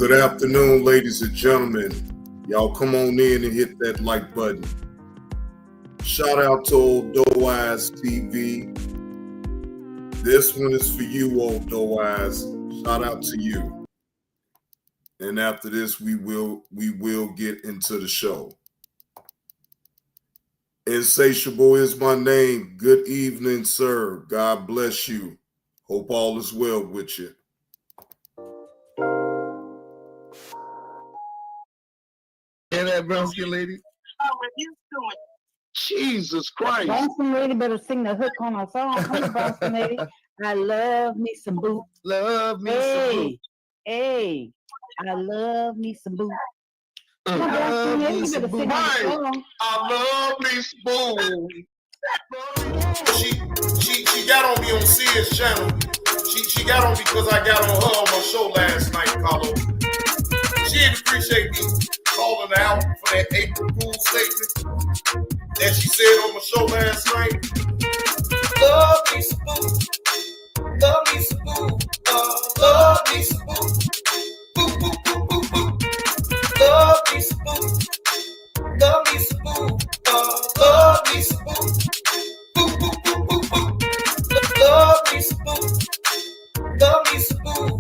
Good afternoon, ladies and gentlemen. Y'all come on in and hit that like button. Shout out to old DoeEyesTV. This one is for you, old DoeEyes. Shout out to you. And after this, we will get into the show. Insatiable is my name. Good evening, sir. God bless you. Hope all is well with you. Hear that, brown skin lady? How are you doing? Jesus Christ. Brown skin lady better sing the hook on our song. Come on, brown skin lady. I love me some boo. Love me some boo. Hey, I love me some boo. Come on, I brown skin love lady, me you some better boo. sing the song. I love me some boo. She got on me on Sears channel. She got on me because I got on her on my show last night, Carlos. She didn't appreciate me calling her out for that April Fool statement that she said on my show last night. Love me some boo. Love me some boo. Love me some boo. Boo, boo, boo, boo, boo. Love me some boo. Love me some boo. Love me some boo. Boo, boo, boo, boo, boo. Love me some boo. Love me some boo.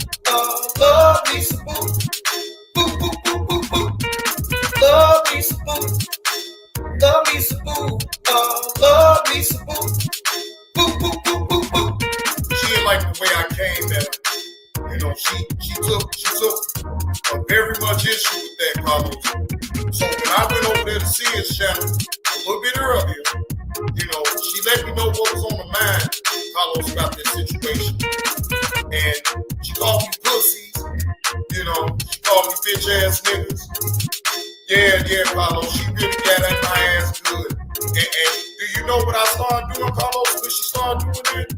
Love me some boo. Boo, boo, boo, boo, boo. Love me some boo. Love me some boo. Love me some boo. Boo, boo, boo, boo, boo. She didn't like the way I came at her. You know, she took a very much issue with that, Carlos. So when I went over there to see his channel a little bit earlier, you know, she let me know what was on the mind, Carlos, about this situation. And she called me pussies, you know, she called me bitch ass niggas. Yeah, Carlos, she really got at my ass good. And do you know what I started doing, Carlos, when she started doing it?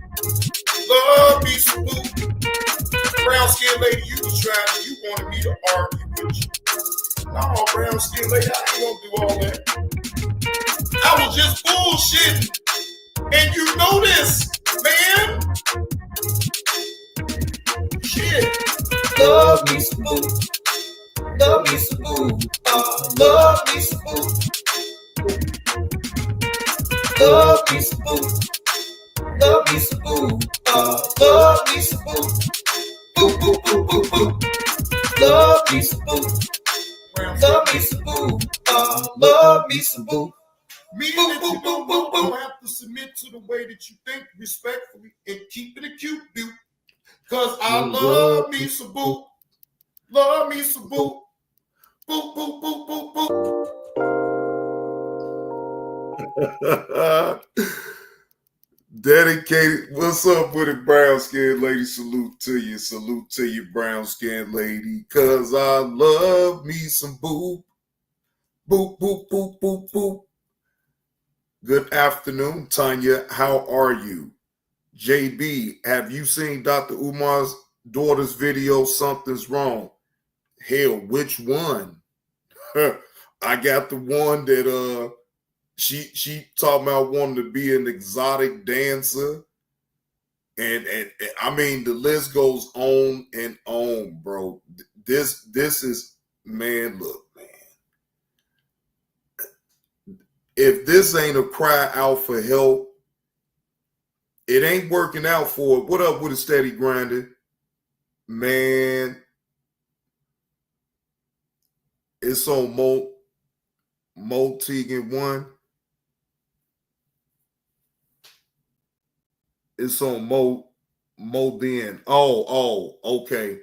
Love me some boo. Brown skin lady, you wanted me to argue with you. No, brown skin lady, I ain't gonna do all that. I was just bullshitting. And you know this, man. Shit. Love me some boo. Love me some boo. Love me some boo. Love me some boo. Love me some boo. Love me some boo. Boo, boo, boo, boo, boo. Love me some boo. Love me some boo. Love me some boo. Meaning that you don't have to submit to the way that you think respectfully and keep it a cute dude. Cause I love me some boo. Love me some boo. Boo, boo, boo, boo, boo. Dedicated. What's up with it, brown skin lady? Salute to you. Salute to you, brown skin lady. Cause I love me some boo. Boop, boop, boop, boop, boop. Good afternoon, Tanya. How are you? JB, have you seen Dr. Umar's daughter's video, Something's Wrong? Hell, which one? I got the one that she talking about wanting to be an exotic dancer. And I mean, the list goes on and on, bro. This is, man, look, man. If this ain't a cry out for help, it ain't working out for it. What up with a steady grinder? Man, it's on Mo Teagan 1. It's on Mo Den. Oh, okay.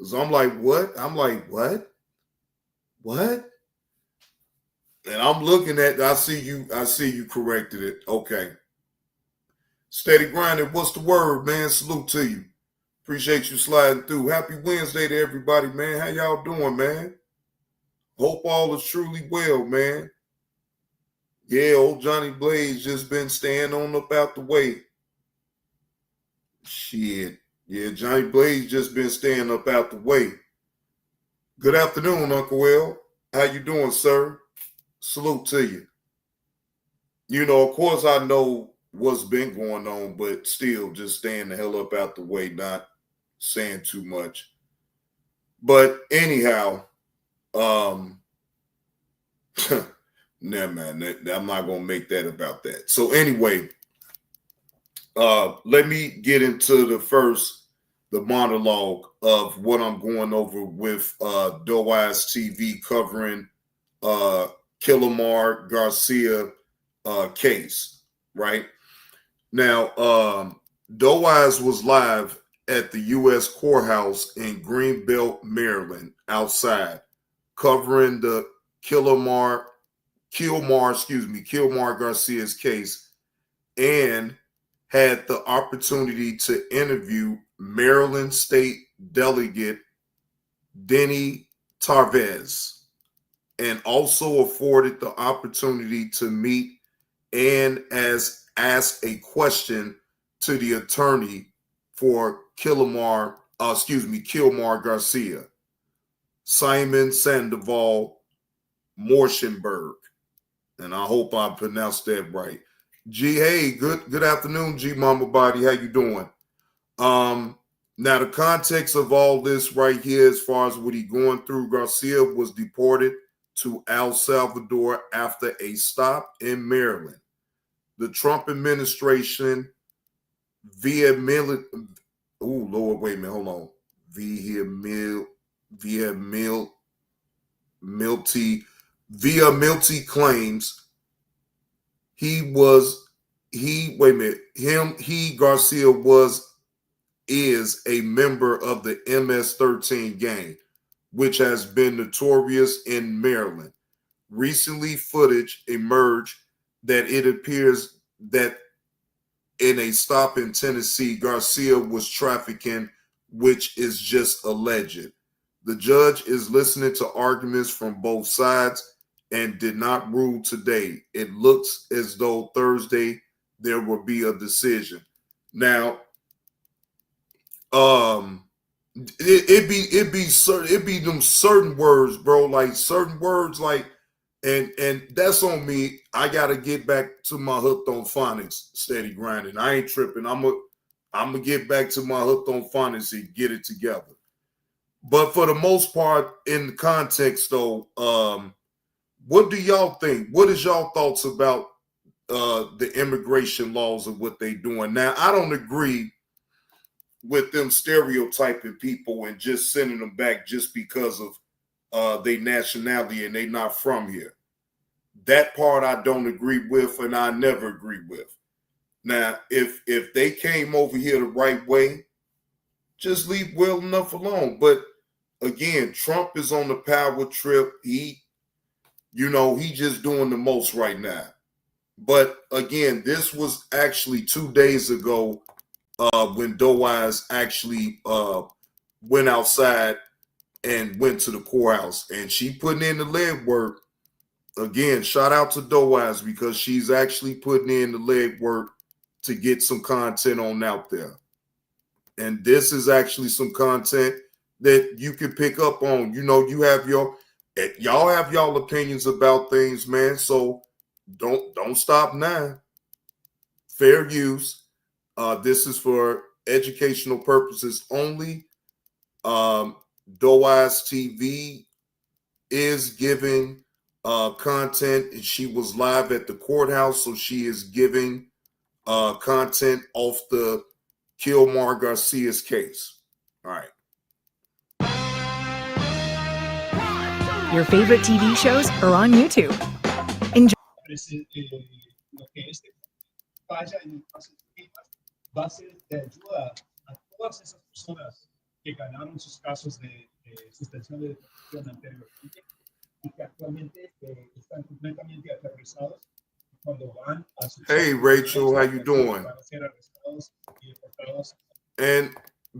So I'm like, what? What? And I'm looking at, I see you corrected it. Okay. Steady grinding. What's the word, man? Salute to you. Appreciate you sliding through. Happy Wednesday to everybody, man. How y'all doing, man? Hope all is truly well, man. Yeah, old Johnny Blaze just been staying on up out the way. Shit. Yeah, Johnny Blaze just been staying up out the way. Good afternoon, Uncle L. How you doing, sir? Salute to you. You know, of course I know what's been going on, but still just staying the hell up out the way, not saying too much. But anyhow, nah, man, I'm not gonna make that about that. So anyway, let me get into the monologue of what I'm going over with DoeEyesTV covering Kilmar Garcia case. Right now, DoeEyes was live at the U.S. courthouse in Greenbelt, Maryland, outside, covering the Kilmar Garcia's case, and had the opportunity to interview Maryland State Delegate Denny Tarvez, and also afforded the opportunity to meet and ask a question to the attorney for Kilmar Garcia, Simon Sandoval Morschenberg, and I hope I pronounced that right. G, hey, good afternoon, G Mama Body. How you doing? Now the context of all this right here, as far as what he going through, Garcia was deported to El Salvador after a stop in Maryland. The Trump administration via military claims Garcia is a member of the MS-13 gang, which has been notorious in Maryland. Recently, footage emerged that it appears that in a stop in Tennessee, Garcia was trafficking, which is just alleged. The judge is listening to arguments from both sides and did not rule today. It looks as though Thursday there will be a decision. Now, it be them certain words, bro, like certain words, like, and that's on me. I gotta get back to my hooked on phonics, steady grinding. I ain't tripping. I'm gonna get back to my hooked on phonics and get it together. But for the most part, in the context though, what do y'all think? What is y'all thoughts about the immigration laws and what they doing? Now, I don't agree with them stereotyping people and just sending them back just because of their nationality and they not from here. That part I don't agree with, and I never agree with. Now, if they came over here the right way, just leave well enough alone. But again, Trump is on the power trip. He just doing the most right now. But again, this was actually 2 days ago when DoeEyes actually went outside and went to the courthouse, and she putting in the leg work. Again, shout out to DoeEyes because she's actually putting in the leg work to get some content on out there. And this is actually some content that you can pick up on. You have y'all have y'all opinions about things, man. So don't stop now. Fair use. This is for educational purposes only. DoeEyesTV is giving content, and she was live at the courthouse, so she is giving content off the Kilmar Garcia's case. All right. Your favorite TV shows are on YouTube. Enjoy. Lo que falla en el paso de temas va a ser de ayuda a todas esas personas que ganaron sus casos de suspensión de deportación anteriormente y que actualmente están completamente aterrizados cuando van a sus Hey Rachel, how you doing? Van a ser arrestados y deportados. And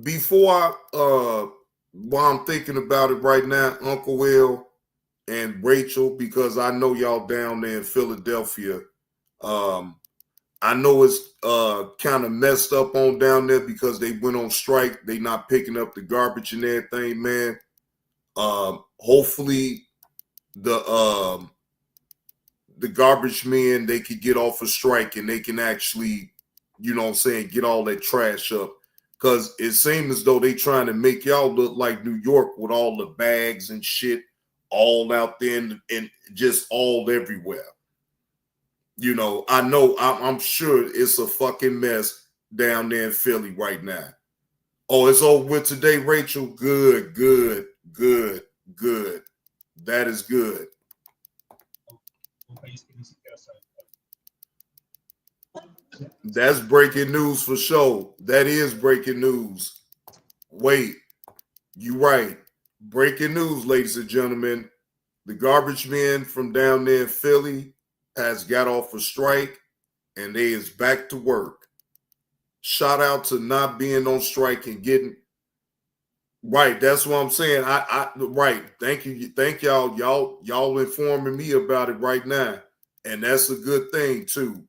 before while I'm thinking about it right now, Uncle Will and Rachel, because I know y'all down there in Philadelphia. I know it's kind of messed up on down there because they went on strike. They not picking up the garbage and everything, man. Hopefully the garbage men, they could get off a strike and they can actually, get all that trash up. Because it seems as though they trying to make y'all look like New York with all the bags and shit all out there and just all everywhere. You know, I'm sure it's a fucking mess down there in Philly right now. Oh, it's over with today, Rachel. Good. That is good. That's breaking news for sure. That is breaking news. Wait, you right. Breaking news, ladies and gentlemen. The garbage men from down there in Philly has got off a strike and they is back to work. Shout out to not being on strike and getting right. That's what I'm saying. I right. Thank you. Thank y'all. Y'all informing me about it right now. And that's a good thing too.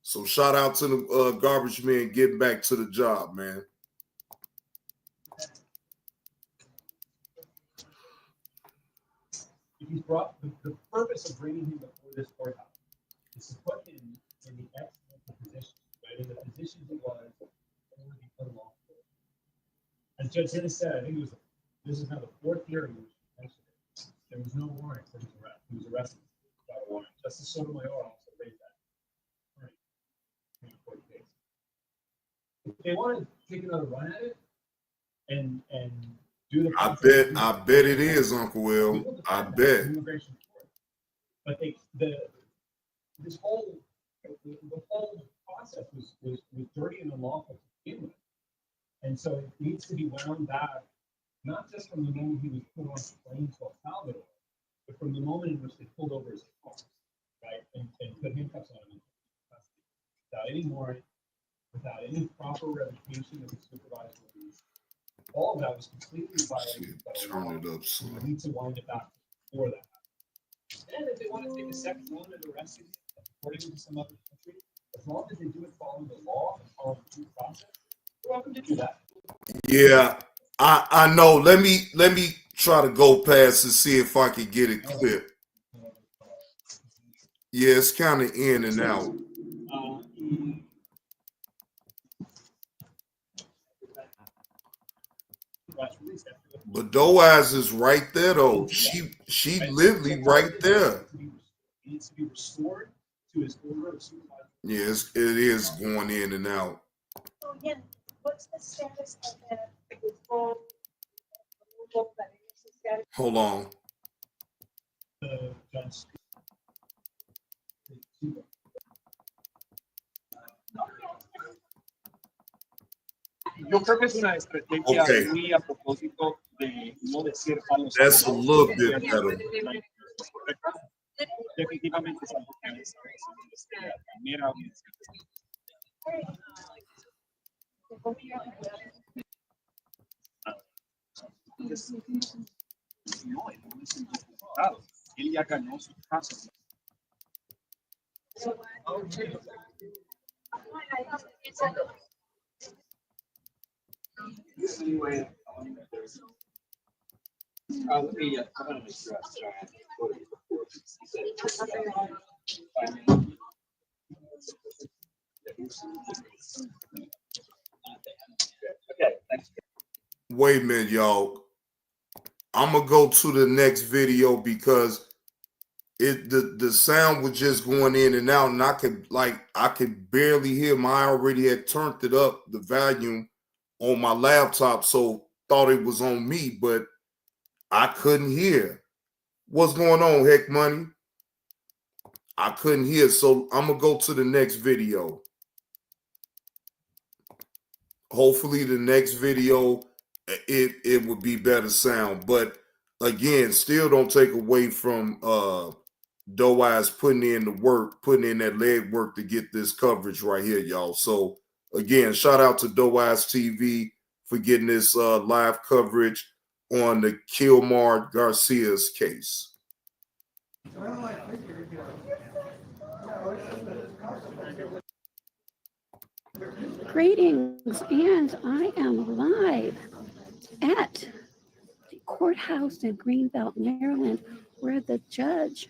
So shout out to the garbage men getting back to the job, man. He's brought the purpose of bringing him before this courthouse is to put him in the excellent position, right? In the position he was before he put him off. As Judge Dennis said, I think this is now the fourth hearing which mentioned it. There was no warrant for his arrest. He was arrested without a warrant. Justice Sotomayor also raised that. Right. If they want to take another run at it and do the I bet it is, Uncle Will. I bet. But this whole the whole process was dirty and unlawful to begin with. And so it needs to be wound back, not just from the moment he was put on a plane to El Salvador, but from the moment in which they pulled over his car, right, and put handcuffs on him without any warrant, without any proper revocation of his supervised release. All of that was completely violated. Turn it up, son. We need to wind it back before that. And if they want to take a second run at arresting him, according to some other country, as long as they do it following the law and following the due process, you're welcome to do that. Yeah, I know. Let me try to go past and see if I can get it clipped. Yeah, it's kind of in and out. But DoeEyes is right there though. She literally right there. Needs to be restored to his order of supervisor. Yes, it is going in and out. Oh yeah. What's the status of that withhold removal? Hold on. Yo creo que es una estrategia muy a propósito de no decir palos. That's a little bit better. Definitivamente es algo que es la primera audiencia. No, él no es el juzgado. Él ya ganó su caso. Anyway, let me, I'm going to make sure okay, thanks. Wait a minute, y'all. I'm gonna go to the next video because the sound was just going in and out, and I could barely hear him. I already had turned it up, the volume on my laptop, so thought it was on me, but I couldn't hear. What's going on, Heck Money? I couldn't hear, so I'm gonna go to the next video. Hopefully the next video it would be better sound, but again, still don't take away from DoeEyes putting in the work, putting in that leg work to get this coverage right here, y'all. So again, shout out to DoeEyesTV for getting this live coverage on the Kilmar Garcia's case. Greetings, and I am live at the courthouse in Greenbelt, Maryland, where the judge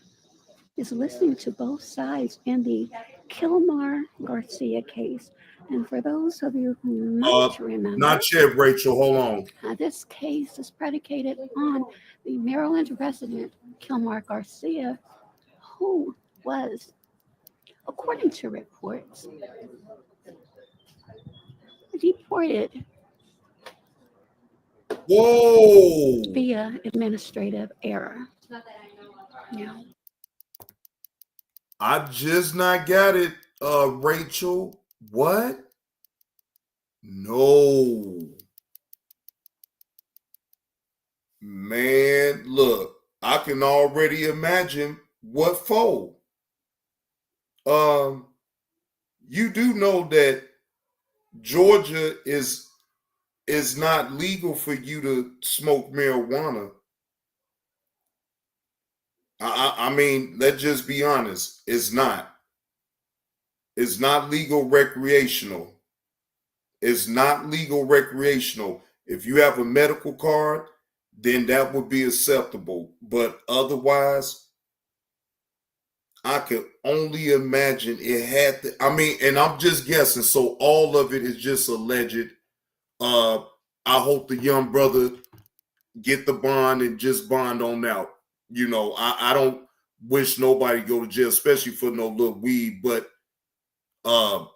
is listening to both sides in the Kilmar Garcia case. And for those of you who might remember, Not yet, Rachel. Hold on. this case is predicated on the Maryland resident Kilmar Garcia, who was, according to reports, deported Whoa. via administrative error. Yeah. I just not got it, Rachel. What? No. Man, look, I can already imagine what for. You do know that Georgia is not legal for you to smoke marijuana. I mean, let's just be honest. It's not. It's not legal recreational. It's not legal recreational. If you have a medical card, then that would be acceptable. But otherwise, I could only imagine it had to. I mean, and I'm just guessing. So all of it is just alleged. I hope the young brother get the bond and just bond on out. You know, I don't wish nobody go to jail, especially for no little weed. But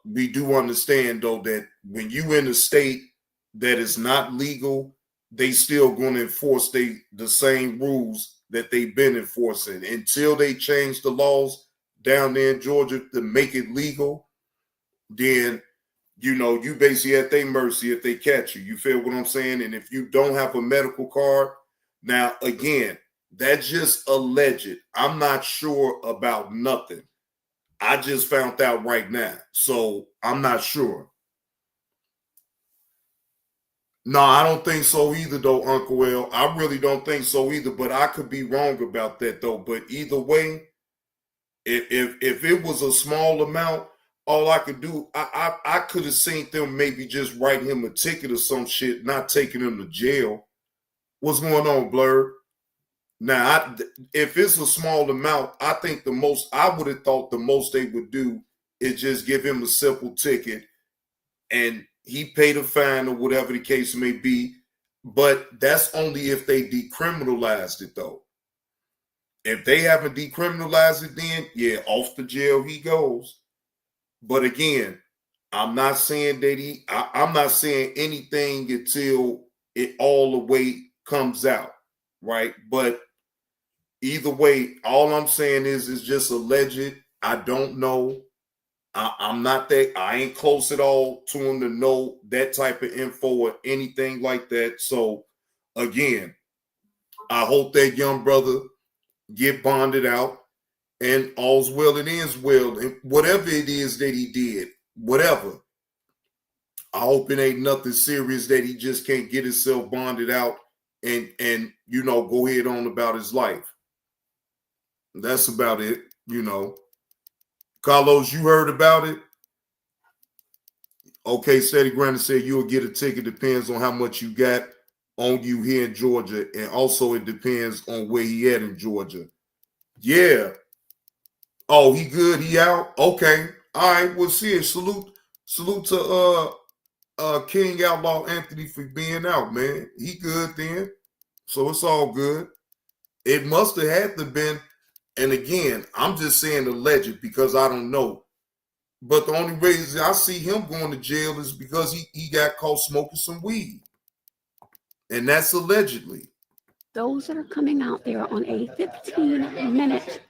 we do understand, though, that when you in a state that is not legal, they still going to enforce the same rules that they've been enforcing until they change the laws down there in Georgia to make it legal. Then, you know, you basically at their mercy if they catch you. You feel what I'm saying? And if you don't have a medical card, now, again, that's just alleged. I'm not sure about nothing. I just found out right now. So I'm not sure. No, I don't think so either, though, Uncle L. I really don't think so either, but I could be wrong about that, though. But either way, if it was a small amount, all I could do, I could have seen them maybe just write him a ticket or some shit, not taking him to jail. What's going on, Blur? Now, if it's a small amount, I think I would have thought the most they would do is just give him a simple ticket and he paid a fine or whatever the case may be. But that's only if they decriminalized it, though. If they haven't decriminalized it, then, yeah, off to jail he goes. But again, I'm not saying that I'm not saying anything until it all the way comes out, right? But either way, all I'm saying is it's just alleged. I don't know. I'm not that. I ain't close at all to him to know that type of info or anything like that. So, again, I hope that young brother get bonded out and all's well and ends well. And whatever it is that he did, whatever, I hope it ain't nothing serious that he just can't get himself bonded out and you know, go ahead on about his life. That's about it, you know. Carlos, you heard about it? Okay, Steady Granted said you'll get a ticket. Depends on how much you got on you here in Georgia. And also it depends on where he at in Georgia. Yeah. Oh, he good? He out? Okay. All right, we'll see it. Salute to King Outlaw Anthony for being out, man. He good then. So it's all good. It must have had to been, and again, I'm just saying alleged because I don't know. But the only reason I see him going to jail is because he got caught smoking some weed. And that's allegedly. Those that are coming out there on a 15-minute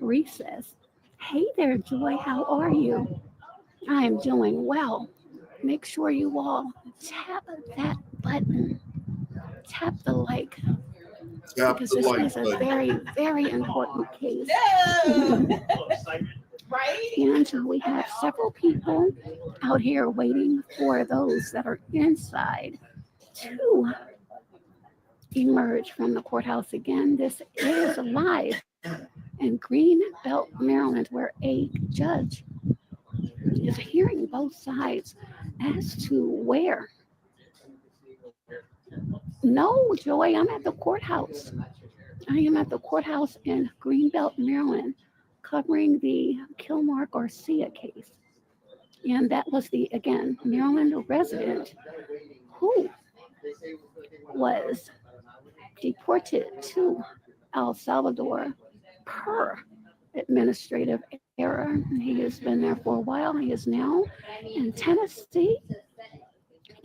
recess. Hey there, Joy, how are you? I am doing well. Make sure you all tap that button. Tap the like. Tap Because the this like is a button. very, very important case. Right? And we have several people out here waiting for those that are inside to emerge from the courthouse again. This is live in Greenbelt, Maryland, where a judge is hearing both sides as to where. No, Joy, I'm at the courthouse. I am at the courthouse in Greenbelt, Maryland, covering the Kilmar Garcia case. And that was the, again, Maryland resident who was deported to El Salvador per administrative error. He has been there for a while. He is now in Tennessee.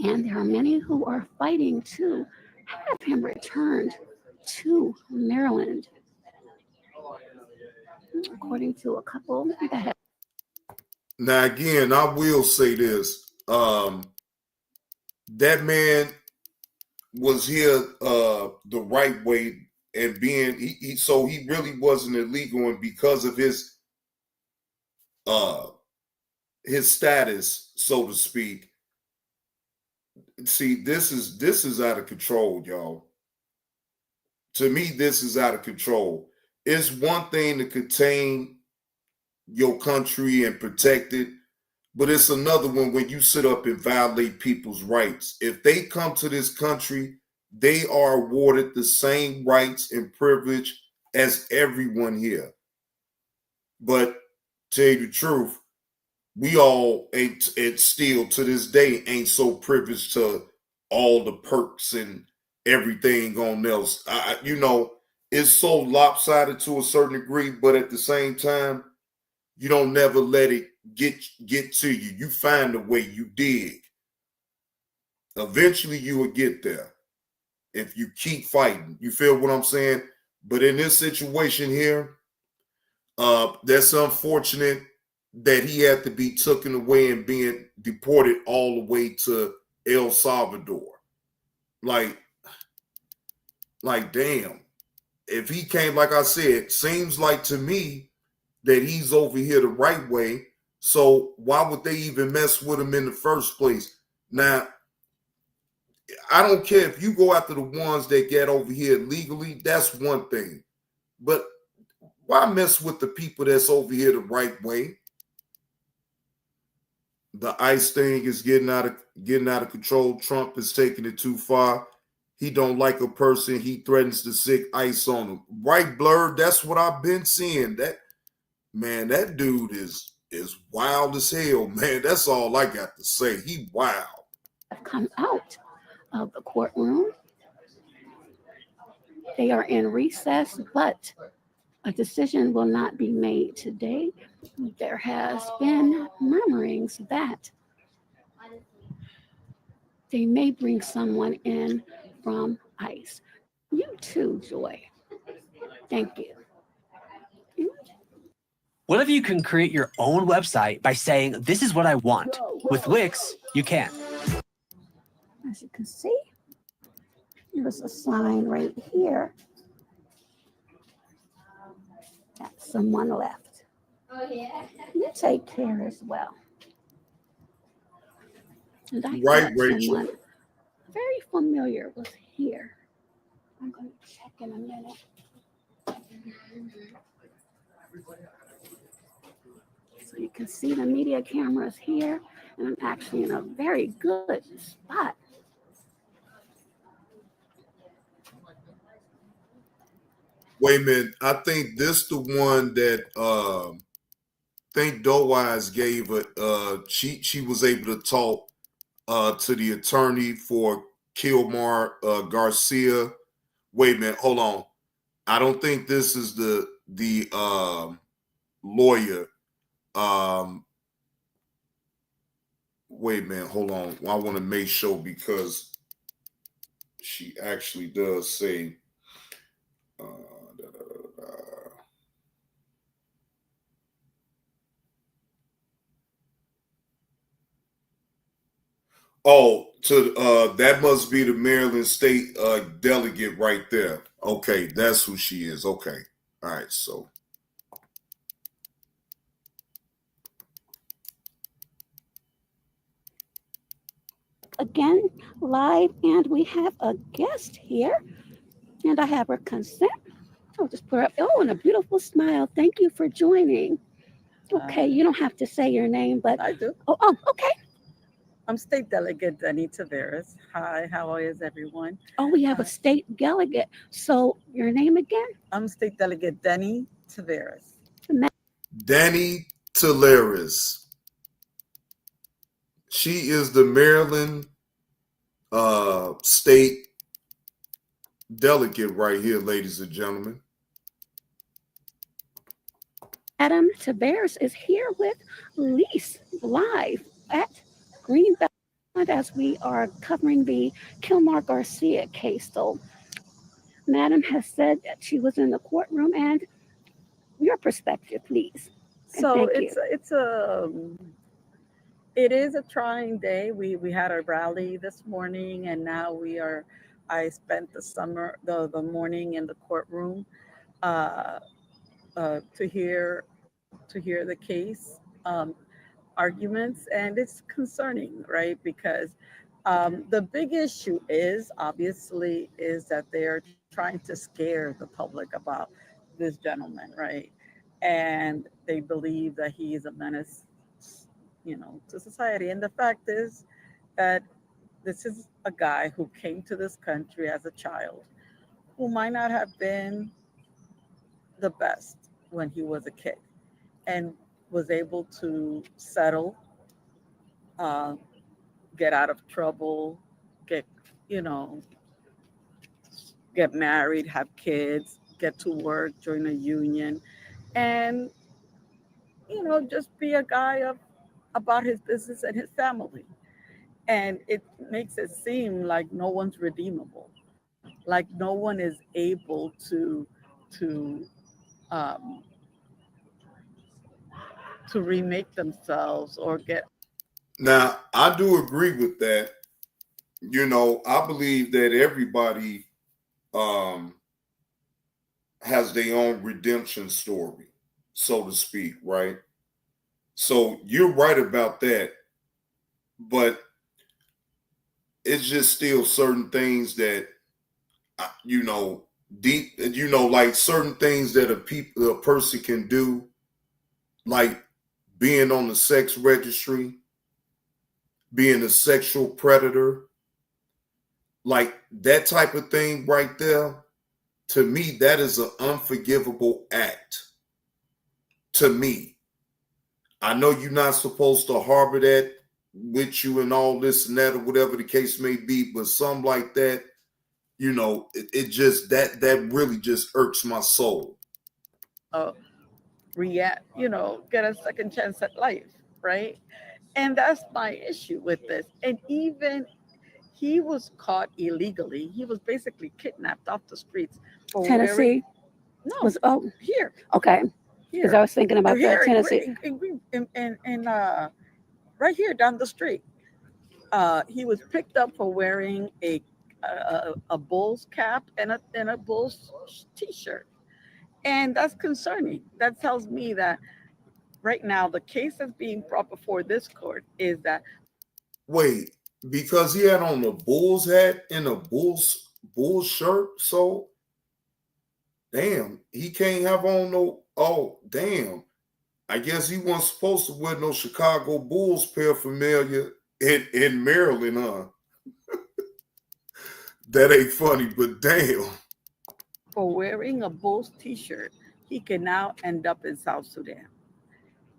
And there are many who are fighting to have him returned to Maryland. According to a couple that have. Now, again, I will say this. That man was here the right way, and being so he really wasn't illegal, and because of his status, so to speak. See, this is out of control, y'all. To me, this is out of control. It's one thing to contain your country and protect it, but it's another one when you sit up and violate people's rights. If they come to this country, they are awarded the same rights and privilege as everyone here. But tell you the truth, we all ain't still to this day ain't so privileged to all the perks and everything on else. It's so lopsided to a certain degree, but at the same time, you don't never let it get to you. You find a way, you dig. Eventually you will get there if you keep fighting. You feel what I'm saying? But in this situation here, that's unfortunate that he had to be taken away and being deported all the way to El Salvador. Like damn. If he came, like I said, seems like to me that he's over here the right way. So why would they even mess with him in the first place? Now, I don't care if you go after the ones that get over here legally, that's one thing. But why mess with the people that's over here the right way? The ICE thing is getting out of control. Trump is taking it too far. He don't like a person, he threatens to sick ICE on him. Right, Blurred? That's what I've been seeing. That dude is wild as hell, man. That's all I got to say. He wild. Come out of the courtroom. They are in recess, but a decision will not be made today. There has been murmurings that they may bring someone in from ICE. You too, Joy. Thank you. What if you can create your own website by saying, this is what I want? With Wix, you can. As you can see, there's a sign right here that someone left. Oh, yeah. You take care as well. And I Right, thought Rachel. someone very familiar was here. I'm going to check in a minute. So you can see the media cameras here, and I'm actually in a very good spot. Wait a minute. I think this the one that think DoeEyes gave it. She was able to talk to the attorney for Kilmar Garcia. Wait a minute, hold on. I don't think this is the lawyer. Wait a minute, hold on. I want to make sure because she actually does say that must be the Maryland State delegate right there. Okay, that's who she is. Okay. All right, so Again, live, and we have a guest here, and I have her consent. I'll just put her up. Oh, and a beautiful smile. Thank you for joining. Okay, you don't have to say your name, but I do. Oh, okay. I'm State Delegate Denny Taveras. Hi, how is everyone? Oh, we have a state delegate. So your name again? I'm State Delegate Denny Taveras. Danny Taveras. She is the Maryland state delegate right here, ladies and gentlemen. Adam Tavares is here with Lise live at Greenbelt as we are covering the Kilmar Garcia case. So, Madam has said that she was in the courtroom, and your perspective, please. And So thank you. it is a trying day. We had a rally this morning, and now I spent the morning in the courtroom uh, to hear the case arguments, and it's concerning, right? Because the big issue is obviously is that they're trying to scare the public about this gentleman, right? And they believe that he is a menace, to society. And the fact is that this is a guy who came to this country as a child, who might not have been the best when he was a kid, and was able to settle, uh, get out of trouble, get, you know, get married, have kids, get to work, join a union, and, just be a guy about his business and his family. And it makes it seem like no one's redeemable, like no one is able to um, to remake themselves or get. Now, I do agree with that. I believe that everybody has their own redemption story, so to speak, right? So you're right about that, but it's just still certain things that deep, like certain things that a person can do, like being on the sex registry, being a sexual predator, like that type of thing right there. To me, that is an unforgivable act. To me, I know you're not supposed to harbor that with you and all this and that, or whatever the case may be, but something like that, it just that really just irks my soul. React, get a second chance at life, right? And that's my issue with this. And even he was caught illegally. He was basically kidnapped off the streets for Tennessee no, here, okay. Because I was thinking about here, that Tennessee. Right here down the street. He was picked up for wearing a Bulls cap and a Bulls t-shirt, and that's concerning. That tells me that right now the case that's being brought before this court is that. Wait, because he had on a Bulls hat and a Bulls shirt, so damn, he can't have on no. Oh, damn. I guess he wasn't supposed to wear no Chicago Bulls paraphernalia in Maryland, huh? That ain't funny, but damn. For wearing a Bulls t-shirt, he can now end up in South Sudan.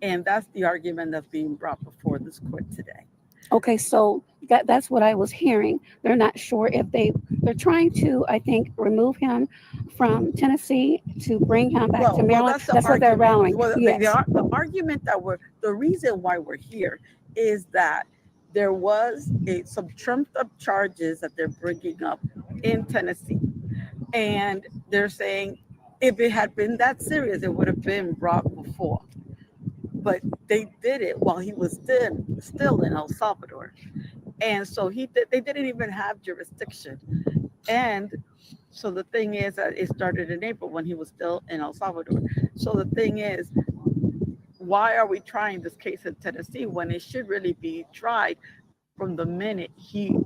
And that's the argument that's being brought before this court today. Okay, so that's what I was hearing. They're not sure if they're trying to, I think, remove him from Tennessee to bring him back to Maryland. That's what they're rallying. Yes. The argument the reason why we're here is that there was some trumped up charges that they're bringing up in Tennessee. And they're saying if it had been that serious, it would have been brought before. But they did it while he was still in El Salvador. And so they didn't even have jurisdiction. And so the thing is that it started in April when he was still in El Salvador. So the thing is, why are we trying this case in Tennessee when it should really be tried from the minute he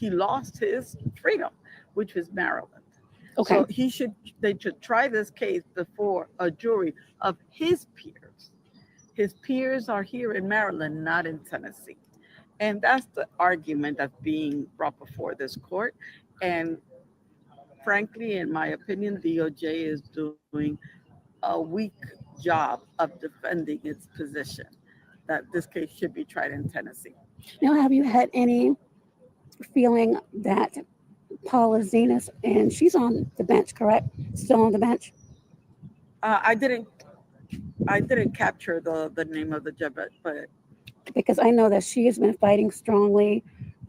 lost his freedom, which was Maryland? Okay. So they should try this case before a jury of his peers. His peers are here in Maryland, not in Tennessee. And that's the argument that's being brought before this court. And frankly, in my opinion, DOJ is doing a weak job of defending its position that this case should be tried in Tennessee. Now, have you had any feeling that Paula Zenas, and she's on the bench, correct? Still on the bench? I didn't capture the name of the judge, but Because I know that she has been fighting strongly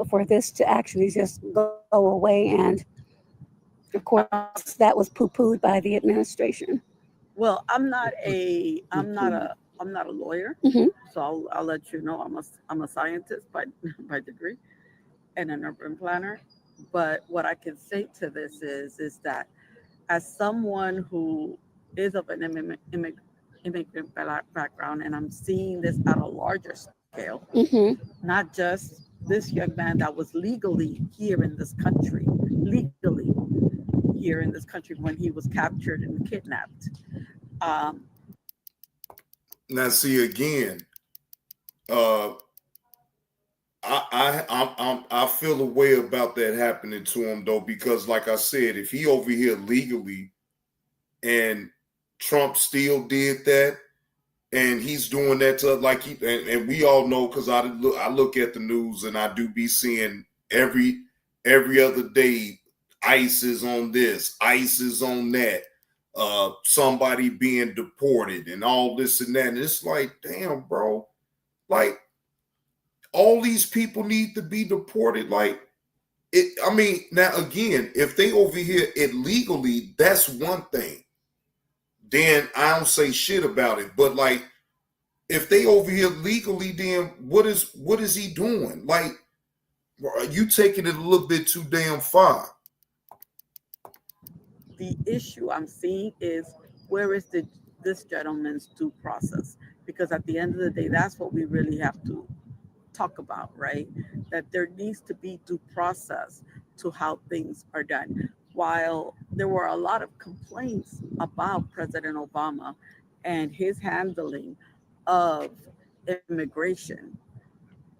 for this to actually just go away, and of course that was poo-pooed by the administration. well, I'm not a lawyer, so I'll let you know I'm a scientist by by degree and an urban planner. But what I can say to this is that as someone who is of an immigrant background, and I'm seeing this at a larger scale, not just this young man that was legally here in this country, when he was captured and kidnapped. Now, see again, I feel a way about that happening to him though, because like I said, if he over here legally and Trump still did that, and he's doing that to like and we all know, because I look at the news and I do be seeing every other day ICE is on this, ICE is on that, somebody being deported and all this and that. And it's like, damn, bro, like all these people need to be deported. Like it. I mean, now again, if they over here illegally, that's one thing. Then I don't say shit about it. But like, if they over here legally, then what is he doing? Like, are you taking it a little bit too damn far? The issue I'm seeing is, where is this gentleman's due process? Because at the end of the day, that's what we really have to talk about, right? That there needs to be due process to how things are done. While there were a lot of complaints about President Obama and his handling of immigration,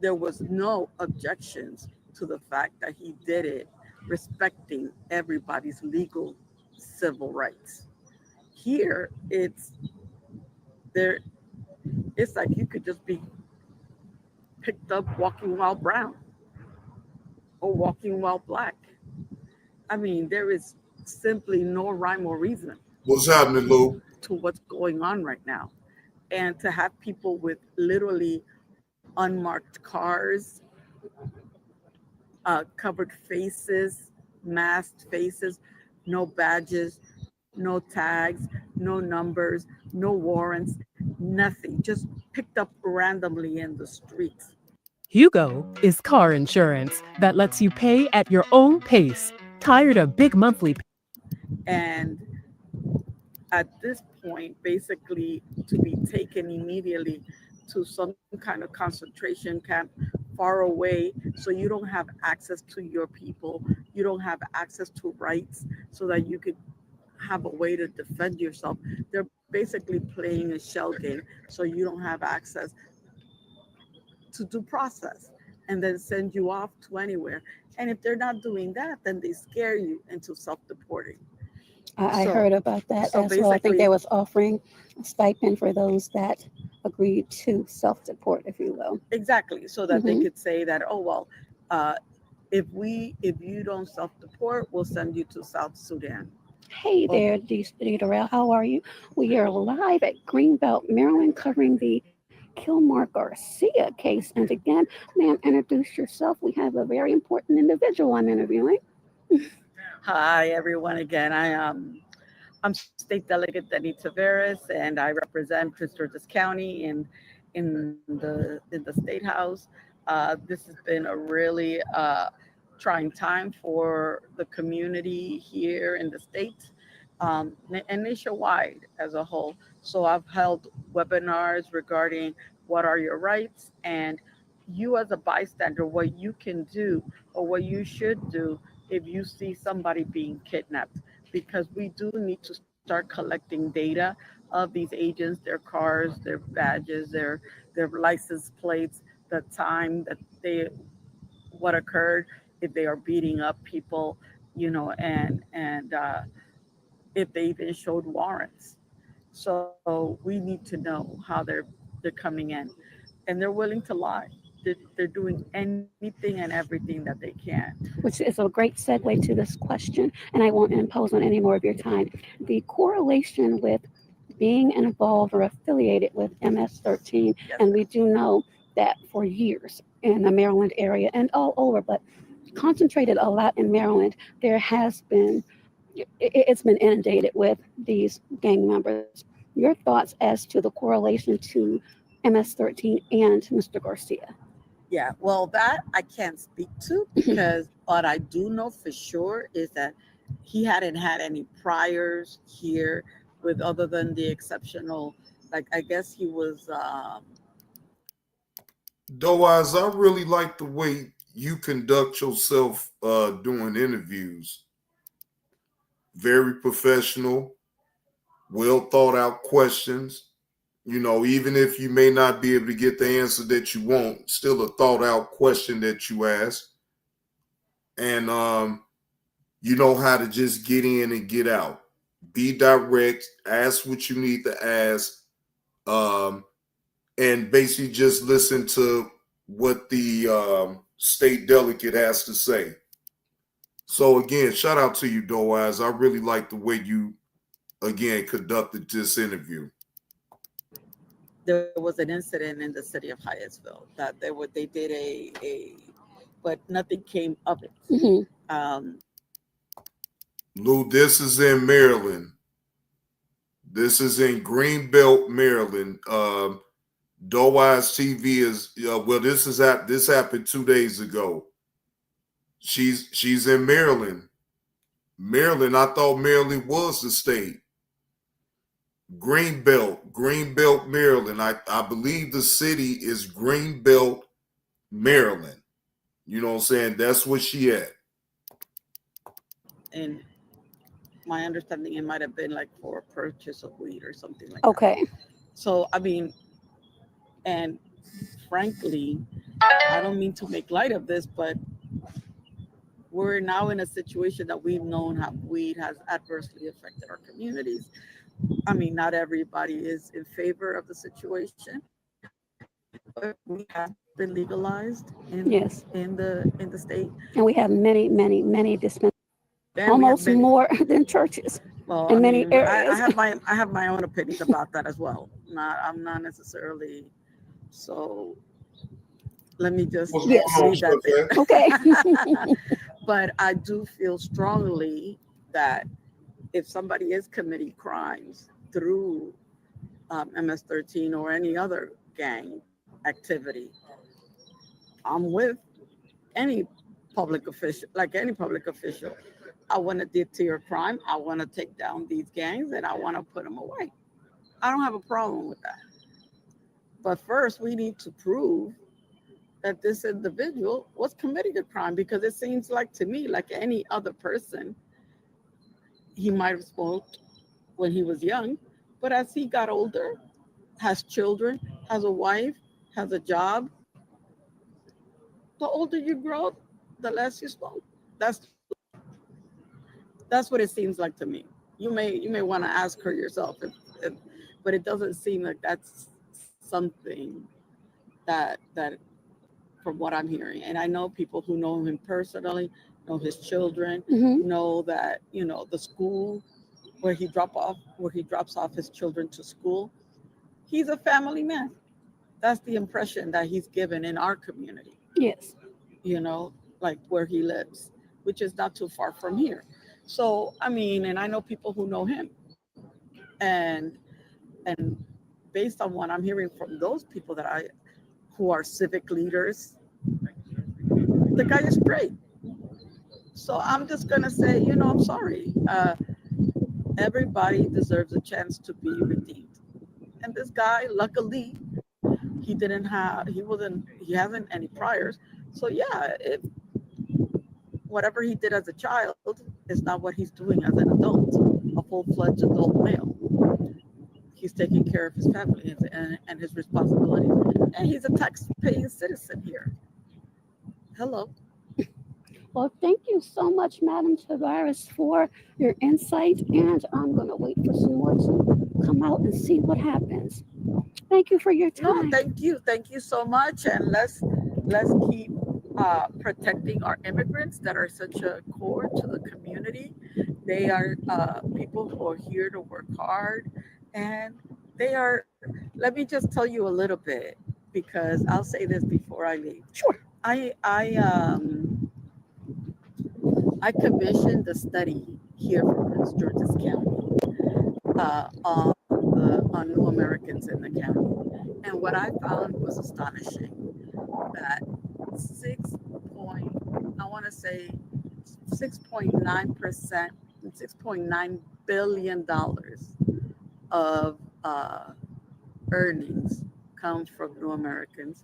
there was no objections to the fact that he did it respecting everybody's legal civil rights. Here it's like you could just be picked up walking while brown or walking while black. I mean, there is simply no rhyme or reason. What's happening, Lou? To what's going on right now. And to have people with literally unmarked cars, covered faces, masked faces, no badges, no tags, no numbers, no warrants, nothing, just picked up randomly in the streets. Hugo is car insurance that lets you pay at your own pace. Tired of big monthly and at this point, basically to be taken immediately to some kind of concentration camp far away, so you don't have access to your people, you don't have access to rights so that you could have a way to defend yourself. They're basically playing a shell game, so you don't have access to due process, and then send you off to anywhere. And if they're not doing that, then they scare you into self-deporting. I heard about that as well. I think they was offering a stipend for those that agreed to self-deport, if you will. Exactly, so that they could say that, oh well, if you don't self-deport, we'll send you to South Sudan. Hey there, Darrell, how are you? We are live at Greenbelt, Maryland, covering the Kilmar Garcia case. And again, ma'am, introduce yourself. We have a very important individual I'm interviewing. Hi, everyone. Again, I'm State Delegate Denny Taveras, and I represent Prince George's County in the State House. This has been a really trying time for the community here in the state and nationwide as a whole. So I've held webinars regarding what are your rights, and you as a bystander, what you can do or what you should do if you see somebody being kidnapped, because we do need to start collecting data of these agents, their cars, their badges, their license plates, the time that what occurred, if they are beating up people, and if they even showed warrants. So we need to know how they're coming in, and they're willing to lie. they're doing anything and everything that they can. Which is a great segue to this question, and I won't impose on any more of your time. The correlation with being involved or affiliated with MS-13, and we do know that for years in the Maryland area and all over, but concentrated a lot in Maryland, there has been, it's been inundated with these gang members. Your thoughts as to the correlation to MS-13 and Mr. Garcia? Yeah, well, that I can't speak to because what I do know for sure is that he hadn't had any priors here with other than the exceptional, like I guess he was. DoeEyes, I really like the way you conduct yourself doing interviews. Very professional, well thought out questions. You know, even if you may not be able to get the answer that you want, still a thought out question that you ask. And you know how to just get in and get out. Be direct, ask what you need to ask, and basically just listen to what the state delegate has to say. So again, shout out to you, DoeEyes. I really like the way you, again, conducted this interview. There was an incident in the city of Hyattsville that they did a but nothing came of it. Mm-hmm. Lou, this is in Maryland. This is in Greenbelt, Maryland. DoeEyesTV is well. This happened 2 days ago. She's in Maryland. Maryland. I thought Maryland was the state. Greenbelt, Maryland. I believe the city is Greenbelt, Maryland. You know what I'm saying? That's where she at. And my understanding, it might have been like for a purchase of weed or something like Okay. that. So, I mean, and frankly, I don't mean to make light of this, but we're now in a situation that we've known how weed has adversely affected our communities. I mean, not everybody is in favor of the situation, but we have been legalized in Yes. in the state. And we have many dispensaries, almost more than churches in many areas. I have my own opinions about that as well. I'm not necessarily, so let me just leave that there. Okay. But I do feel strongly that if somebody is committing crimes through MS-13 or any other gang activity, I'm with any public official, like any public official. I want to deter crime. I want to take down these gangs and I want to put them away. I don't have a problem with that. But first, we need to prove that this individual was committing a crime, because it seems like to me, like any other person, he might have smoked when he was young, but as he got older, has children, has a wife, has a job, the older you grow, the less you smoke. That's what it seems like to me. You may want to ask her yourself, but it doesn't seem like that's something that from what I'm hearing. And I know people who know him personally, know his children, know that, you know, the school where he drops off his children to school, he's a family man. That's the impression that he's given in our community. Yes. You know, like where he lives, which is not too far from here. So, I mean, and I know people who know him. And based on what I'm hearing from those people who are civic leaders, the guy is great. So I'm just going to say, you know, I'm sorry. Everybody deserves a chance to be redeemed. And this guy, luckily, he hasn't any priors. So yeah, whatever he did as a child is not what he's doing as an adult, a full-fledged adult male. He's taking care of his family and his responsibilities. And he's a tax-paying citizen here. Hello. Well, thank you so much, Madam Tavares, for your insight. And I'm going to wait for some more to come out and see what happens. Thank you for your time. No, thank you. Thank you so much. And let's let's keep protecting our immigrants that are such a core to the community. They are people who are here to work hard, and they are. Let me just tell you a little bit, because I'll say this before I leave. Sure. I commissioned a study here from Prince George's County on new Americans in the county, and what I found was astonishing. That 6.9%, $6.9 billion of earnings come from new Americans.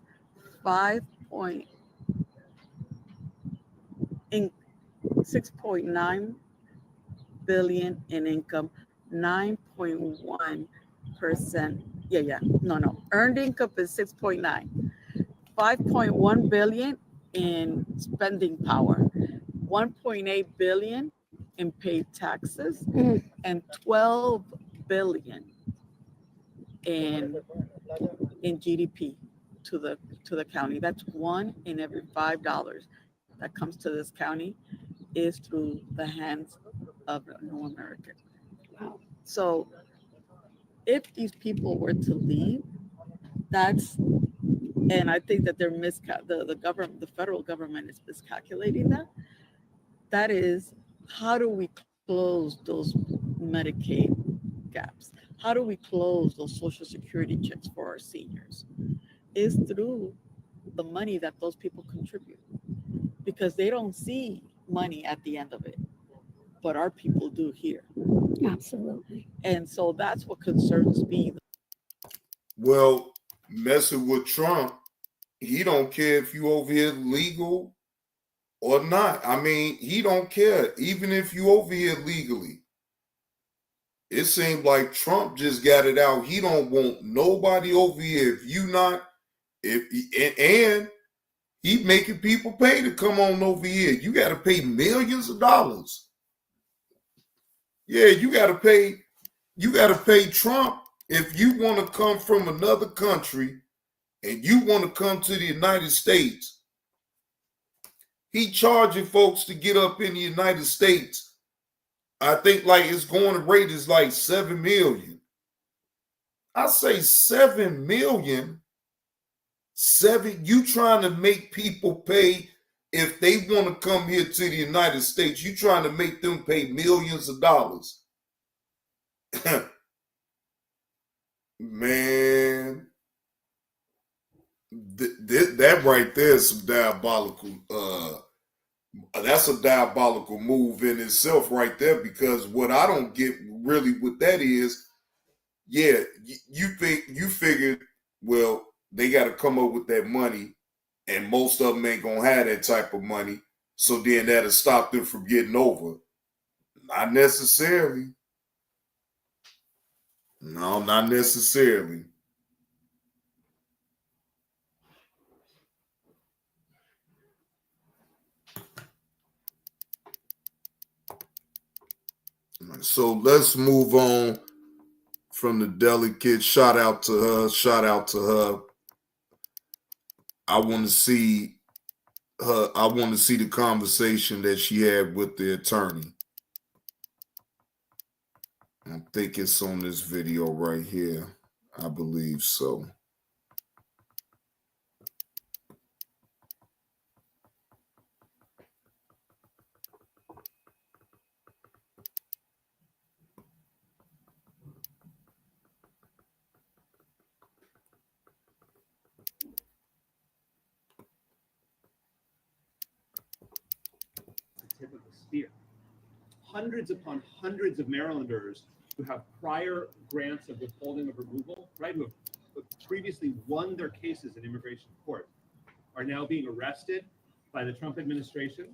6.9 billion in income, 9.1%. Earned income is 6.9. 5.1 billion in spending power, 1.8 billion in paid taxes, and 12 billion in GDP to the county. That's one in every $5 that comes to this county is through the hands of a new American. Wow. So if these people were to leave, and I think that the government, the federal government is miscalculating that. That is, how do we close those Medicaid gaps? How do we close those Social Security checks for our seniors? Is through the money that those people contribute, because they don't see money at the end of it, but our people do here. Absolutely. And so that's what concerns me. Well, messing with Trump, he don't care if you over here legal or not. I mean, he don't care. Even if you over here legally. It seemed like Trump just got it out. He don't want nobody over here. If you not, and he making people pay to come on over here. You got to pay millions of dollars. Yeah, you got to pay Trump if you want to come from another country and you want to come to the United States. He charging folks to get up in the United States. I think like it's going to rate is like 7 million. I say 7 million. You trying to make people pay if they want to come here to the United States. You trying to make them pay millions of dollars. Man, that right there is some diabolical. That's a diabolical move in itself, right there. Because what I don't get really with that is, yeah, you figured, well, they got to come up with that money, and most of them ain't gonna have that type of money. So then that'll stop them from getting over. Not necessarily. No, not necessarily. So let's move on from the delicate. Shout out to her. I want to see her. I want to see the conversation that she had with the attorney. I think it's on this video right here. I believe so. Tip of the spear. Hundreds upon hundreds of Marylanders who have prior grants of withholding of removal, right, who have previously won their cases in immigration court, are now being arrested by the Trump administration.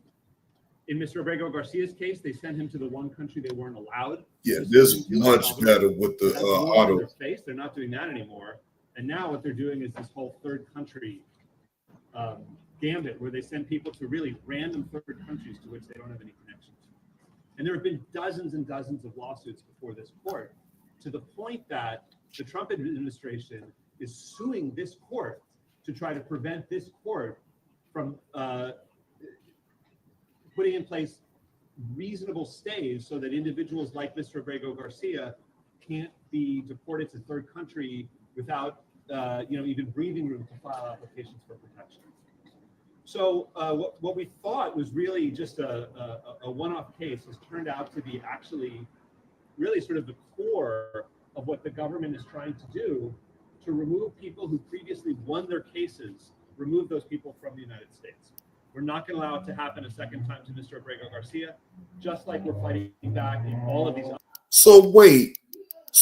In Mr. Kilmar Garcia's case, they sent him to the one country they weren't allowed. Yeah, this is much better with the auto. Their face. They're not doing that anymore. And now what they're doing is this whole third country gambit, where they send people to really random third countries to which they don't have any connection to. And there have been dozens and dozens of lawsuits before this court, to the point that the Trump administration is suing this court to try to prevent this court from putting in place reasonable stays so that individuals like Mr. Abrego Garcia can't be deported to third country without even breathing room to file applications for protection. So what we thought was really just a one-off case has turned out to be actually really sort of the core of what the government is trying to do to remove people who previously won their cases, remove those people from the United States. We're not going to allow it to happen a second time to Mr. Abrego Garcia, just like we're fighting back in all of these. So wait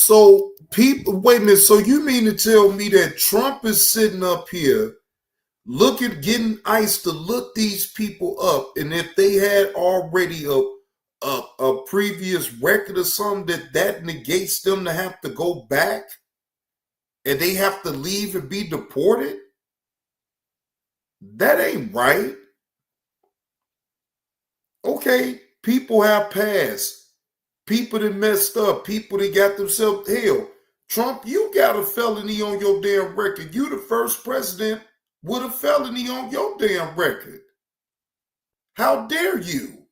a minute. So you mean to tell me that Trump is sitting up here getting ICE to look these people up, and if they had already a previous record or something, that negates them to have to go back and they have to leave and be deported? That ain't right. Okay, people have passed. People that messed up. People that got themselves hell. Trump, you got a felony on your damn record. You the first president with a felony on your damn record. How dare you?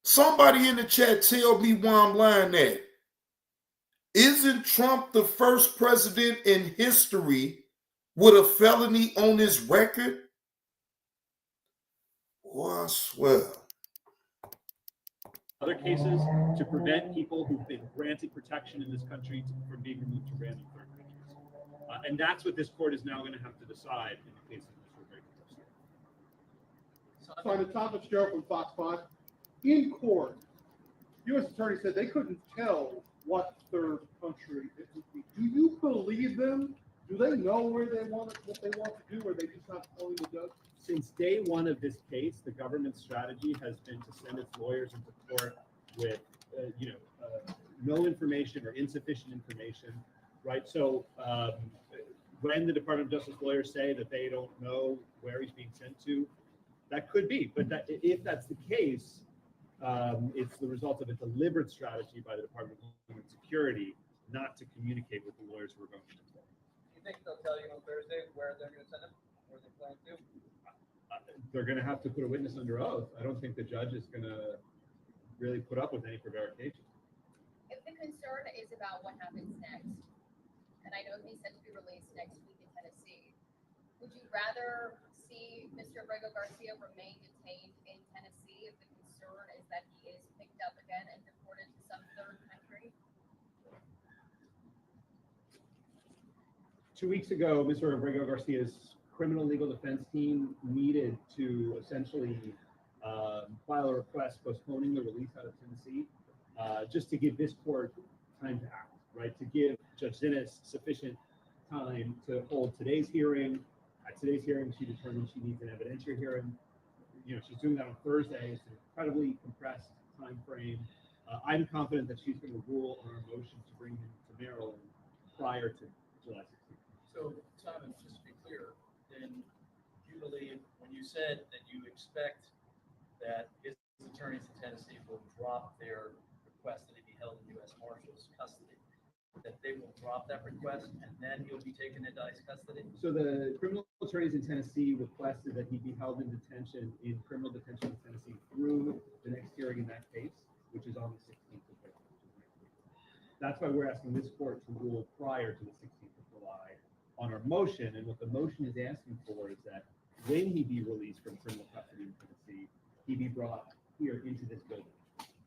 Somebody in the chat tell me why I'm lying at. Isn't Trump the first president in history with a felony on his record? Oh, I swear. Other cases to prevent people who've been granted protection in this country from being removed to random third countries. And that's what this court is now going to have to decide in the case of Mr. Abrego Garcia. Simon Thomas, Gerald from Fox 5. In court, U.S. Attorney said they couldn't tell what third country it would be. Do you believe them? Do they know what they want to do, or are they just not telling the judge? Since day one of this case, the government's strategy has been to send its lawyers into court with, no information or insufficient information, right? So when the Department of Justice lawyers say that they don't know where he's being sent to, that could be. But if that's the case, it's the result of a deliberate strategy by the Department of Homeland Security not to communicate with the lawyers who are going to court. Do you think they'll tell you on Thursday where they're going to send him? Where they plan to? They're going to have to put a witness under oath. I don't think the judge is going to really put up with any prevarication. If the concern is about what happens next, and I know he's set to be released next week in Tennessee, would you rather see Mr. Abrego Garcia remain detained in Tennessee if the concern is that he is picked up again and deported to some third country? 2 weeks ago, Mr. Abrego Garcia's criminal legal defense team needed to essentially file a request postponing the release out of Tennessee, just to give this court time to act, right? To give Judge Zinnes sufficient time to hold today's hearing. At today's hearing, she determined she needs an evidentiary hearing. She's doing that on Thursday. It's an incredibly compressed time frame. I'm confident that she's going to rule on our motion to bring him to Maryland prior to July 16th. So, Simon, just to be clear, then you believe when you said that you expect that his attorneys in Tennessee will drop their request that he be held in U.S. Marshals custody, that they will drop that request and then he'll be taken into ICE custody? So the criminal attorneys in Tennessee requested that he be held in criminal detention in Tennessee through the next hearing in that case, which is on the 16th of February. That's why we're asking this court to rule prior to the 16th of July on our motion. And what the motion is asking for is that when he be released from criminal custody in Tennessee, he be brought here into this building.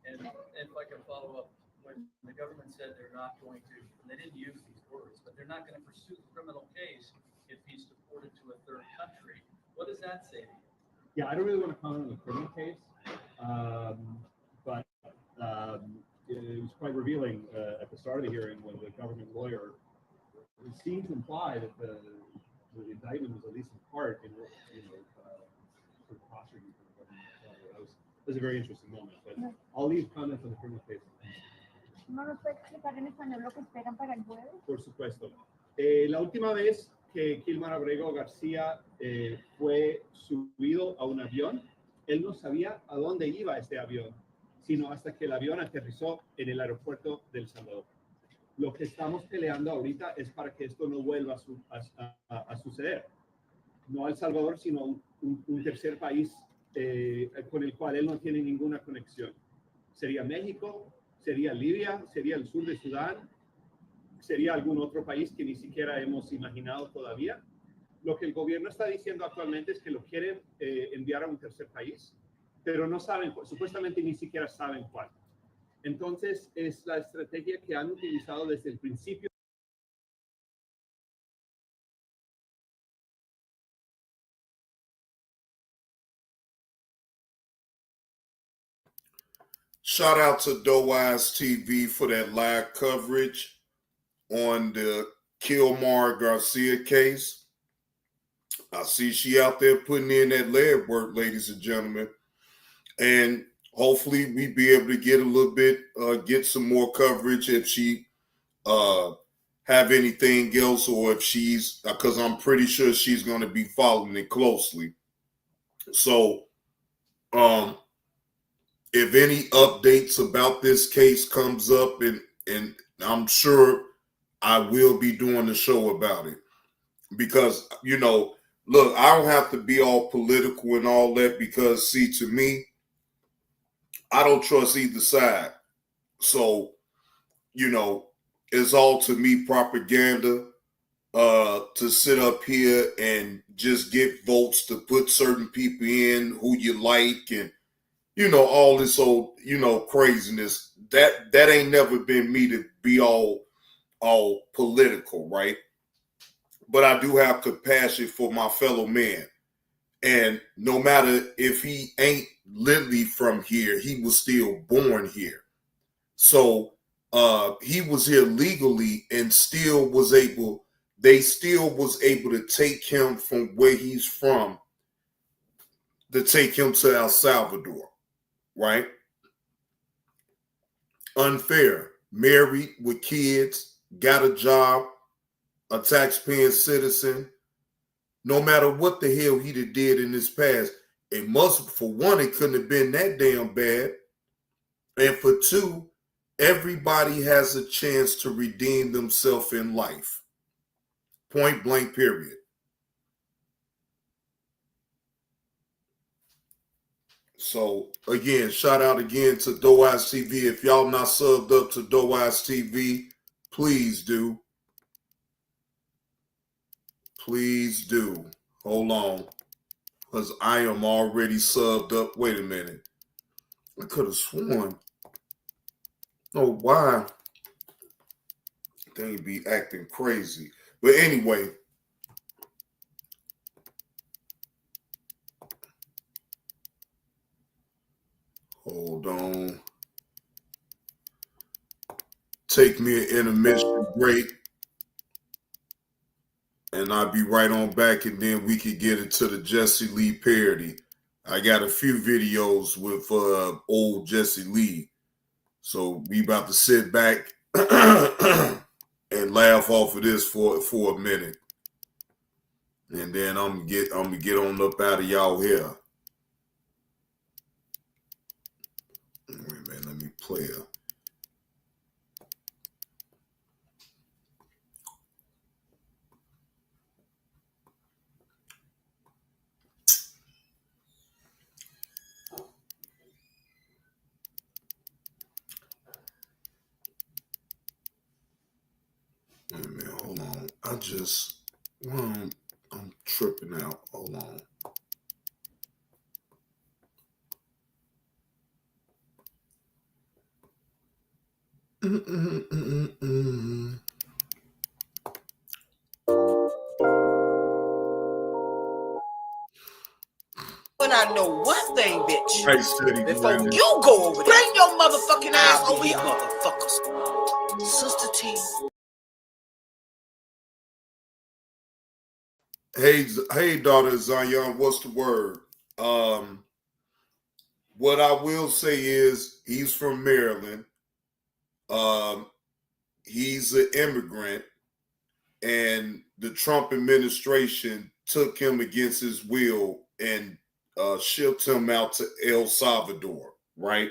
And if I can follow up, when the government said they're not going to, and they didn't use these words, but they're not going to pursue the criminal case if he's deported to a third country, what does that say to you? Yeah, I don't really want to comment on the criminal case, but it was quite revealing at the start of the hearing when the government lawyer seemed to imply that the indictment was at least in part in sort of posturing for the government. That was a very interesting moment, but I'll leave comments on the criminal case. ¿No nos puede explicar en español lo que esperan para el jueves? Por supuesto. La última vez que Kilmar Abrego García fue subido a un avión, él no sabía a dónde iba este avión, sino hasta que el avión aterrizó en el aeropuerto de El Salvador. Lo que estamos peleando ahorita es para que esto no vuelva a suceder. no El Salvador, sino un tercer país con el cual él no tiene ninguna conexión. Sería México, sería Libia, sería el sur de Sudán, sería algún otro país que ni siquiera hemos imaginado todavía. Lo que el gobierno está diciendo actualmente es que lo quieren enviar a un tercer país, pero no saben, supuestamente ni siquiera saben cuál. Entonces, es la estrategia que han utilizado desde el principio. Shout out to DoeEyesTV for that live coverage on the Kilmar Garcia case. I see she out there putting in that leg work, ladies and gentlemen. And hopefully we be able to get a little bit, get some more coverage if she have anything else, or if she's, because I'm pretty sure she's going to be following it closely. So, if any updates about this case comes up, and I'm sure I will be doing a show about it, because, you know, look, I don't have to be all political and all that, because, see, to me, I don't trust either side. So, you know, it's all to me propaganda to sit up here and just get votes to put certain people in who you like, and, you know, all this old, you know, craziness. That ain't never been me to be all political, right? But I do have compassion for my fellow man. And no matter if he ain't literally from here, he was still born here. So he was here legally and still was able, they still was able to take him from where he's from, to take him to El Salvador, right? Unfair. Married with kids, got a job, a taxpaying citizen. No matter what the hell he did in his past, it must, for one, it couldn't have been that damn bad. And for two, everybody has a chance to redeem themselves in life. Point blank, period. So, again, shout out again to DoeEyesTV. If y'all not subbed up to DoeEyesTV, please do. Please do. Hold on. Because I am already subbed up. Wait a minute. I could have sworn. Oh, why? They be acting crazy. But anyway. Hold on. Take me an intermission break. And I'll be right on back, and then we could get into the Jesse Lee parody. I got a few videos with old Jesse Lee. So we about to sit back and laugh off of this for a minute. And then I'm gonna get on up out of y'all here. Wait a minute, let me play it. Wait a minute, hold on. I'm tripping out. Hold on. But I know one thing, bitch. Hey, City, Before Glenn. you go over there, bring your motherfucking ass over here, motherfuckers. Sister T. Hey, daughter Zion, what's the word? What I will say is he's from Maryland. He's an immigrant, and the Trump administration took him against his will and shipped him out to El Salvador, right?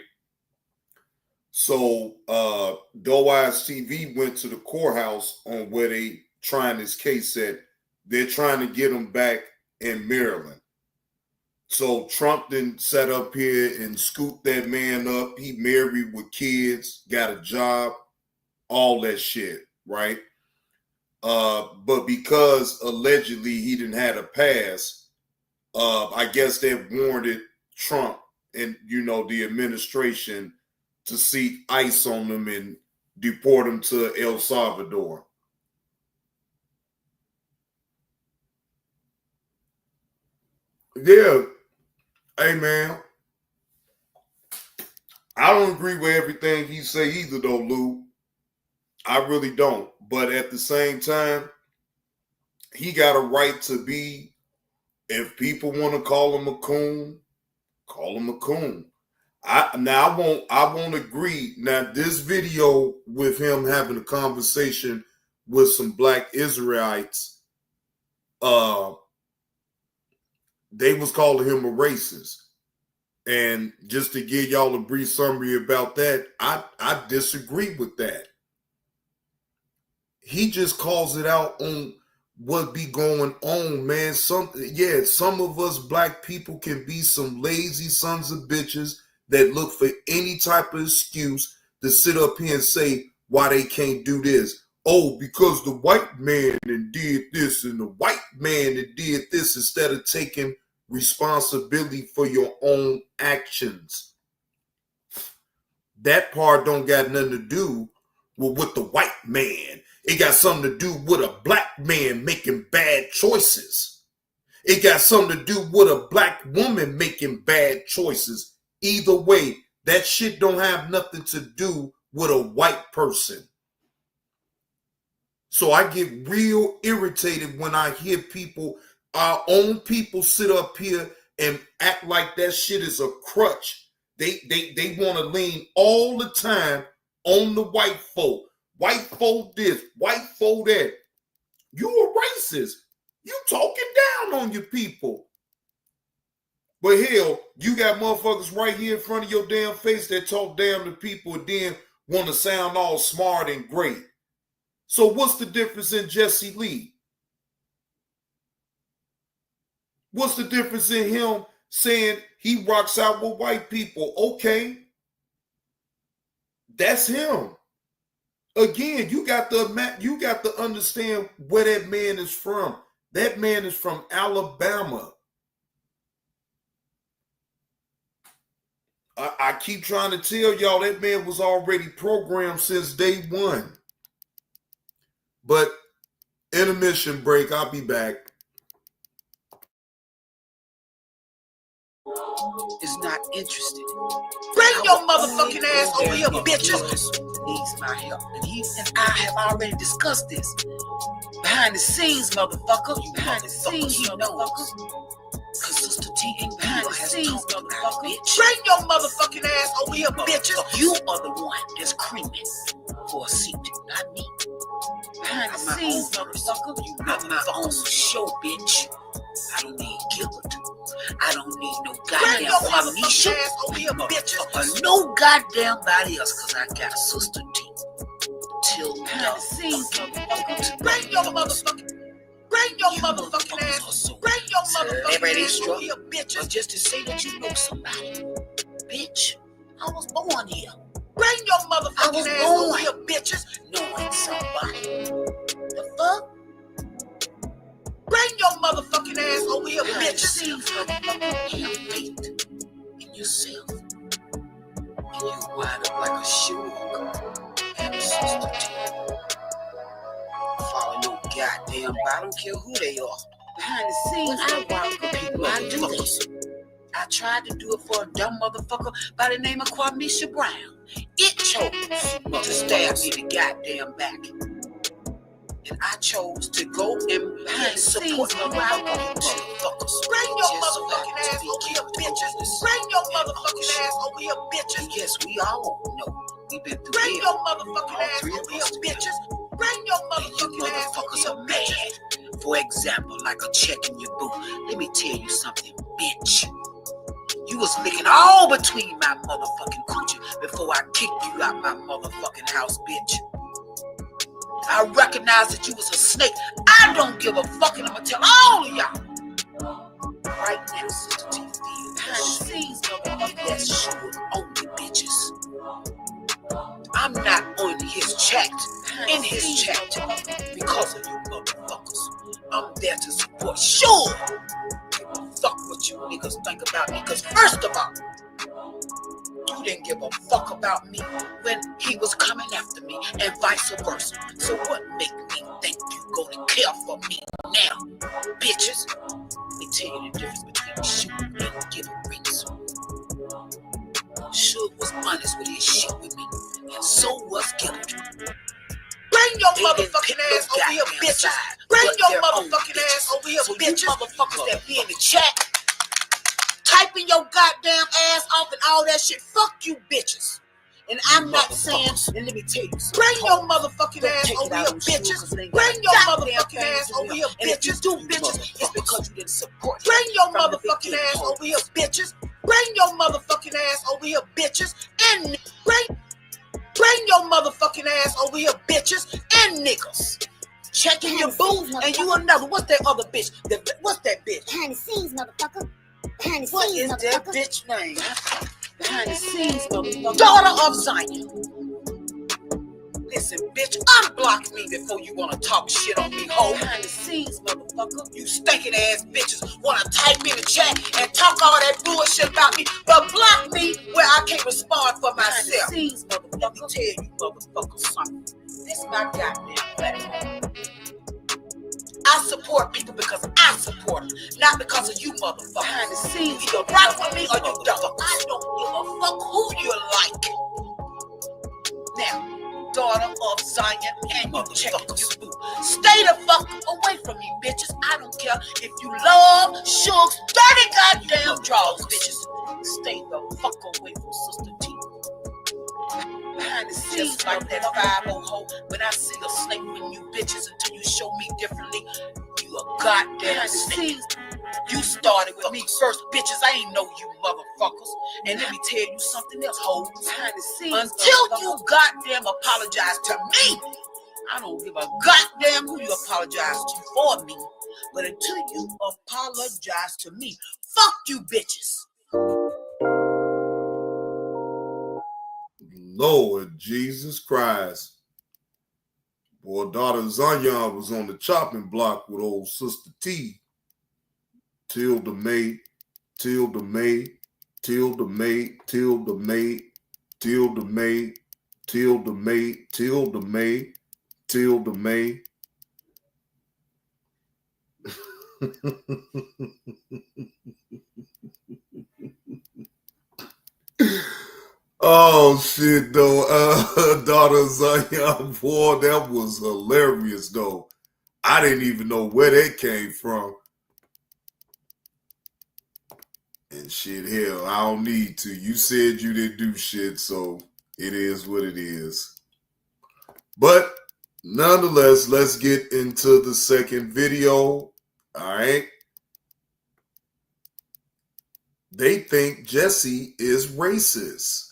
So DoeEyesTV went to the courthouse on where they trying this case at. They're trying to get him back in Maryland. So Trump then sat up here and scooped that man up. He married with kids, got a job, all that shit, right? But because allegedly he didn't have a pass, I guess that warranted Trump and, the administration to seek ICE on them and deport him to El Salvador. Yeah. Hey, man. I don't agree with everything he say either, though, Lou. I really don't. But at the same time, he got a right to be, if people want to call him a coon, call him a coon. I won't agree. Now, this video with him having a conversation with some black Israelites, they was calling him a racist. And just to give y'all a brief summary about that, I disagree with that. He just calls it out on what be going on, man. Some of us black people can be some lazy sons of bitches that look for any type of excuse to sit up here and say why they can't do this. Oh, because the white man did this and the white man did this, instead of taking responsibility for your own actions. That part don't got nothing to do with the white man. It got something to do with a black man making bad choices. It got something to do with a black woman making bad choices. Either way, that shit don't have nothing to do with a white person. So I get real irritated when I hear people, our own people, sit up here and act like that shit is a crutch. They want to lean all the time on the white folk. White folk this, white folk that. You a racist. You talking down on your people. But hell, you got motherfuckers right here in front of your damn face that talk down to people and then want to sound all smart and great. So what's the difference in Jesse Lee? What's the difference in him saying he rocks out with white people? Okay. That's him. Again, you got to understand where that man is from. That man is from Alabama. I keep trying to tell y'all that man was already programmed since day one. But intermission break, I'll be back. Is not interested. Bring your motherfucking ass over here, bitches. Needs my help, and he and I have already discussed this. Behind the scenes, motherfucker. Behind the scenes, he knows. Cause Sister T ain't behind the scenes, motherfucker. Bring your motherfucking ass over here, bitches. You are the one that's creaming for a seat, not me. Behind the scenes, motherfucker. You run my own show, bitch. I don't need Gilbert. I don't need no goddamn Nisha or no goddamn body else, cause I got a Sister T. Till behind the scenes, motherfucker. Bring your motherfucking ass. Bring your motherfucking ass over here, bitches. Just to say that you know somebody. Bitch, I was born here. Bring your motherfucking ass over here, bitches. Knowing somebody. The fuck? Bring your motherfucking ass over here, bitches. Have faith in yourself. And you wind up like a shoe. And a Sister T. Follow no goddamn, I don't care who they are. Behind the scenes, I walk with people. I do this. I tried to do it for a dumb motherfucker by the name of Kwamisha Brown. It chose to stab me in the goddamn back. And I chose to go and support motherfuckers. Bring your motherfucking ass over here, bitches. Bring your motherfucking ass over here, bitches. Yes, we all know. We've been through Bring your motherfucking ass over here, bitches. Bring your motherfucking ass over here, bitches. For example, like a check in your boot. Let me tell you something, bitch. You was licking all between my motherfucking coochie before I kicked you out my motherfucking house, bitch. I recognize that you was a snake. I don't give a fuck, and I'm gonna tell all of y'all. right now, Sister T. Behind the scenes, motherfucker, that's sure only bitches. I'm not on his chat, in his chat, because of you motherfuckers. I'm there to support. Sure. Fuck what you niggas think about me, because first of all, you didn't give a fuck about me when he was coming after me, and vice versa. So what make me think you gonna care for me now, bitches? Let me tell you the difference between shooting and giving rings. Suge was honest with his shit with me, and so was Gilbert. Bring your motherfucking ass over here, bitches. Bring your motherfucking ass over here, bitches. Motherfuckers that be in the chat, typing your goddamn ass off and all that shit. Fuck you, bitches. And I'm not saying, and let me tell you, bring your motherfucking ass over here, bitches. Bring your motherfucking ass over here, bitches. Do bitches, it's because you didn't support. Bring your motherfucking ass over here, bitches. Bring your motherfucking ass over here, bitches. And bring your motherfucking ass over here, bitches and niggas. Checking your booth and you another. What's that other bitch? What's that bitch? Behind the scenes, motherfucker. Behind the What scenes, is that motherfucker. bitch name? Behind the scenes, motherfucker. Daughter of Zion. Listen, bitch, unblock me before you wanna talk shit on me, ho. Behind the scenes, motherfucker. You stinking ass bitches wanna type in the chat and talk all that bullshit about me, but block me where I can't respond for myself. Behind the scenes, motherfucker. Let me tell you, motherfucker, something. This my goddamn platform. I support people because I support them, not because of you motherfuckers. Behind the scenes, you either rock with me or you don't. I don't give a fuck who you like. Now, daughter of Zion and you check your boo. Stay the fuck away from me, bitches. I don't care if you love Suge's dirty goddamn draws, bitches. Stay the fuck away from Sister T. Behind the scenes like that 5-0 hoe. When I see a snake with you bitches until you show me differently, you a goddamn snake. You started with me first, bitches. I ain't know you motherfuckers. And let me tell you something else, ho. Behind the scenes, until you goddamn apologize to me, I don't give a goddamn who you apologize to for me. But until you apologize to me, fuck you bitches. Lord Jesus Christ. Boy, daughter Zion was on the chopping block with old Sister T. Tilda May, Tilda May, Tilda May, Tilda May, Tilda May, Tilda May, Tilda May, Tilda May. Oh shit though, daughter Zion, boy, that was hilarious though. I didn't even know where that came from. And shit, hell, I don't need to. You said you didn't do shit, so it is what it is. But nonetheless, let's get into the second video. All right. They think Jesse is racist.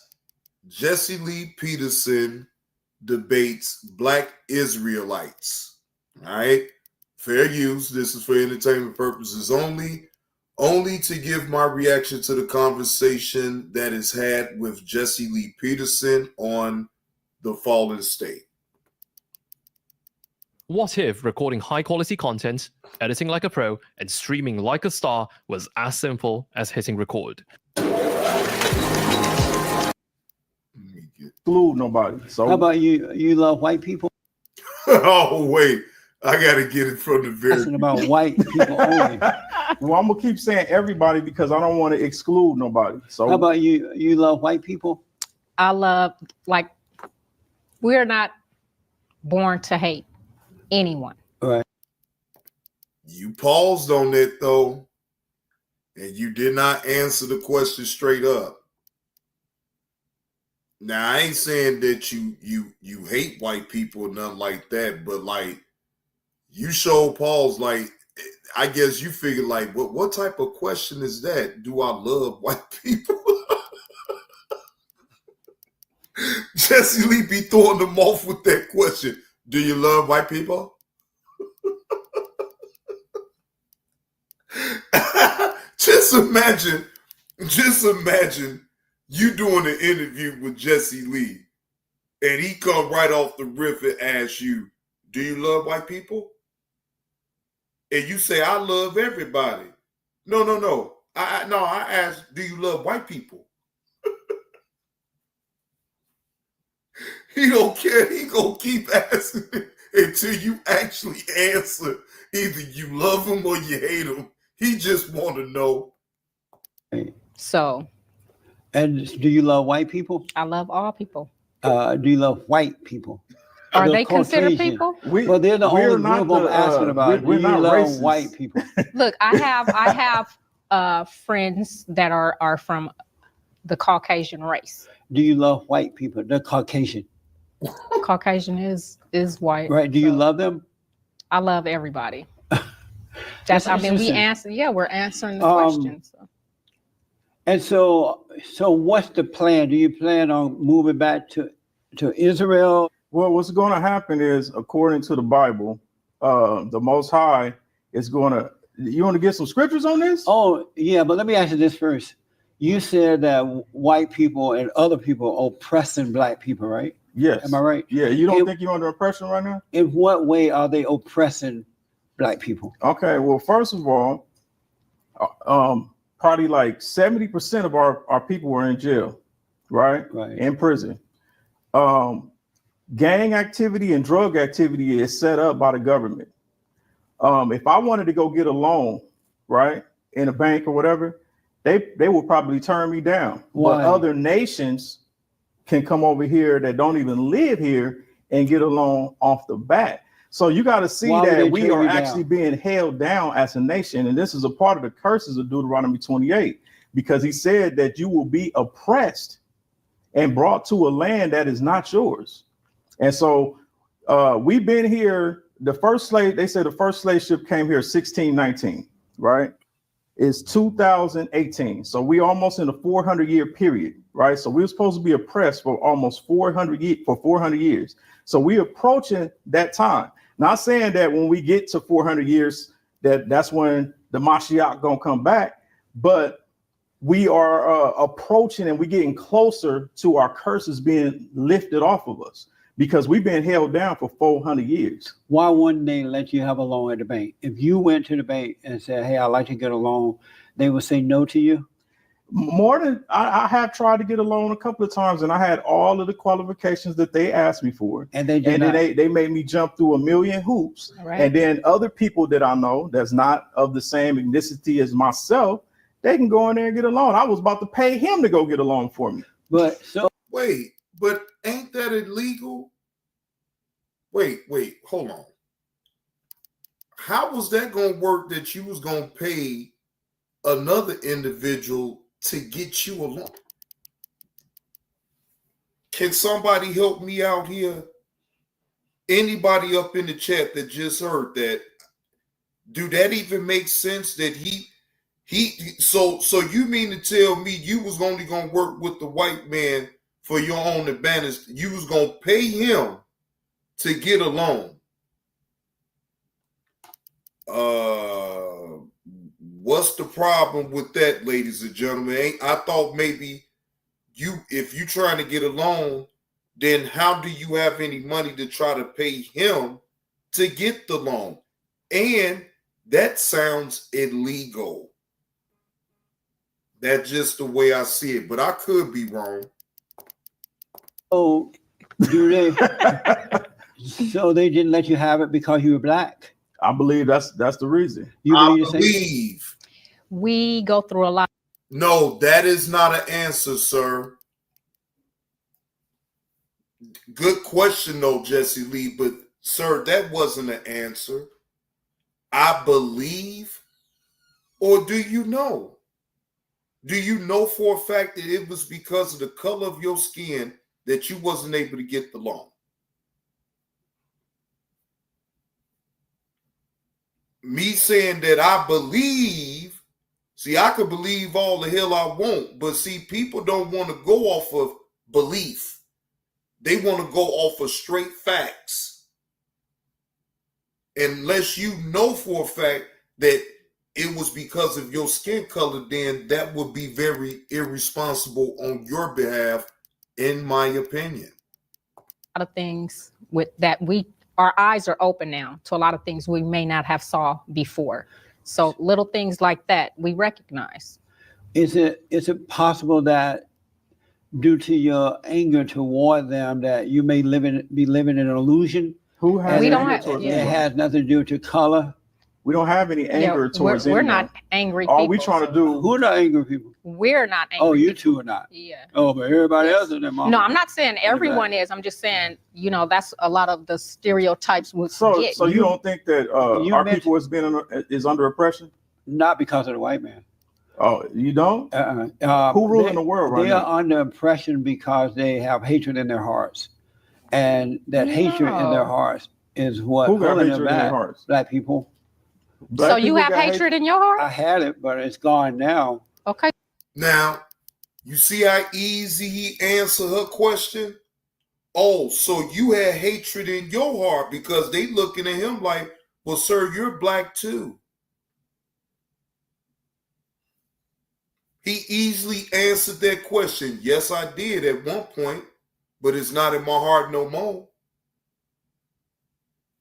Jesse Lee Peterson debates Black Israelites. All right. Fair use. This is for entertainment purposes only. Only to give my reaction to the conversation that is had with Jesse Lee Peterson on The Fallen State. What if recording high-quality content, editing like a pro, and streaming like a star was as simple as hitting record? Exclude nobody. So how about you? You love white people? Oh wait, I gotta get it from the very. Asking about white people only. Well, I'm gonna keep saying everybody because I don't want to exclude nobody. So how about you? You love white people? I love, like, we're not born to hate anyone. Right. You paused on that though, and you did not answer the question straight up. Now I ain't saying that you hate white people or nothing like that, but like you showed pause, like I guess you figured like what type of question is that? Do I love white people? Jesse Lee be throwing them off with that question. Do you love white people? Just imagine you doing an interview with Jesse Lee, and he come right off the riff and ask you, "Do you love white people?" And you say, "I love everybody." No. I asked, "Do you love white people?" He don't care. He gonna keep asking it until you actually answer. Either you love him or you hate him. He just want to know. So, And do you love white people? I love all people. Do you love white people? Are The they considered Caucasian. people? Well, they're the we're only not group I'm the, asking about. we're Do you not love racist. white people? Look, I have friends that are from the Caucasian race. Do you love white people? The Caucasian. Caucasian is white. Right. Do you love them? I love everybody. That's We interesting. answer. Yeah, we're answering the questions. So. And so what's the plan? Do you plan on moving back to Israel? Well, what's going to happen is, according to the Bible, the Most High is going to. You want to get some scriptures on this? Oh, yeah, but let me ask you this first. You said that white people and other people are oppressing black people, right? Yes. Am I right? Yeah. You don't think you're under oppression right now? In what way are they oppressing black people? Okay. Well, first of all, probably like 70% of our people were in jail, right? Right. In prison. Gang activity and drug activity is set up by the government. If I wanted to go get a loan, right, in a bank or whatever, they will probably turn me down. Why? But other nations can come over here that don't even live here and get a loan off the bat. So you got to see Why would they that we turn are you down? actually being held down as a nation. And this is a part of the curses of Deuteronomy 28, because he said that you will be oppressed and brought to a land that is not yours. And so we've been here. The first slave, they say the first slave ship came here 1619, right? It's 2018. So we almost in a 400-year period, right? So we were supposed to be oppressed for almost 400 years. So we're approaching that time. Not saying that when we get to 400 years, that's when the Mashiach gonna come back, but we are approaching and we're getting closer to our curses being lifted off of us, because we've been held down for 400 years. Why wouldn't they let you have a loan at the bank? If you went to the bank and said, "Hey, I'd like to get a loan," they would say no to you? More than I have tried to get a loan a couple of times, and I had all of the qualifications that they asked me for, and then they made me jump through a million hoops. Right. And then other people that I know that's not of the same ethnicity as myself, they can go in there and get a loan. I was about to pay him to go get a loan for me. But so wait, but ain't that illegal? Wait, hold on. How was that going to work that you was going to pay another individual to get you a loan? Can somebody help me out here? Anybody up in the chat that just heard that, do that even make sense that so you mean to tell me you was only going to work with the white man for your own advantage? You was going to pay him to get a loan. What's the problem with that, ladies and gentlemen? I thought maybe if you trying to get a loan, then how do you have any money to try to pay him to get the loan? And that sounds illegal. That's just the way I see it, but I could be wrong. Oh, do they? So they didn't let you have it because you were black? I believe that's the reason. You believe. We go through a lot. No, that is not an answer, sir. Good question, though, Jesse Lee, but sir, that wasn't an answer. I believe, or do you know? Do you know for a fact that it was because of the color of your skin that you wasn't able to get the loan? Me saying that I believe, see, I could believe all the hell I want, but see, people don't want to go off of belief. They want to go off of straight facts. Unless you know for a fact that it was because of your skin color, then that would be very irresponsible on your behalf, in my opinion. A lot of things with that our eyes are open now to a lot of things we may not have saw before. So little things like that we recognize. Is it possible that due to your anger toward them that you may be living in an illusion? Who has We don't anger have- towards yeah. It anyone? has nothing to do with color. We don't have any anger towards we're anyone. not angry All people. we trying to do? Who are not angry people? We're not angry. Oh, you people. two are not. Yeah. Oh, but everybody else in them. No, I'm not saying everyone is. I'm just saying, that's a lot of the stereotypes we So get. you don't think that you our mentioned- people is under oppression? Not because of the white man. Oh, you don't? Who ruling the world right They now? are under oppression because they have hatred in their hearts, and that hatred in their hearts is what Who got holding them hatred in their back. hearts? Black people. So you have hatred in your heart? I had it, but it's gone now. Okay. Now, you see how easy he answered her question? Oh, so you had hatred in your heart because they looking at him like, well, sir, you're black too. He easily answered that question. Yes, I did at one point, but it's not in my heart no more.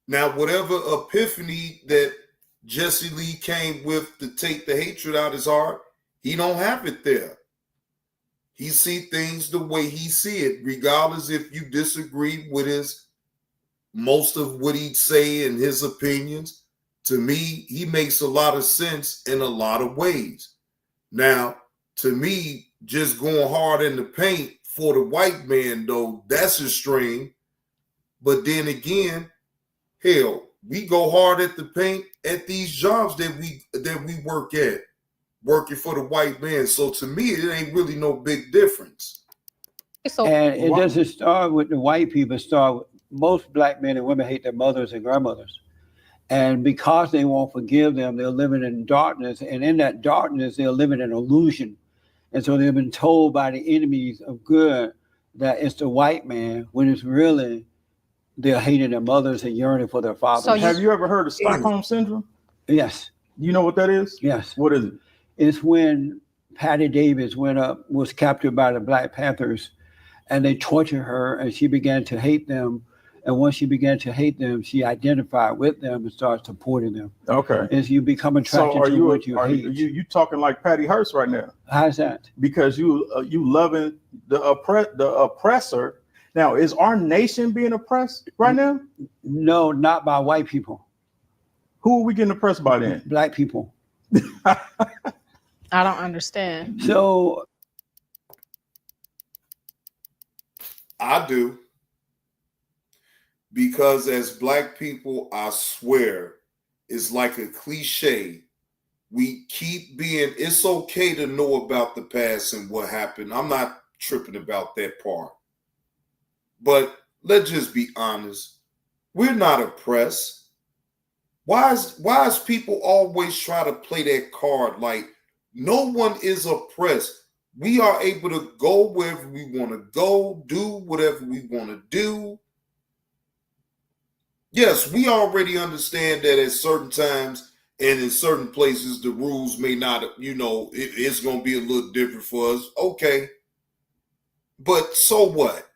Now, whatever epiphany that Jesse Lee came with to take the hatred out of his heart, he don't have it there. He see things the way he see it, regardless if you disagree with most of what he'd say and his opinions. To me, he makes a lot of sense in a lot of ways. Now, to me, just going hard in the paint for the white man, though, that's extreme. But then again, hell, we go hard at the paint at these jobs that we work at, working for the white man. So to me, it ain't really no big difference. And it doesn't start with the white people. Most black men and women hate their mothers and grandmothers. And because they won't forgive them, they're living in darkness. And in that darkness, they're living in illusion. And so they've been told by the enemies of good that it's the white man, when it's really they're hating their mothers and yearning for their fathers. So have you ever heard of Stockholm Syndrome? Yes. You know what that is? Yes. What is it? It's when Patty Davis was captured by the Black Panthers, and they tortured her, and she began to hate them. And once she began to hate them, she identified with them and started supporting them. Okay. As you become attracted So to what you hate. you talking like Patty Hearst right now? How's that? Because you loving the oppressor. Now, is our nation being oppressed right now? No, not by white people. Who are we getting oppressed by then? Black people. I don't understand. So I do. Because as black people, I swear, it's like a cliche. We keep being, it's okay to know about the past and what happened. I'm not tripping about that part. But let's just be honest. We're not oppressed. Why is people always try to play that card like no one is oppressed? We are able to go wherever we want to go, do whatever we want to do. Yes, we already understand that at certain times and in certain places, the rules may not, it's going to be a little different for us. Okay. But so what?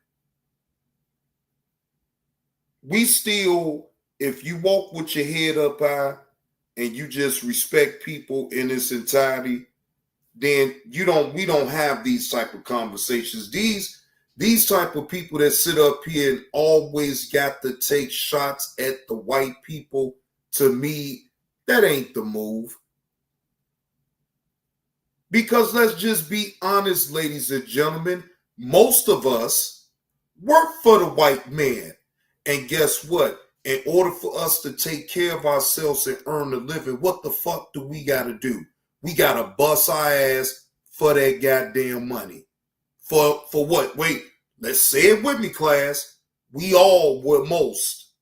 We still, if you walk with your head up high and you just respect people in its entirety, then we don't have these type of conversations. These type of people that sit up here and always got to take shots at the white people, to me, that ain't the move. Because let's just be honest, ladies and gentlemen, most of us work for the white man. And guess what? In order for us to take care of ourselves and earn a living, what the fuck do we got to do? We got to bust our ass for that goddamn money. For what? Wait, let's say it with me, class. We all, with most,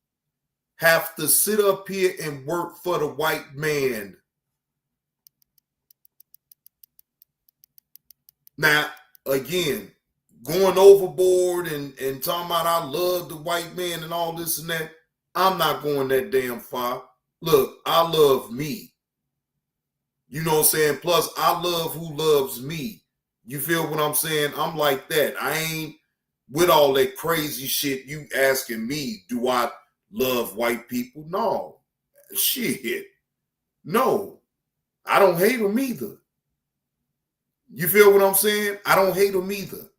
have to sit up here and work for the white man. Now, again, going overboard and talking about I love the white man and all this and that, I'm not going that damn far. Look, I love me. You know what I'm saying? Plus, I love who loves me. You feel what I'm saying? I'm like that. I ain't with all that crazy shit you asking me, do I love white people? No. Shit. No. I don't hate them either. You feel what I'm saying? I don't hate them either.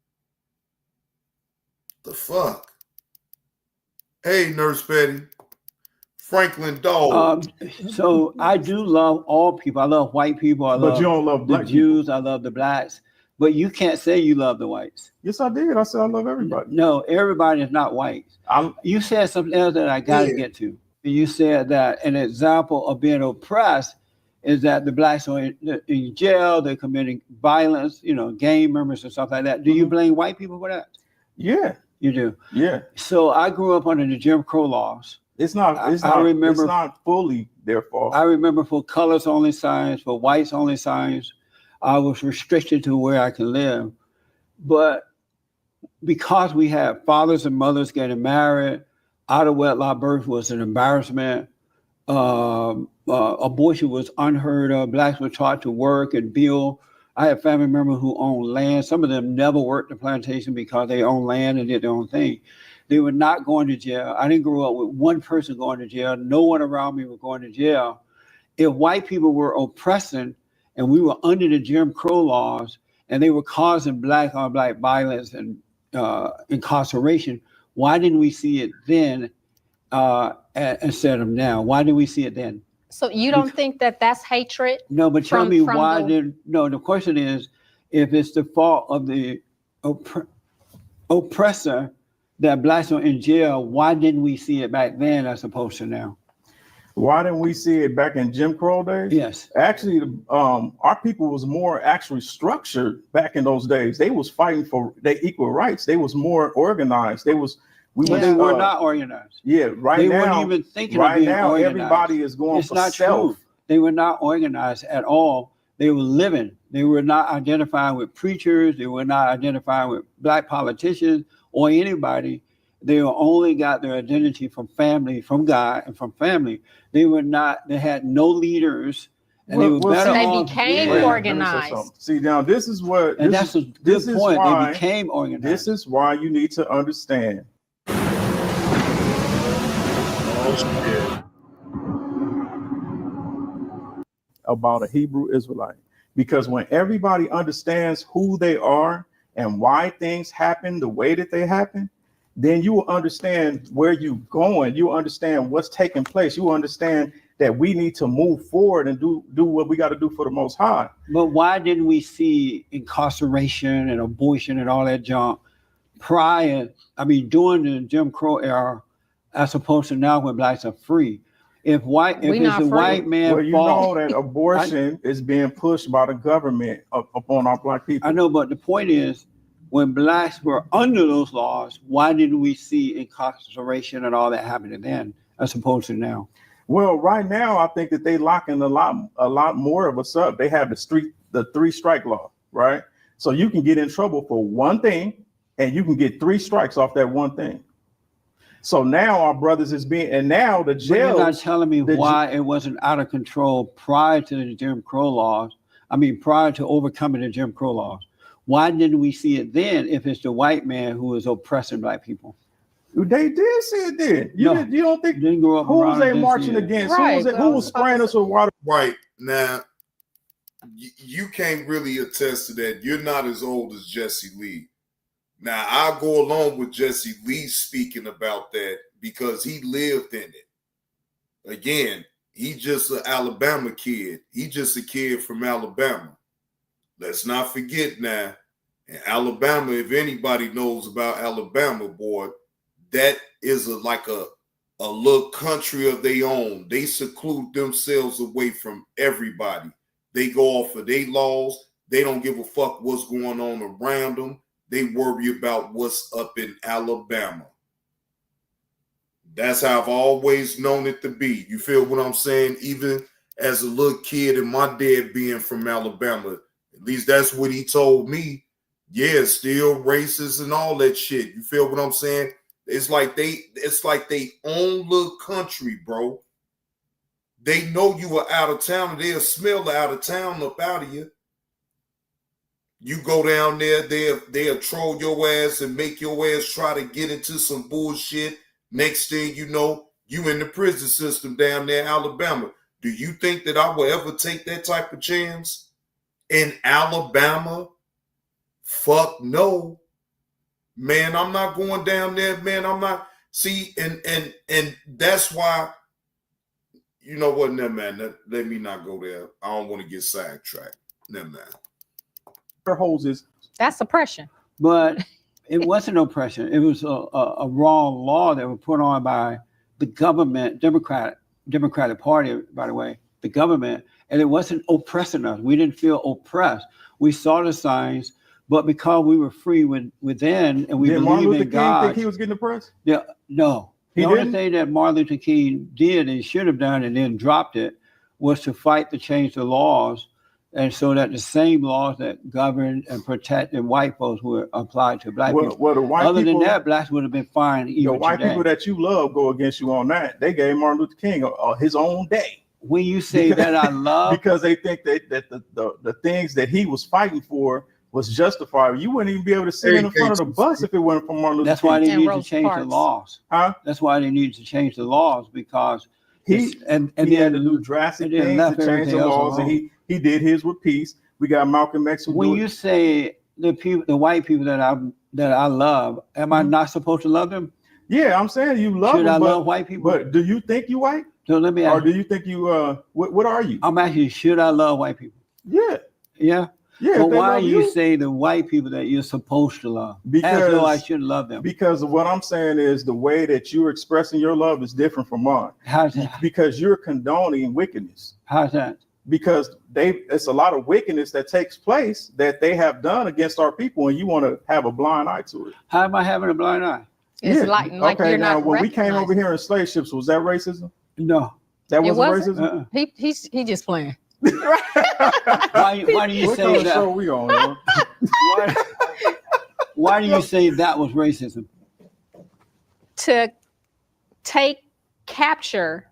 The fuck? Hey, Nurse Betty. Franklin Dog. So I do love all people. I love white people. I But love you don't love the black Jews. I love the blacks. But you can't say you love the whites. Yes, I did. I said I love everybody. No, everybody is not white. You said something else that I got to get to. You said that an example of being oppressed is that the blacks are in jail, they're committing violence, gang members and stuff like that. Do you blame white people for that? Yeah. You do? Yeah. So I grew up under the Jim Crow laws. It's not fully their fault. I remember for colors only signs, for whites only signs, I was restricted to where I can live. But because we had fathers and mothers getting married, out of wedlock birth was an embarrassment. Abortion was unheard of. Blacks were taught to work and build. I had family members who owned land. Some of them never worked the plantation because they owned land and did their own thing. They were not going to jail. I didn't grow up with one person going to jail. No one around me was going to jail. If white people were oppressing and we were under the Jim Crow laws and they were causing black on black violence and incarceration, why didn't we see it then instead of now? Why didn't we see it then? So you don't think that that's hatred? No, but tell me why the question is, if it's the fault of the oppressor that blacks are in jail, why didn't we see it back then as opposed to now? Why didn't we see it back in Jim Crow days? Yes. Actually, our people was more actually structured back in those days. They was fighting for their equal rights. They was more organized. They were not organized. Yeah, right they now. They weren't even thinking right of being now, organized. Everybody is going it's for not self. True. They were not organized at all. They were living. They were not identifying with preachers. They were not identifying with black politicians or anybody. They only got their identity from family, from God, and from family. They were not. They had no leaders, and they were better off. They became organized. See, now this is what. And that's a good point. They became organized. This is why you need to understand. About a Hebrew Israelite, because when everybody understands who they are and why things happen the way that they happen, then you will understand where you're going. You understand what's taking place. You understand that we need to move forward and do what we got to do for the Most High. But why didn't we see incarceration and abortion and all that junk during the Jim Crow era, as opposed to now when blacks are free? If it's a white man, well, you know that abortion is being pushed by the government upon our black people. I know, but the point is, when blacks were under those laws, why didn't we see incarceration and all that happening then, as opposed to now? Well, right now, I think that they locking a lot more of us up. They have the 3 strike law, right? So you can get in trouble for one thing, and you can get 3 strikes off that one thing. So now our brothers and now the jail. You're not telling me why it wasn't out of control prior to the Jim Crow laws. Prior to overcoming the Jim Crow laws. Why didn't we see it then if it's the white man who is oppressing black people? They did see it then. You don't think didn't grow up who was they marching against? Right, who was spraying us with water? Right. Now, you can't really attest to that. You're not as old as Jesse Lee. Now, I'll go along with Jesse Lee speaking about that because he lived in it. Again, he's just an Alabama kid. He's just a kid from Alabama. Let's not forget now, in Alabama, if anybody knows about Alabama, boy, that is like a little country of their own. They seclude themselves away from everybody. They go off of their laws. They don't give a fuck what's going on around them. They worry about what's up in Alabama. That's how I've always known it to be. You feel what I'm saying? Even as a little kid and my dad being from Alabama, at least that's what he told me. Yeah, still racist and all that shit. You feel what I'm saying? It's like they own little country, bro. They know you are out of town, and they'll smell the out of town up out of you. You go down there, they'll troll your ass and make your ass try to get into some bullshit. Next thing you know, you in the prison system down there in Alabama. Do you think that I will ever take that type of chance in Alabama? Fuck no. Man, I'm not going down there, man. I'm not. See, and that's why, you know what, never man, let me not go there. I don't want to get sidetracked. Never mind. Hoses. That's oppression. But it wasn't oppression. It was a wrong law that was put on by the government, Democratic Party, by the way, the government, and it wasn't oppressing us. We didn't feel oppressed. We saw the signs, but because we were free within and we Did Martin believed Luther in King God. think he was getting oppressed? Yeah, no. He The only didn't? thing that Martin Luther King did and should have done and then dropped it was to fight to change the laws, and so that the same laws that govern and protect white folks were applied to black people. Well, the white Other people, than that, blacks would have been fine even the white today. people that you love go against you on that. They gave Martin Luther King his own day. When you say that I love, because they think that the things that he was fighting for was justified. You wouldn't even be able to sit in the front of the bus if it wasn't for Martin Luther that's King. why they need to change the laws. Huh? That's why they need to change the laws, because he had to do drastic things to change the laws, and he did his with peace. We got Malcolm X. When you say the white people that I love, am I not supposed to love them? Yeah, I'm saying you love Should them. I but, love white people? But do you think you white? So let me or ask do you think you what are you? I'm asking you, should I love white people? Yeah. Yeah. Yeah. But if they why love do you say the white people that you're supposed to love? As though I should love them. Because what I'm saying is the way that you're expressing your love is different from mine. How's that? Because you're condoning wickedness. How's that? Because it's a lot of wickedness that takes place that they have done against our people, and you want to have a blind eye to it. How am I having a blind eye? It's like okay, you're now not when we came recognizing. over here in slave ships, was that racism? No. That It wasn't wasn't? racism? He just playing. Why do you What say kind of that? show we on, yo? Why do you say that was racism? To capture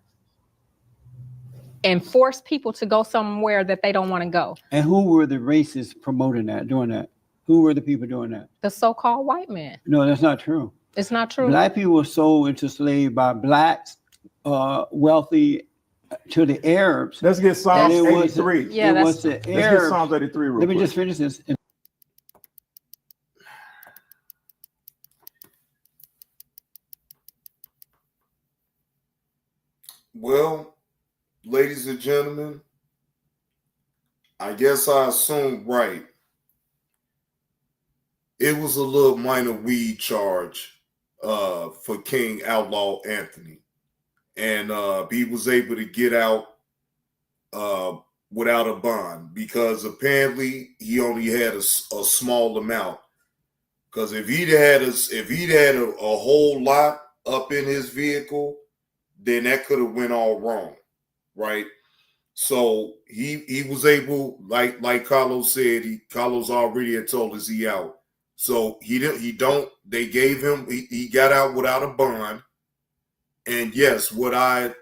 and force people to go somewhere that they don't want to go. And who were the racists promoting that, doing that? Who were the people doing that? The so-called white man. No, that's not true. It's not true. Black people were sold into slavery by blacks, wealthy, to the Arabs. Let's get Psalms And it was 83. Yeah, it that's- was the Let's get Arabs. Psalms 83 real Let me quick. just finish this. Well, ladies and gentlemen, I guess I assumed right. It was a little minor weed charge for King Outlaw Anthony. And he was able to get out without a bond because apparently he only had a small amount. Because if he'd had a whole lot up in his vehicle, then that could have went all wrong, right? So he was able, like Carlos said, Carlos already had told us he out. So they gave him, he got out without a bond. And yes, what I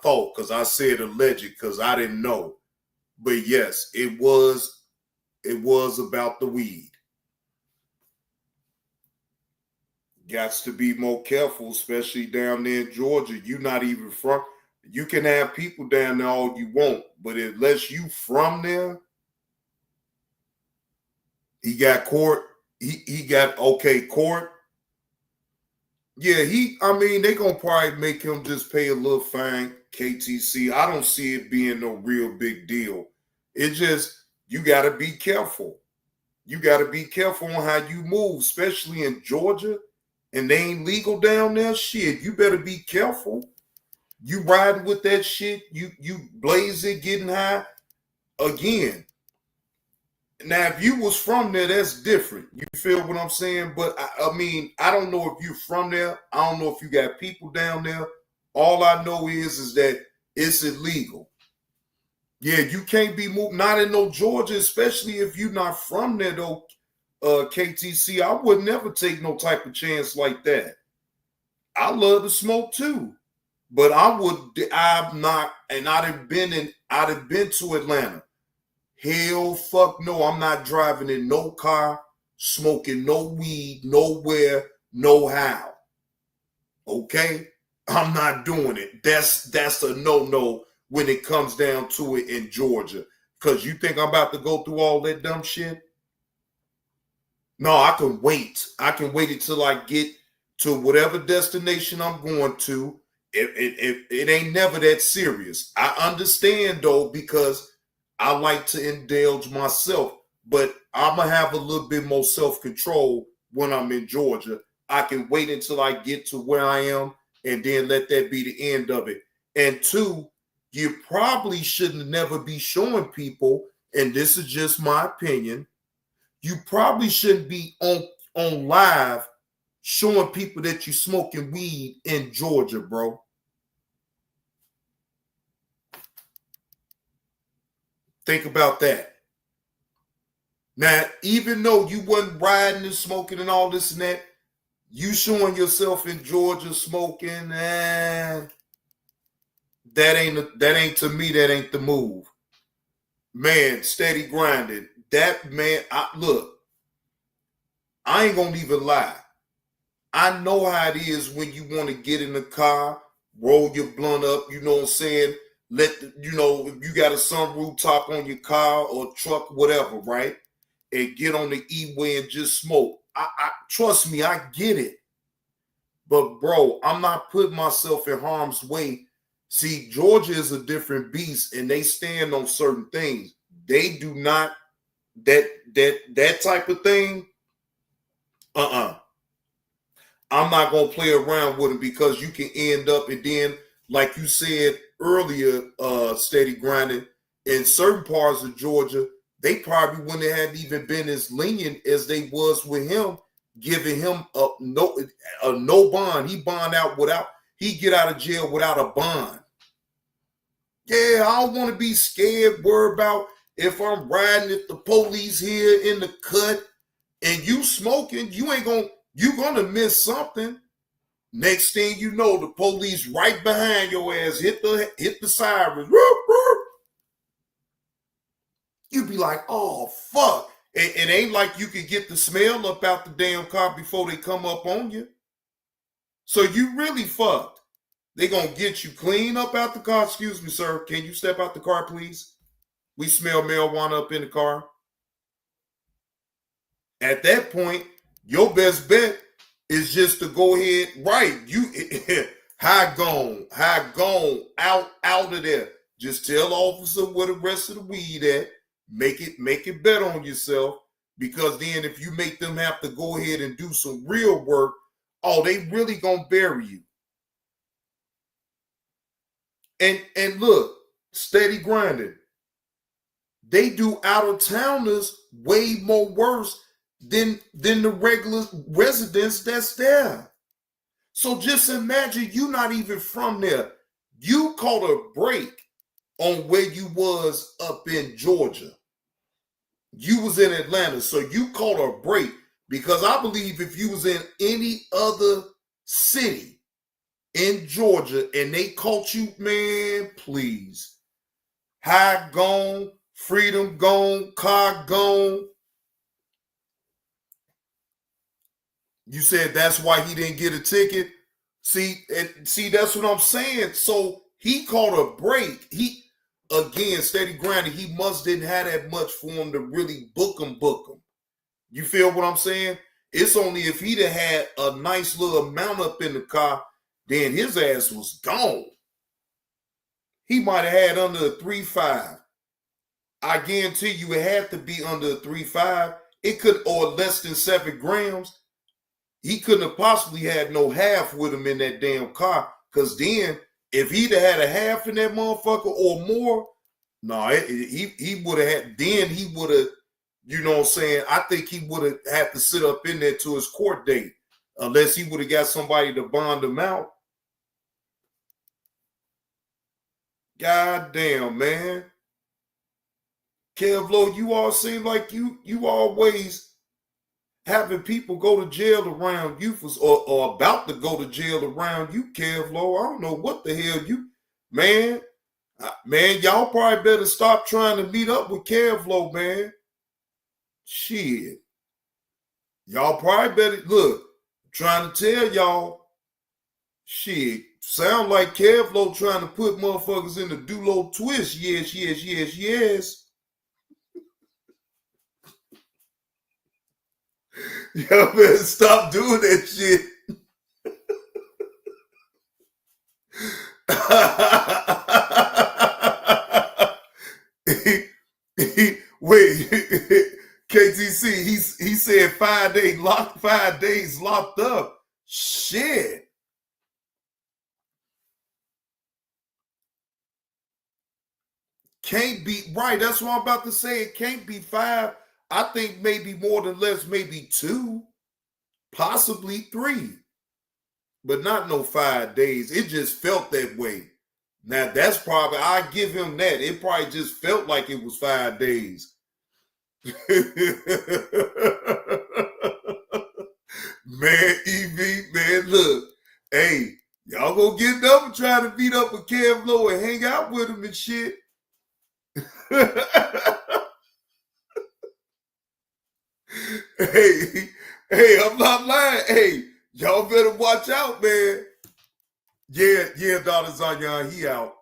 thought, because I said alleged, because I didn't know. But yes, it was about the weed. Gots to be more careful, especially down there in Georgia. You're not even from. You can have people down there all you want, but unless you from there, he got court. He got court. Yeah, they gonna probably make him just pay a little fine, KTC. I don't see it being no real big deal. It just, you gotta be careful. You gotta be careful on how you move, especially in Georgia. And they ain't legal down there, shit, you better be careful. You riding with that shit, you blaze it, getting high. Again, now if you was from there, that's different. You feel what I'm saying? But I don't know if you from there. I don't know if you got people down there. All I know is that it's illegal. Yeah, you can't be moved, not in no Georgia, especially if you're not from there though. KTC, I would never take no type of chance like that. I love to smoke too. But I'm not, and I'd have been to Atlanta. Hell fuck no, I'm not driving in no car, smoking no weed, nowhere, no how. Okay? I'm not doing it. That's a no-no when it comes down to it in Georgia. Cause you think I'm about to go through all that dumb shit? No, I can wait. I can wait until I get to whatever destination I'm going to. It ain't never that serious. I understand though, because I like to indulge myself, but I'm gonna have a little bit more self-control when I'm in Georgia. I can wait until I get to where I am and then let that be the end of it. And two, you probably shouldn't never be showing people, and this is just my opinion, you probably shouldn't be on live showing people that you smoking weed in Georgia, bro. Think about that. Now, even though you wasn't riding and smoking and all this and that, you showing yourself in Georgia smoking, that ain't to me, that ain't the move. Man, steady grinding. That man, look, I ain't gonna even lie. I know how it is when you want to get in the car, roll your blunt up, you know what I'm saying? If you got a sunroof top on your car or truck, whatever, right? And get on the E-way and just smoke. I trust me, I get it. But bro, I'm not putting myself in harm's way. See, Georgia is a different beast, and they stand on certain things. They do not that type of thing. I'm not gonna play around with them, because you can end up, and then, like you said earlier, steady grinding, in certain parts of Georgia, they probably wouldn't have even been as lenient as they was with him, giving him a no bond. He get out of jail without a bond. Yeah, I don't want to be scared, worried about if I'm riding, if the police here in the cut and you smoking, you're gonna miss something. Next thing you know, the police right behind your ass hit the sirens. You be like, oh fuck. It ain't like you can get the smell up out the damn car before they come up on you. So you really fucked. They gonna get you clean up out the car. Excuse me, sir. Can you step out the car, please? We smell marijuana up in the car. At that point, your best bet is just to go ahead, right? You high gone, out of there. Just tell officer where the rest of the weed at. Make it bet on yourself, because then if you make them have to go ahead and do some real work, oh, they really gonna bury you. And look, steady grinding. They do out of towners way more worse than the regular residents that's there. So just imagine you not even from there. You caught a break on where you was up in Georgia. You was in Atlanta, so you caught a break, because I believe if you was in any other city in Georgia and they caught you, man, please. High gone, freedom gone, car gone. You said that's why he didn't get a ticket. See, that's what I'm saying. So he caught a break. Again, steady grinding. He must didn't have that much for him to really book him. You feel what I'm saying? It's only if he'd have had a nice little amount up in the car, then his ass was gone. He might have had under a 3.5. I guarantee you it had to be under a 3.5. It could, or less than 7 grams. He couldn't have possibly had no half with him in that damn car. Because then, if he'd have had a half in that motherfucker or more, he would have had, then he would have, you know what I'm saying? I think he would have had to sit up in there to his court date, unless he would have got somebody to bond him out. God damn, man. Kevlo, you all seem like you always having people go to jail around you or about to go to jail around you, Kevlo. I don't know what the hell man, y'all probably better stop trying to meet up with Kevlo, man. Shit. Y'all probably better, look, I'm trying to tell y'all, shit, sound like Kevlo trying to put motherfuckers in the Dulo twist. Yes, yes, yes, yes. Y'all better stop doing that shit. Wait, KTC, he said 5 days locked up. Shit. Can't be right. That's what I'm about to say. It can't be 5. I think maybe more than less, maybe 2, possibly 3, but not no 5 days. It just felt that way. Now that's probably, I give him that. It probably just felt like it was 5 days. Man, EV, man, look, hey, y'all gonna get up trying to beat up with Kevlo and hang out with him and shit. Hey, I'm not lying. Hey, y'all better watch out, man. Yeah, Dr. Zanyan, he out.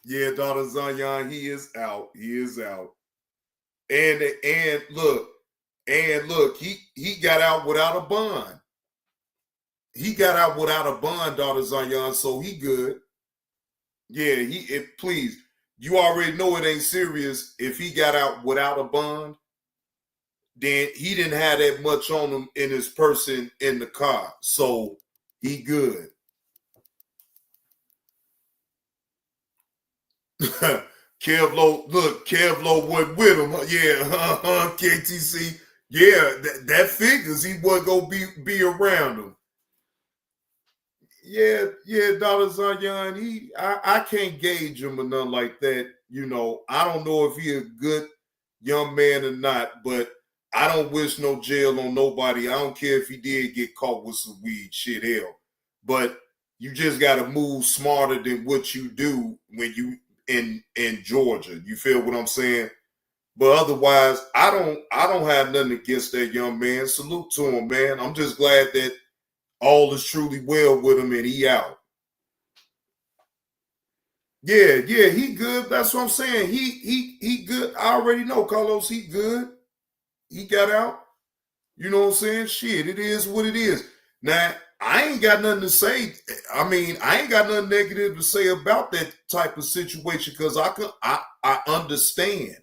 Yeah, Dr. Zanyan, he is out. And look, he got out without a bond. Dr. Zanyan, so he good. Yeah, please, you already know it ain't serious. If he got out without a bond, then he didn't have that much on him in his person in the car. So he good. Kevlo went with him. Yeah, KTC. Yeah, that figures he wasn't gonna be around him. Yeah, Dr. Zanyan, I can't gauge him or nothing like that. You know, I don't know if he a good young man or not, but I don't wish no jail on nobody. I don't care if he did get caught with some weed, shit, hell. But you just got to move smarter than what you do when you in Georgia. You feel what I'm saying? But otherwise, I don't have nothing against that young man. Salute to him, man. I'm just glad that all is truly well with him and he out. Yeah, he good. That's what I'm saying. He good. I already know, Carlos, he good. He got out. You know what I'm saying? Shit, it is what it is. Now, I ain't got nothing to say. I mean, I ain't got nothing negative to say about that type of situation because I understand.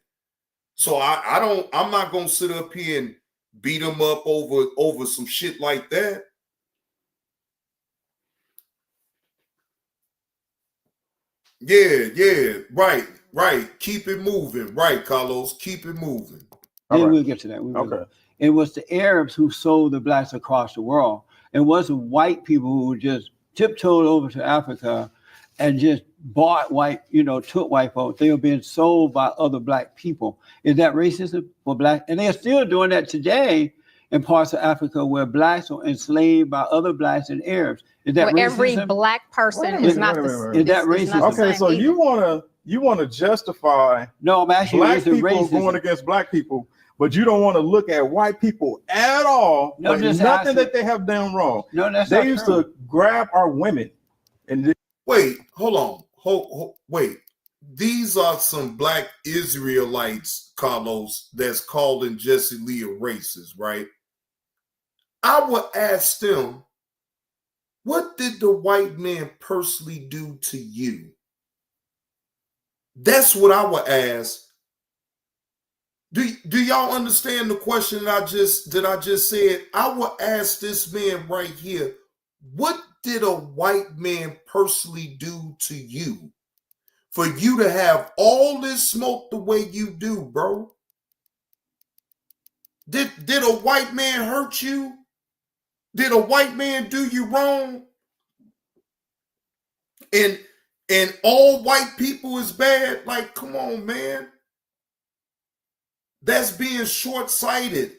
So I'm not gonna sit up here and beat him up over some shit like that. Yeah, right. Keep it moving. Right, Carlos. Keep it moving. Then we'll get to that. Okay. It was the Arabs who sold the blacks across the world. It wasn't white people who just tiptoed over to Africa and just bought white, took white folks. They were being sold by other black people. Is that racism for black? And they're still doing that today in parts of Africa where blacks are enslaved by other blacks and Arabs. Is that racism? Every black person is not the Is that racism? Okay, so you want to justify I'm asking black you, people going against black people, but you don't want to look at white people at all. No, there's nothing that they have done wrong. No, that's they not used true. to grab our women and wait, hold on. Wait. These are some black Israelites, Carlos, that's calling Jesse Lee a racist, right? I would ask them, what did the white man personally do to you? That's what I would ask. Do y'all understand the question that I just said? I would ask this man right here, what did a white man personally do to you for you to have all this smoke the way you do, bro? Did a white man hurt you? Did a white man do you wrong? And all white people is bad? Like, come on, man. That's being short-sighted.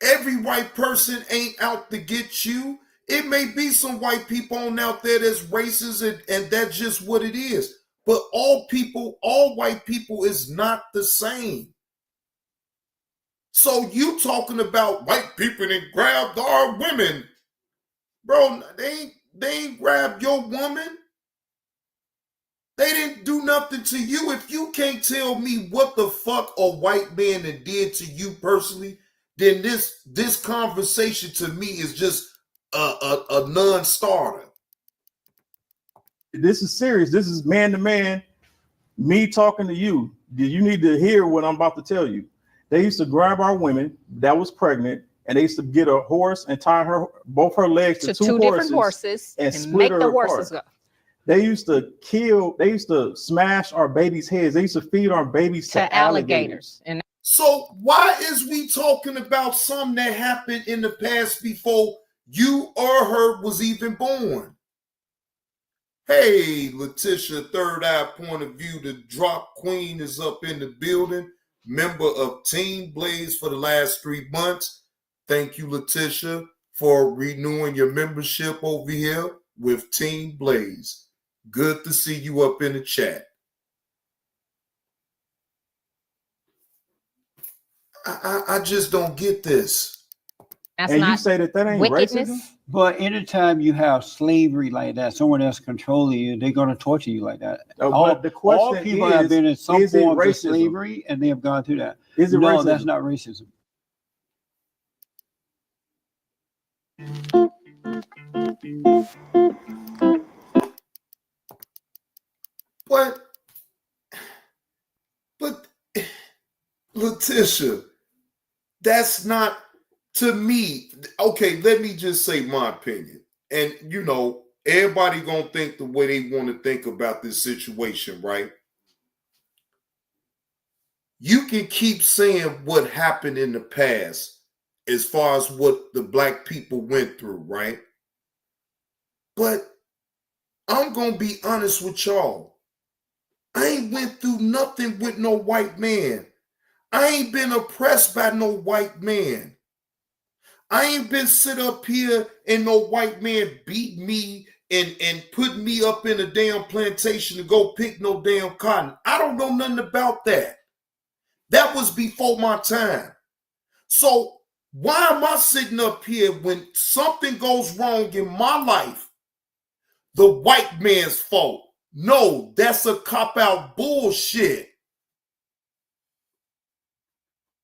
Every white person ain't out to get you. It may be some white people on out there that's racist, and that's just what it is. But all white people is not the same. So you talking about white people that grabbed our women. Bro, they ain't grabbed your woman. They didn't do nothing to you. If you can't tell me what the fuck a white man that did to you personally, then this conversation to me is just a non-starter. This is serious. This is man to man. Me talking to you. You need to hear what I'm about to tell you. They used to grab our women that was pregnant, and they used to get a horse and tie both her legs to two different horses and and split make her the apart. horses go. They used to smash our babies' heads. They used to feed our babies to alligators. And so why is we talking about something that happened in the past before you or her was even born? Hey, Letitia, Third Eye Point of View, the drop queen is up in the building. Member of Team Blaze for the last 3 months. Thank you, Letitia, for renewing your membership over here with Team Blaze. Good to see you up in the chat. I just don't get this. That's and not you say that ain't wickedness. racism? But anytime you have slavery like that, someone else controlling you, they're going to torture you like that. But the question all people have been in some is it form of racism? slavery, and they have gone through that. Is it no, racism? that's not racism. But Letitia, that's not, to me, okay, let me just say my opinion. And, you know, everybody gonna think the way they want to think about this situation, right? You can keep saying what happened in the past as far as what the black people went through, right? But I'm gonna be honest with y'all. I ain't went through nothing with no white man. I ain't been oppressed by no white man. I ain't been sit up here and no white man beat me and put me up in a damn plantation to go pick no damn cotton. I don't know nothing about that. That was before my time. So why am I sitting up here when something goes wrong in my life? The white man's fault. No, that's a cop-out bullshit.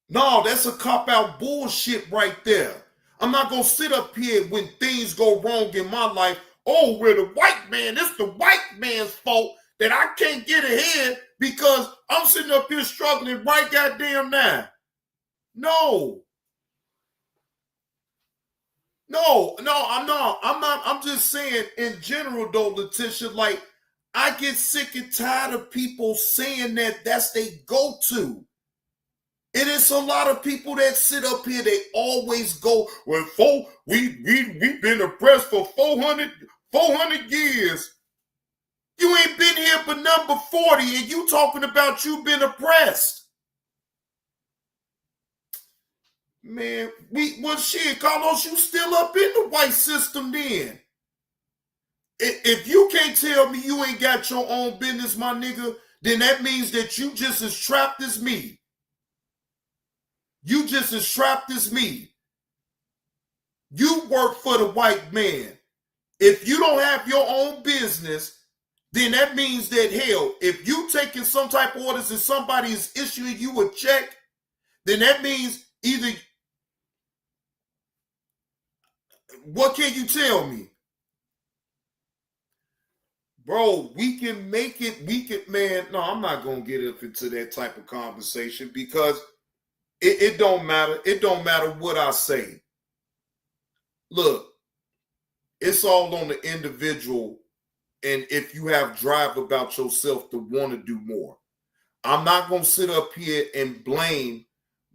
No, that's a cop-out bullshit right there. I'm not going to sit up here when things go wrong in my life. Oh, we're the white man. It's the white man's fault that I can't get ahead because I'm sitting up here struggling right goddamn now. No. No, I'm not. I'm just saying in general though, Letitia, like I get sick and tired of people saying that that's they go-to. It is a lot of people that sit up here, they always go, well, we've been oppressed for 400 years. You ain't been here but number 40 and you talking about you been oppressed. Man, shit, Carlos, you still up in the white system then. If you can't tell me you ain't got your own business, my nigga, then that means that you just as trapped as me. You just as trapped as me. You work for the white man. If you don't have your own business, then that means that, hell, if you taking some type of orders and somebody is issuing you a check, then that means either, what can you tell me? Bro, we can make it, man. No, I'm not going to get up into that type of conversation because it don't matter. It don't matter what I say. Look, it's all on the individual and if you have drive about yourself to want to do more. I'm not going to sit up here and blame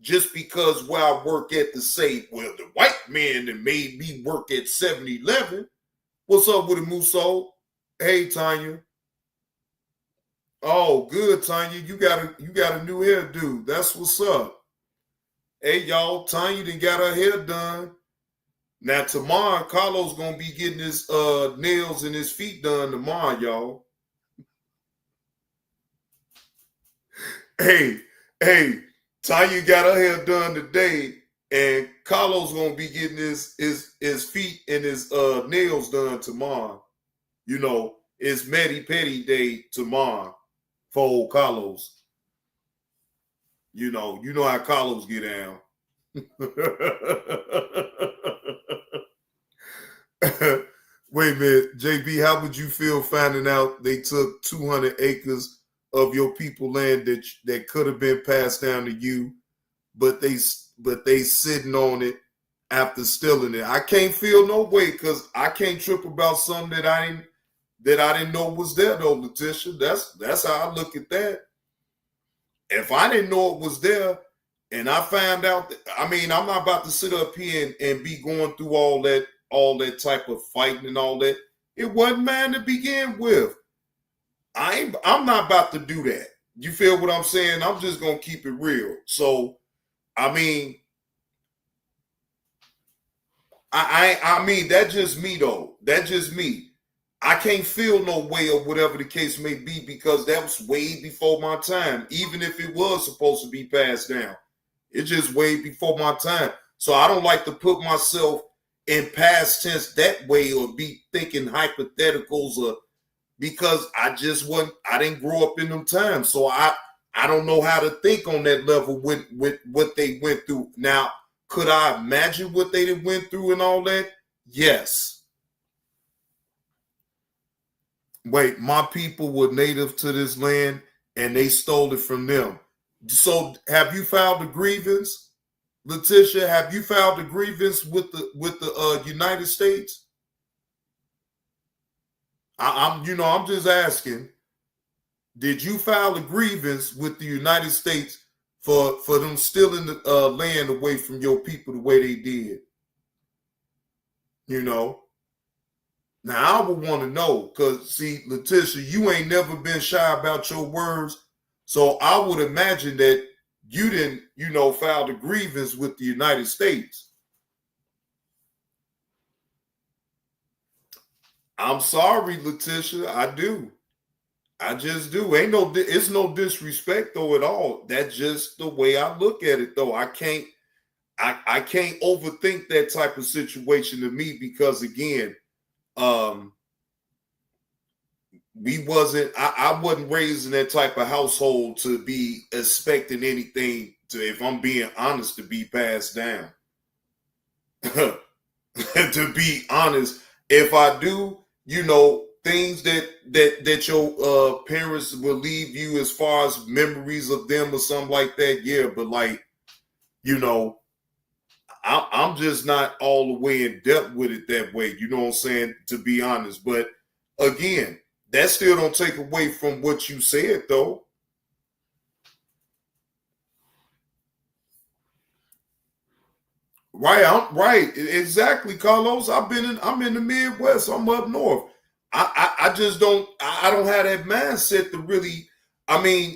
just because where I work at to say, well, the white man that made me work at 7-Eleven. What's up with it, Musso? Hey, Tanya. Oh, good, Tanya. You got a new hairdo. That's what's up. Hey, y'all, Tanya done got her hair done. Now, tomorrow, Carlos going to be getting his nails and his feet done tomorrow, y'all. Hey, Tanya got her hair done today, and Carlos going to be getting his feet and his nails done tomorrow. You know, it's Matty Petty Day tomorrow for old Carlos. You know how Carlos get down. Wait a minute, JB, how would you feel finding out they took 200 acres of your people land that could have been passed down to you, but they sitting on it after stealing it? I can't feel no way because I can't trip about something that I didn't know was there though, Letitia. That's how I look at that. If I didn't know it was there and I found out I'm not about to sit up here and be going through all that type of fighting and all that. It wasn't mine to begin with. I'm not about to do that. You feel what I'm saying? I'm just gonna keep it real. So, I mean, that's just me though. That's just me. I can't feel no way or whatever the case may be because that was way before my time. Even if it was supposed to be passed down, it's just way before my time. So I don't like to put myself in past tense that way or be thinking hypotheticals or because I didn't grow up in them times. So I don't know how to think on that level with what they went through. Now, could I imagine what they went through and all that? Yes. Wait, my people were native to this land and they stole it from them. So have you filed a grievance? Letitia, have you filed a grievance with the United States? I'm just asking. Did you file a grievance with the United States for them stealing the land away from your people the way they did? You know. Now I would want to know because see, Letitia, you ain't never been shy about your words, so I would imagine that you didn't, file a grievance with the United States. I'm sorry, Letitia. I do. I just do. It's no disrespect though at all. That's just the way I look at it though. I can't overthink that type of situation to me because again, I wasn't raised in that type of household to be expecting anything to, if I'm being honest, to be passed down. To be honest, if I do, things that your parents will leave you as far as memories of them or something like that, yeah, but I'm just not all the way in depth with it that way, you know what I'm saying, to be honest. But again, that still don't take away from what you said though. Right, I'm right. Exactly, Carlos. I'm in the Midwest. I'm up north. I just don't have that mindset to really.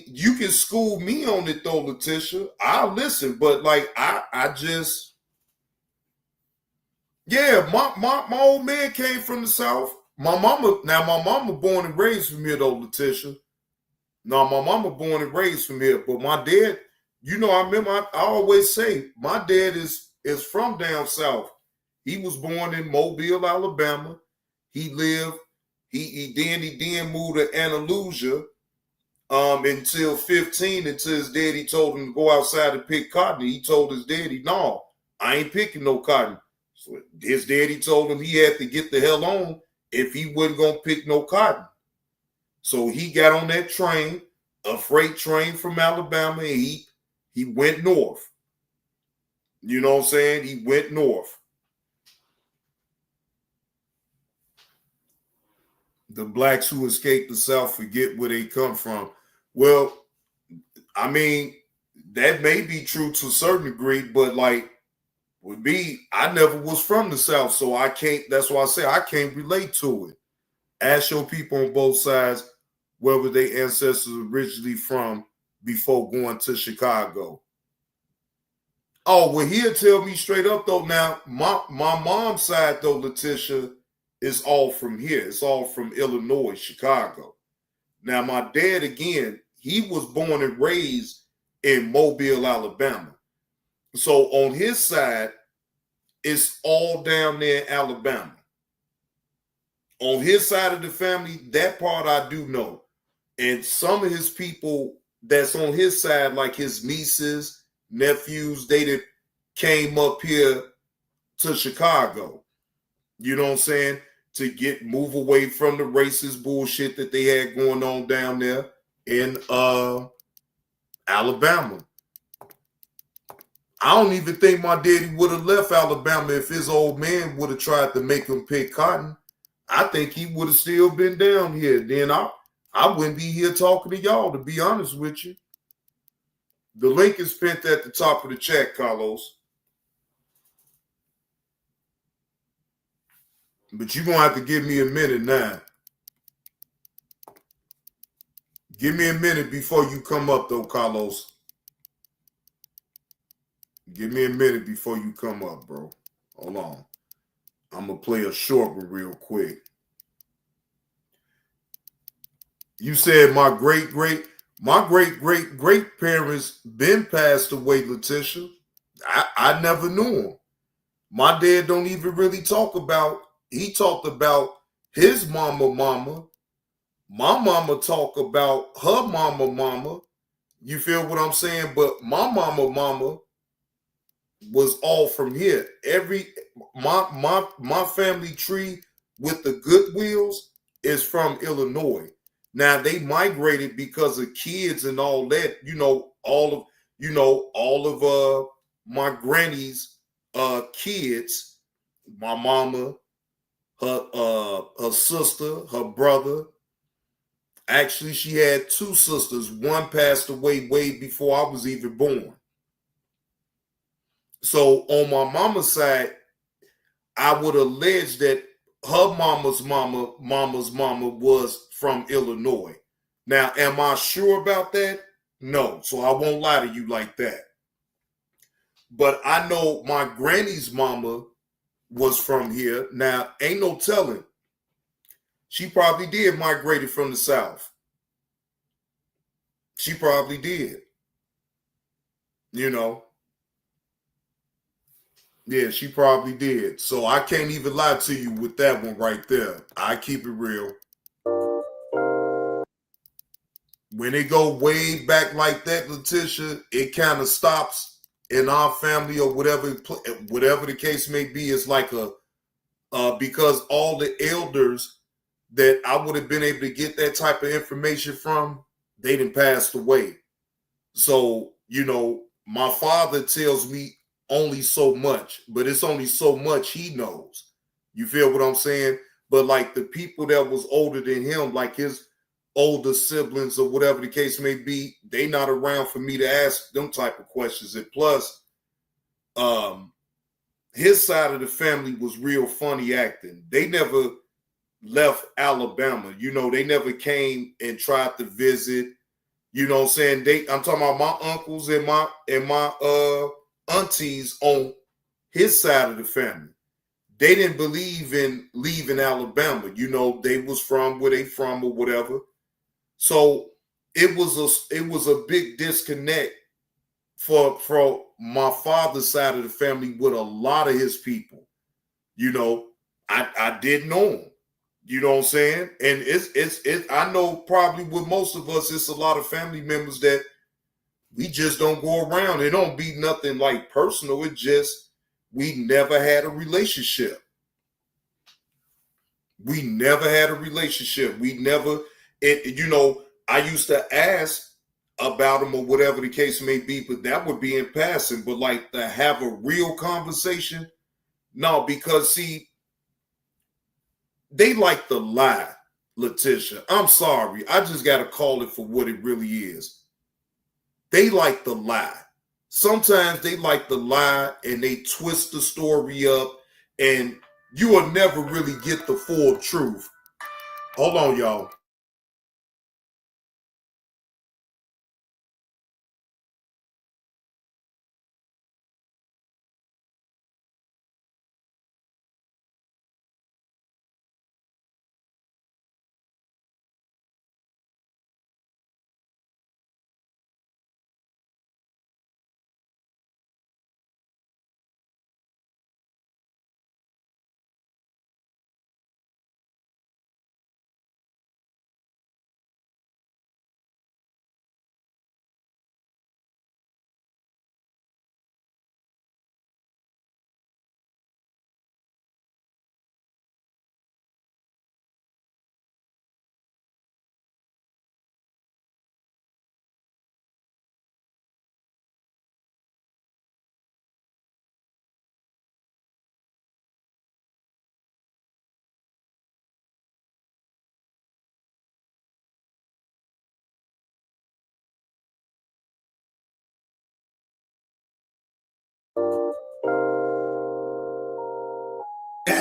You can school me on it though, Letitia. I'll listen, but I just my old man came from the South. My mama born and raised from here though, Letitia. No, my mama born and raised from here, but my dad, I remember I always say my dad is from down south. He was born in Mobile, Alabama. He lived, he then moved to Andalusia until 15, until his daddy told him to go outside and pick cotton. He told his daddy, no, I ain't picking no cotton. So his daddy told him he had to get the hell on if he wasn't gonna pick no cotton. So he got on that train, a freight train from Alabama, and he went north. You know what I'm saying? He went north. The blacks who escaped the South forget where they come from. Well, that may be true to a certain degree, but with me, I never was from the South, so I can't, that's why I say I can't relate to it. Ask your people on both sides where were their ancestors originally from before going to Chicago. Oh, well, he'll tell me straight up though. Now, my mom's side though, Letitia, is all from here. It's all from Illinois, Chicago. Now, my dad, again, he was born and raised in Mobile, Alabama. So on his side, it's all down there in Alabama. On his side of the family, that part I do know. And some of his people that's on his side, like his nieces, nephews, they that came up here to Chicago. You know what I'm saying? To move away from the racist bullshit that they had going on down there in Alabama. I don't even think my daddy would have left Alabama if his old man would have tried to make him pick cotton. I think he would have still been down here. Then I wouldn't be here talking to y'all, to be honest with you. The link is pinned at the top of the chat, Carlos. But you're going to have to give me a minute now. Give me a minute before you come up, though, Carlos. Give me a minute before you come up, bro. Hold on. I'm going to play a short one real quick. You said my great-great-great-great-parents been passed away, Letitia. I never knew him. My dad don't even really talk about, he talked about his mama. My mama talk about her mama. You feel what I'm saying? But my mama was all from here. My family tree with the Goodwills is from Illinois. Now they migrated because of kids and all that. All of my granny's kids, my mama, her sister, her brother. Actually, she had two sisters. One passed away way before I was even born. So on my mama's side, I would allege that her mama's mama was from Illinois. Now, am I sure about that? No. So I won't lie to you like that. But I know my granny's mama was from here. Now, ain't no telling. She probably did migrate from the South. She probably did. Yeah, she probably did. So I can't even lie to you with that one right there. I keep it real. When it go way back like that, Letitia, it kind of stops in our family or whatever the case may be. It's like because all the elders that I would have been able to get that type of information from, they done passed away. So, my father tells me only so much, but it's only so much he knows. You feel what I'm saying? But like the people that was older than him, like his older siblings or whatever the case may be, they not around for me to ask them type of questions. And plus, his side of the family was real funny acting. They never left Alabama. They never came and tried to visit. You know what I'm saying? I'm talking about my uncles and my aunties on his side of the family. They didn't believe in leaving Alabama. They was from where they from or whatever. So it was a big disconnect for my father's side of the family with a lot of his people. I didn't know him. You know what I'm saying? And it's I know probably with most of us, it's a lot of family members that we just don't go around. It don't be nothing like personal. It just, we never had a relationship. We never had a relationship. I used to ask about them or whatever the case may be, but that would be in passing. But like to have a real conversation, no, because see, they like to lie, Letitia. I'm sorry. I just got to call it for what it really is. They like to lie. Sometimes they like to lie and they twist the story up and you will never really get the full truth. Hold on, y'all.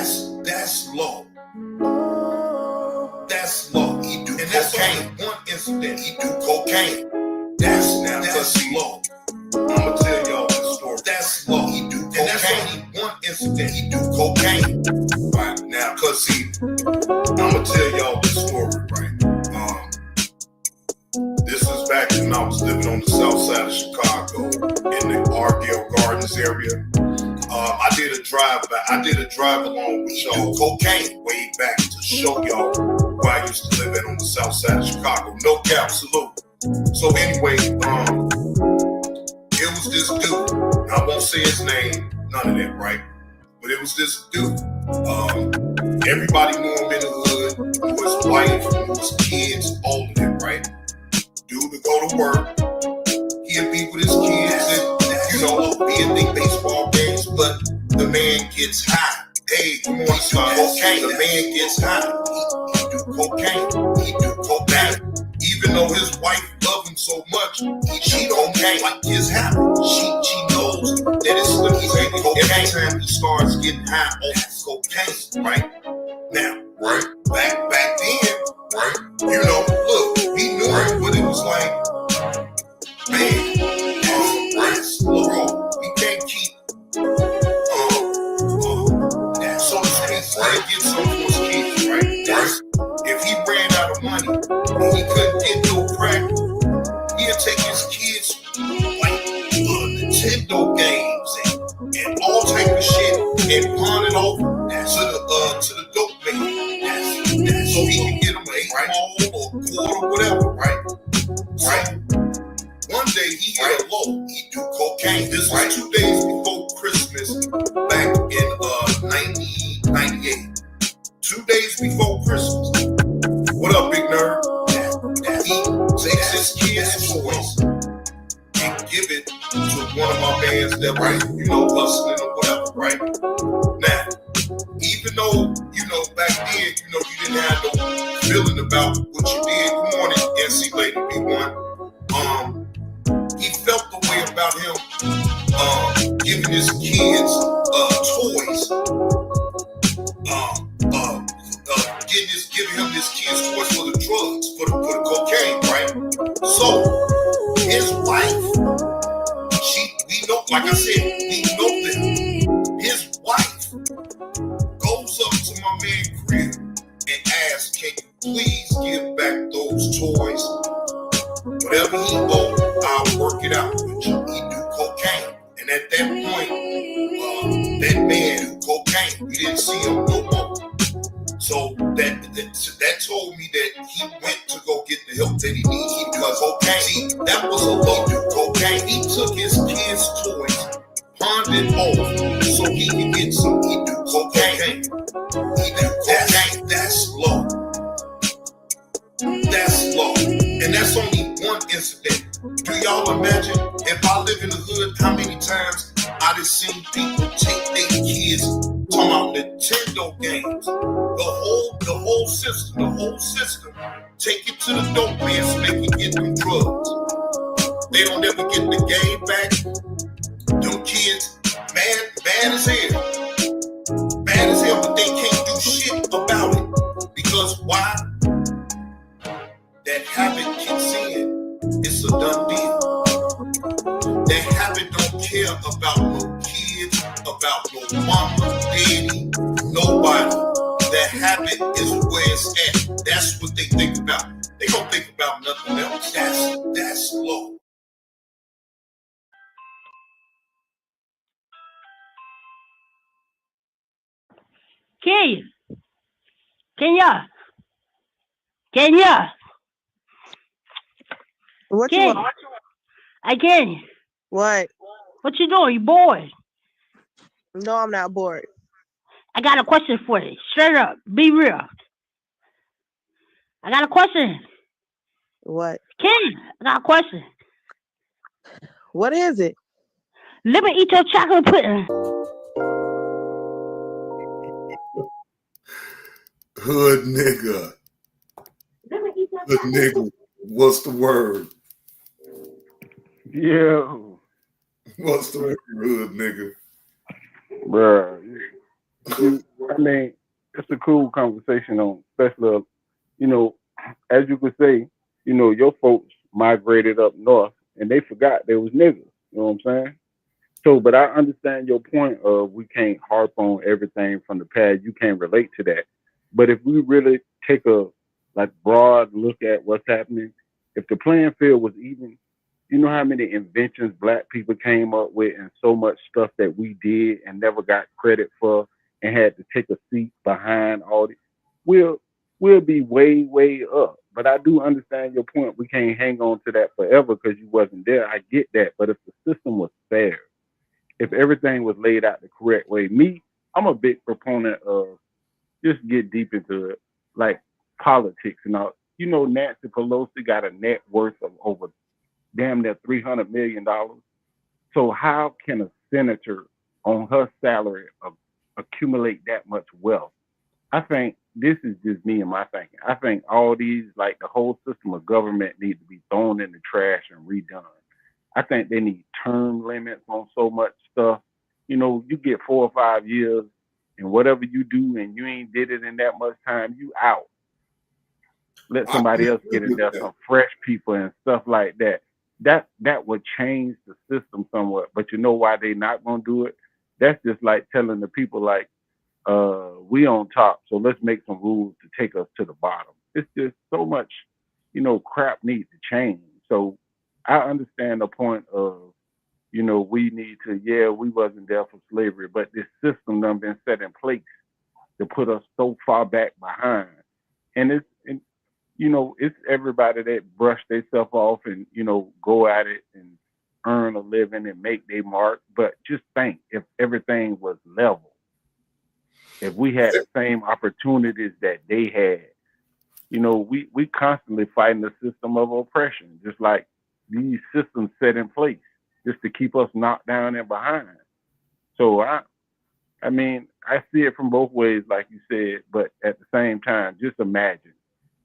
That's low. That's low. He do cocaine. One incident, he do cocaine. That's low. I'ma tell y'all this story. That's low. He do cocaine. And that's only one incident. He do cocaine. Right now, cause see, I'ma tell y'all this story, right? This is back when I was living on the south side of Chicago in the Argyle Gardens area. I did a drive along with y'all cocaine way back to show y'all where I used to live at on the south side of Chicago. No cap, salute. So anyway, it was this dude. I won't say his name, none of that, right? But it was this dude. Everybody knew him in the hood. Knew his wife, knew his kids, all of them, right? Dude would go to work. He'd be with his kids and, he'd think baseball games, but the man gets high. Hey, come on, son, cocaine. The man gets high. He do cocaine. He do cocaine. Even though his wife loved him so much, she don't like his habit. She knows that it's cocaine. Every time he starts getting high off cocaine, right? Now, right? Back then, right? Look, he knew what it was like. Man, right? Slow. He can't keep so to speak, right? Get some for his kids, right? If he ran out of money and he couldn't get no crack, he'd take his kids like Nintendo games and all type of shit and pawn it off to the dope man. So he can get him an 8 ball or quarter, whatever, right? One day he hit a low. He do cocaine. This was 2 days before Christmas, back in 1998. 2 days before Christmas. What up, big nerd? He takes his kids' toys and give it to one of my bands that was, hustling or whatever, right? Now, even though, back then, you didn't have no feeling about what you did. Good morning, NC Lady B1. He felt the way about him giving his kids toys, giving him his kids toys for the drugs, for the cocaine, right? So his wife, we know, like I said, we know that his wife goes up to my man crib and asks, "Can you please give back those toys? Whatever he owed, I'll work it out with you." He do cocaine. And at that point, that man do cocaine. We didn't see him no more. So that told me that he went to go get the help that he needed. He does cocaine. See, that was a low do cocaine. He took his kids' toys, pawned it off, so he could get some. He do cocaine. He do cocaine. That's low. That's low. And that's only one incident. Do y'all imagine if I live in the hood, how many times I done seen people take their kids, talking about Nintendo games, the whole system, take it to the dope man so they can get them drugs. They don't ever get the game back. Them kids, mad as hell, but they can't do shit about it. Because why? That habit kicks in. It's a done deal. That habit don't care about no kids, about no mama, daddy, nobody. That habit is where it's at. That's what they think about. They don't think about nothing else. That's low. Kenya. What Kenya. you want? Again. What? What you doing? You bored? No, I'm not bored. I got a question for you. Straight up. Be real. I got a question. What? Kenya, I got a question. What is it? Let me eat your chocolate pudding. Hood nigga. Hood nigga. What's the word? Yeah. What's the word, hood nigga? Bruh. I mean, it's a cool conversation on, especially, you know, as you could say, your folks migrated up north and they forgot they was niggas. You know what I'm saying? So, but I understand your point of we can't harp on everything from the past. You can't relate to that. But if we really take a like broad look at what's happening, if the playing field was even, you know how many inventions black people came up with and so much stuff that we did and never got credit for and had to take a seat behind all this. We'll we'll be way, way up. But I do understand your point. We can't hang on to that forever because you wasn't there. I get that. But if the system was fair, if everything was laid out the correct way, I'm a big proponent of just get deep into it, like politics and all. Nancy Pelosi got a net worth of over damn near $300 million. So how can a senator on her salary accumulate that much wealth? I think this is just me and my thinking. I think all these, like the whole system of government, need to be thrown in the trash and redone. I think they need term limits on so much stuff. You get 4 or 5 years, and whatever you do, and you ain't did it in that much time, you out. Let somebody else get in there, some fresh people and stuff like that. That would change the system somewhat. But you know why they not gonna do it? That's just like telling the people like, we on top, so let's make some rules to take us to the bottom. It's just so much, crap needs to change. So I understand the point of, we need to, we wasn't there for slavery, but this system done been set in place to put us so far back behind. And it's everybody that brush themselves off and, go at it and earn a living and make their mark. But just think if everything was level, if we had the same opportunities that they had, we constantly fighting the system of oppression, just like these systems set in place just to keep us knocked down and behind. So I mean, I see it from both ways, like you said, but at the same time, just imagine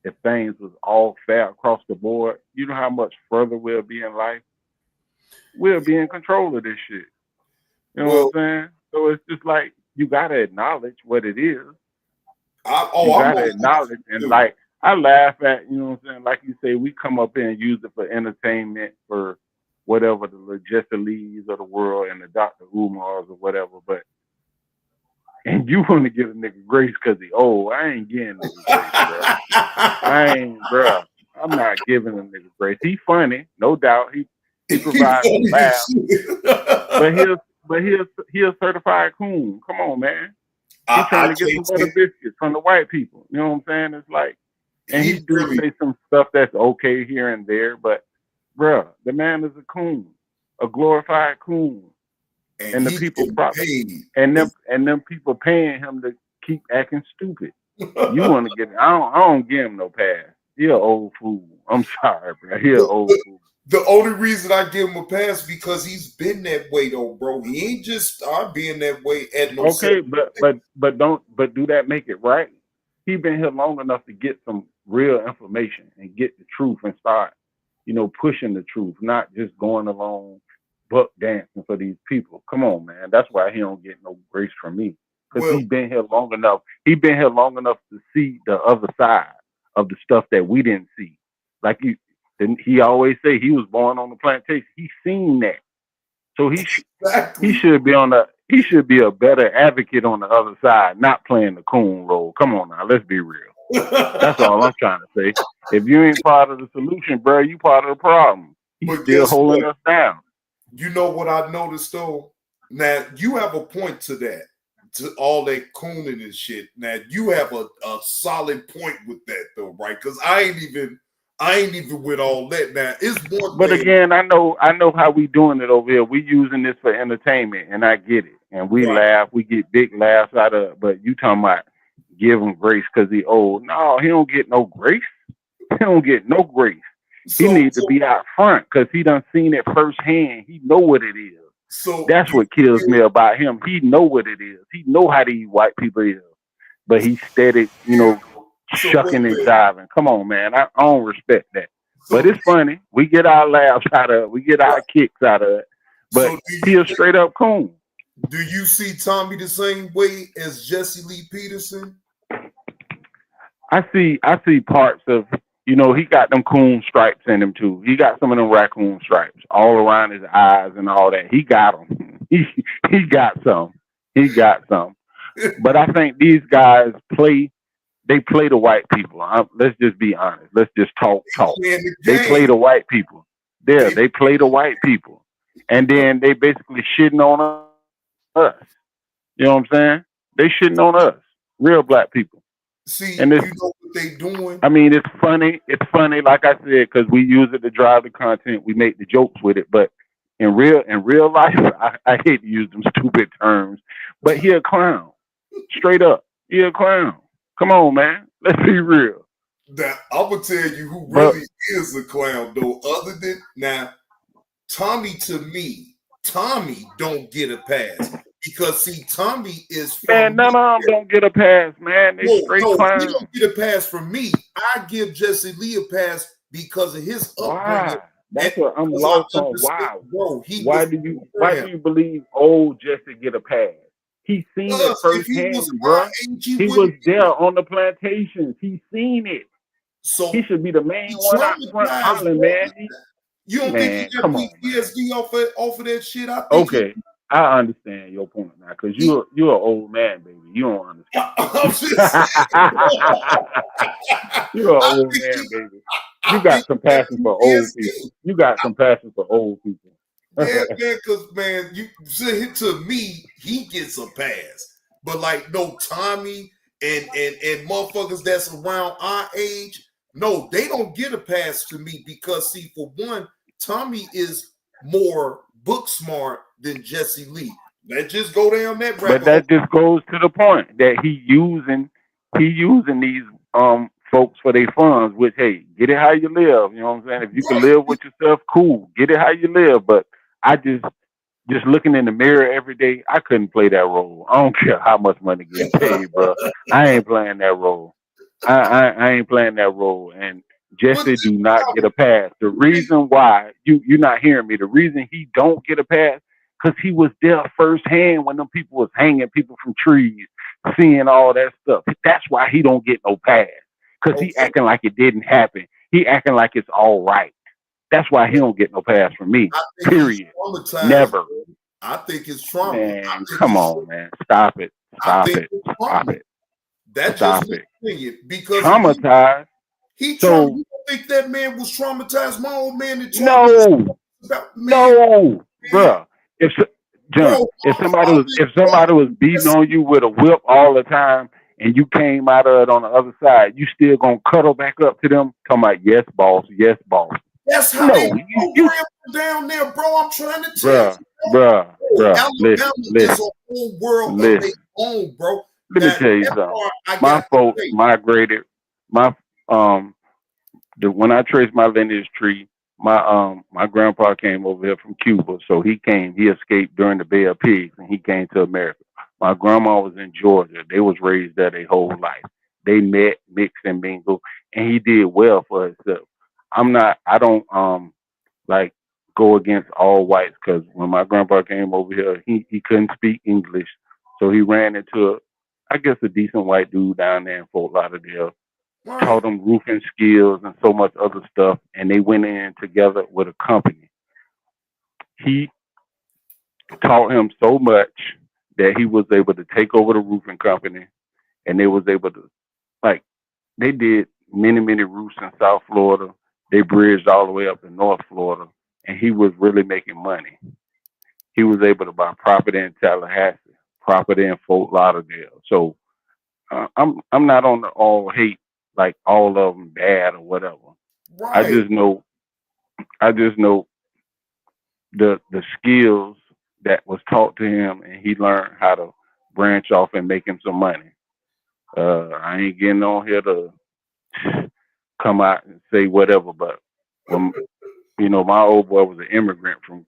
if things was all fair across the board, you know how much further we'll be in life? We'll be in control of this shit. You know what I'm saying? So it's just like, you got to acknowledge what it is. You got to acknowledge. And like, I laugh at, you know what I'm saying? Like you say, we come up here and use it for entertainment, for whatever, the Lees of the world and the Dr. Umars or whatever. But, and you want to give a nigga grace because he old. I ain't getting nigga grace, bro. I'm not giving a nigga grace. He funny, no doubt. He provides a laugh. But he a certified coon. Come on, man. He's trying to get some butter biscuits from the white people. You know what I'm saying? It's like, and he do say some stuff that's okay here and there, but bruh, the man is a coon, a glorified coon. And the people and them people paying him to keep acting stupid. You want to get? I don't give him no pass. He an old fool. I'm sorry, bro. He an old fool. The only reason I give him a pass because he's been that way though, bro. He ain't just start being that way at no. Okay, but do that make it right? He been here long enough to get some real information and get the truth and start, pushing the truth, not just going along buck dancing for these people. Come on, man. That's why he don't get no grace from me. Because he's been here long enough. He been here long enough to see the other side of the stuff that we didn't see. Like he always say he was born on the plantation. He's seen that. So he should be a better advocate on the other side, not playing the coon role. Come on now, let's be real. That's all I'm trying to say. If you ain't part of the solution, bro, you part of the problem. He's still holding us down. You know what I noticed though? Now you have a point to that, to all that cooning and shit. Now you have a solid point with that though, right? Because I ain't even with all that. Now it's one. But again, I know how we doing it over here. We using this for entertainment, and I get it. And we laugh, we get big laughs out of it. But you talking about give him grace because he old? No, he don't get no grace. He don't get no grace. He needs to be out front because he done seen it firsthand. He know what it is. So that's what kills me about him. He know what it is. He know how these white people is. But he steady, shucking and jiving. Come on, man. I don't respect that. But it's funny. We get our laughs out of it. We get our kicks out of it. But he a straight up coon. Do you see Tommy the same way as Jesse Lee Peterson? I see parts of, he got them coon stripes in him too. He got some of them raccoon stripes all around his eyes and all that. He got them. He got some. He got some. But I think these guys play the white people. Let's just be honest. Let's just talk. They play the white people. They play the white people. And then they basically shitting on us. You know what I'm saying? They shitting on us. Real black people. See, and you know what they doing? I mean, it's funny. It's funny, like I said, because we use it to drive the content. We make the jokes with it. But in real life, I hate to use them stupid terms. But he a clown. Straight up. He a clown. Come on, man. Let's be real. Now, I'm gonna tell you who really is a clown, though. Other than now, Tommy, to me, Tommy don't get a pass because see, Tommy is from man. None of them don't get a pass, man. They straight clowns. He don't get a pass from me. I give Jesse Lee a pass because of his upbringing. That's what I'm lost on. Why? Bro, why do you believe old Jesse get a pass? He seen it firsthand, bro. He was there on the plantations. He seen it. So he should be the main one out front hollering, man. You don't think he got PTSD off of that shit? I think okay, I understand your point now, because you're an old man, baby. You don't understand. You're an old man, baby. You got compassion for old people. You got compassion for old people. Yeah, man, because man, to me, he gets a pass. But like, no, Tommy and motherfuckers that's around our age, no, they don't get a pass to me because see, for one, Tommy is more book smart than Jesse Lee. Let's just go down that rabbit. But that just goes to the point that he using these folks for their funds, which hey, get it how you live. You know what I'm saying? If you can live with yourself, cool. Get it how you live. But I just looking in the mirror every day, I couldn't play that role. I don't care how much money gets paid, bro. I ain't playing that role. I ain't playing that role. And Jesse do not get a pass. The reason why you're not hearing me, the reason he don't get a pass, because he was there firsthand when them people was hanging people from trees, seeing all that stuff. That's why he don't get no pass. Because he acting like it didn't happen. He acting like it's all right. That's why he don't get no pass from me. Period. Never. I think it's trauma. Man, come on, man. Stop it. Stop it. Stop it. That's just my opinion. Because traumatized. You don't think that man was traumatized? My old man that told me about no, bro. If somebody was beating on you with a whip all the time, and you came out of it on the other side, you still gonna cuddle back up to them, talking about yes, boss, yes, boss. That's how they program down there, bro. I'm trying to tell you, bro. Alabama is a whole world of their own, bro. Let me tell you something. My folks migrated. When I traced my lineage tree, my grandpa came over here from Cuba, so he escaped during the Bay of Pigs, and he came to America. My grandma was in Georgia. They was raised there their whole life. They met, mixed, and mingled, and he did well for himself. I don't like go against all whites, because when my grandpa came over here, he couldn't speak English, so he ran into a decent white dude down there in Fort Lauderdale. Taught them roofing skills and so much other stuff, and they went in together with a company. He taught him so much that he was able to take over the roofing company, and they was able to, they did many roofs in South Florida. They bridged all the way up to North Florida, and he was really making money. He was able to buy property in Tallahassee, property in Fort Lauderdale. So I'm not on the all hate, like all of them bad or whatever. Right. I just know the skills that was taught to him, and he learned how to branch off and make him some money. I ain't getting on here to come out and say whatever, but my old boy was an immigrant from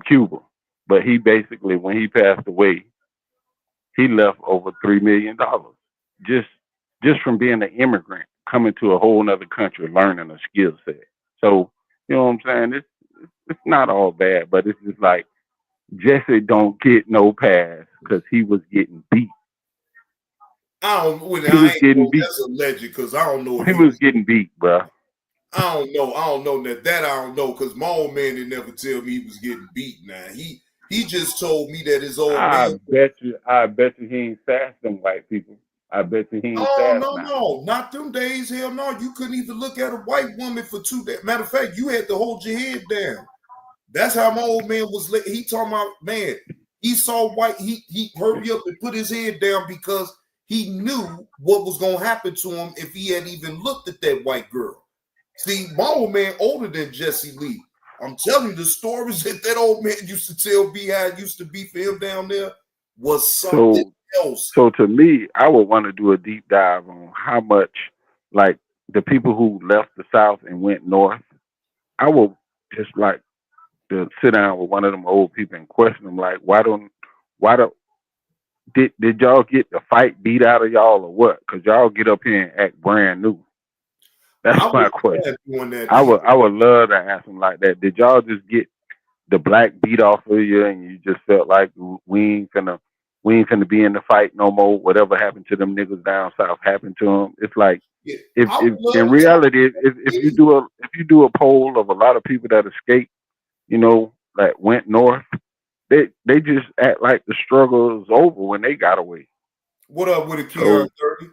Cuba, but he basically, when he passed away, he left over $3 million just from being an immigrant, coming to a whole nother country, learning a skill set. So, you know what I'm saying? It's not all bad, but it's just like, Jesse don't get no pass because he was getting beat. I don't. Well, He I was ain't getting know beat. that's alleged because I don't know if He he was getting beat, bro. I don't know. I don't know that. I don't know because my old man didn't never tell me he was getting beat. Now he just told me that his old I man. bet you he ain't fast them white people. I bet you he ain't Oh fast no, now. no, not them days. Hell no, you couldn't even look at a white woman for 2 days. Matter of fact, you had to hold your head down. That's how my old man was. He talking about, man. He saw white. He hurry up and put his head down because he knew what was gonna happen to him if he had even looked at that white girl. See, my old man older than Jesse Lee. I'm telling you, the stories that old man used to tell me how it used to be for him down there was something else. So to me, I would want to do a deep dive on how much, like the people who left the South and went north. I would just like to sit down with one of them old people and question them, like, why don't did y'all get the fight beat out of y'all or what? Because y'all get up here and act brand new. That's I my was question. doing that. I would love to ask them like that. Did y'all just get the black beat off of you and you just felt like we ain't finna be in the fight no more? Whatever happened to them niggas down south happened to them. It's like if in reality, if you do a poll of a lot of people that escaped, that went north, they just act like the struggle is over when they got away. What up with a So, KR30?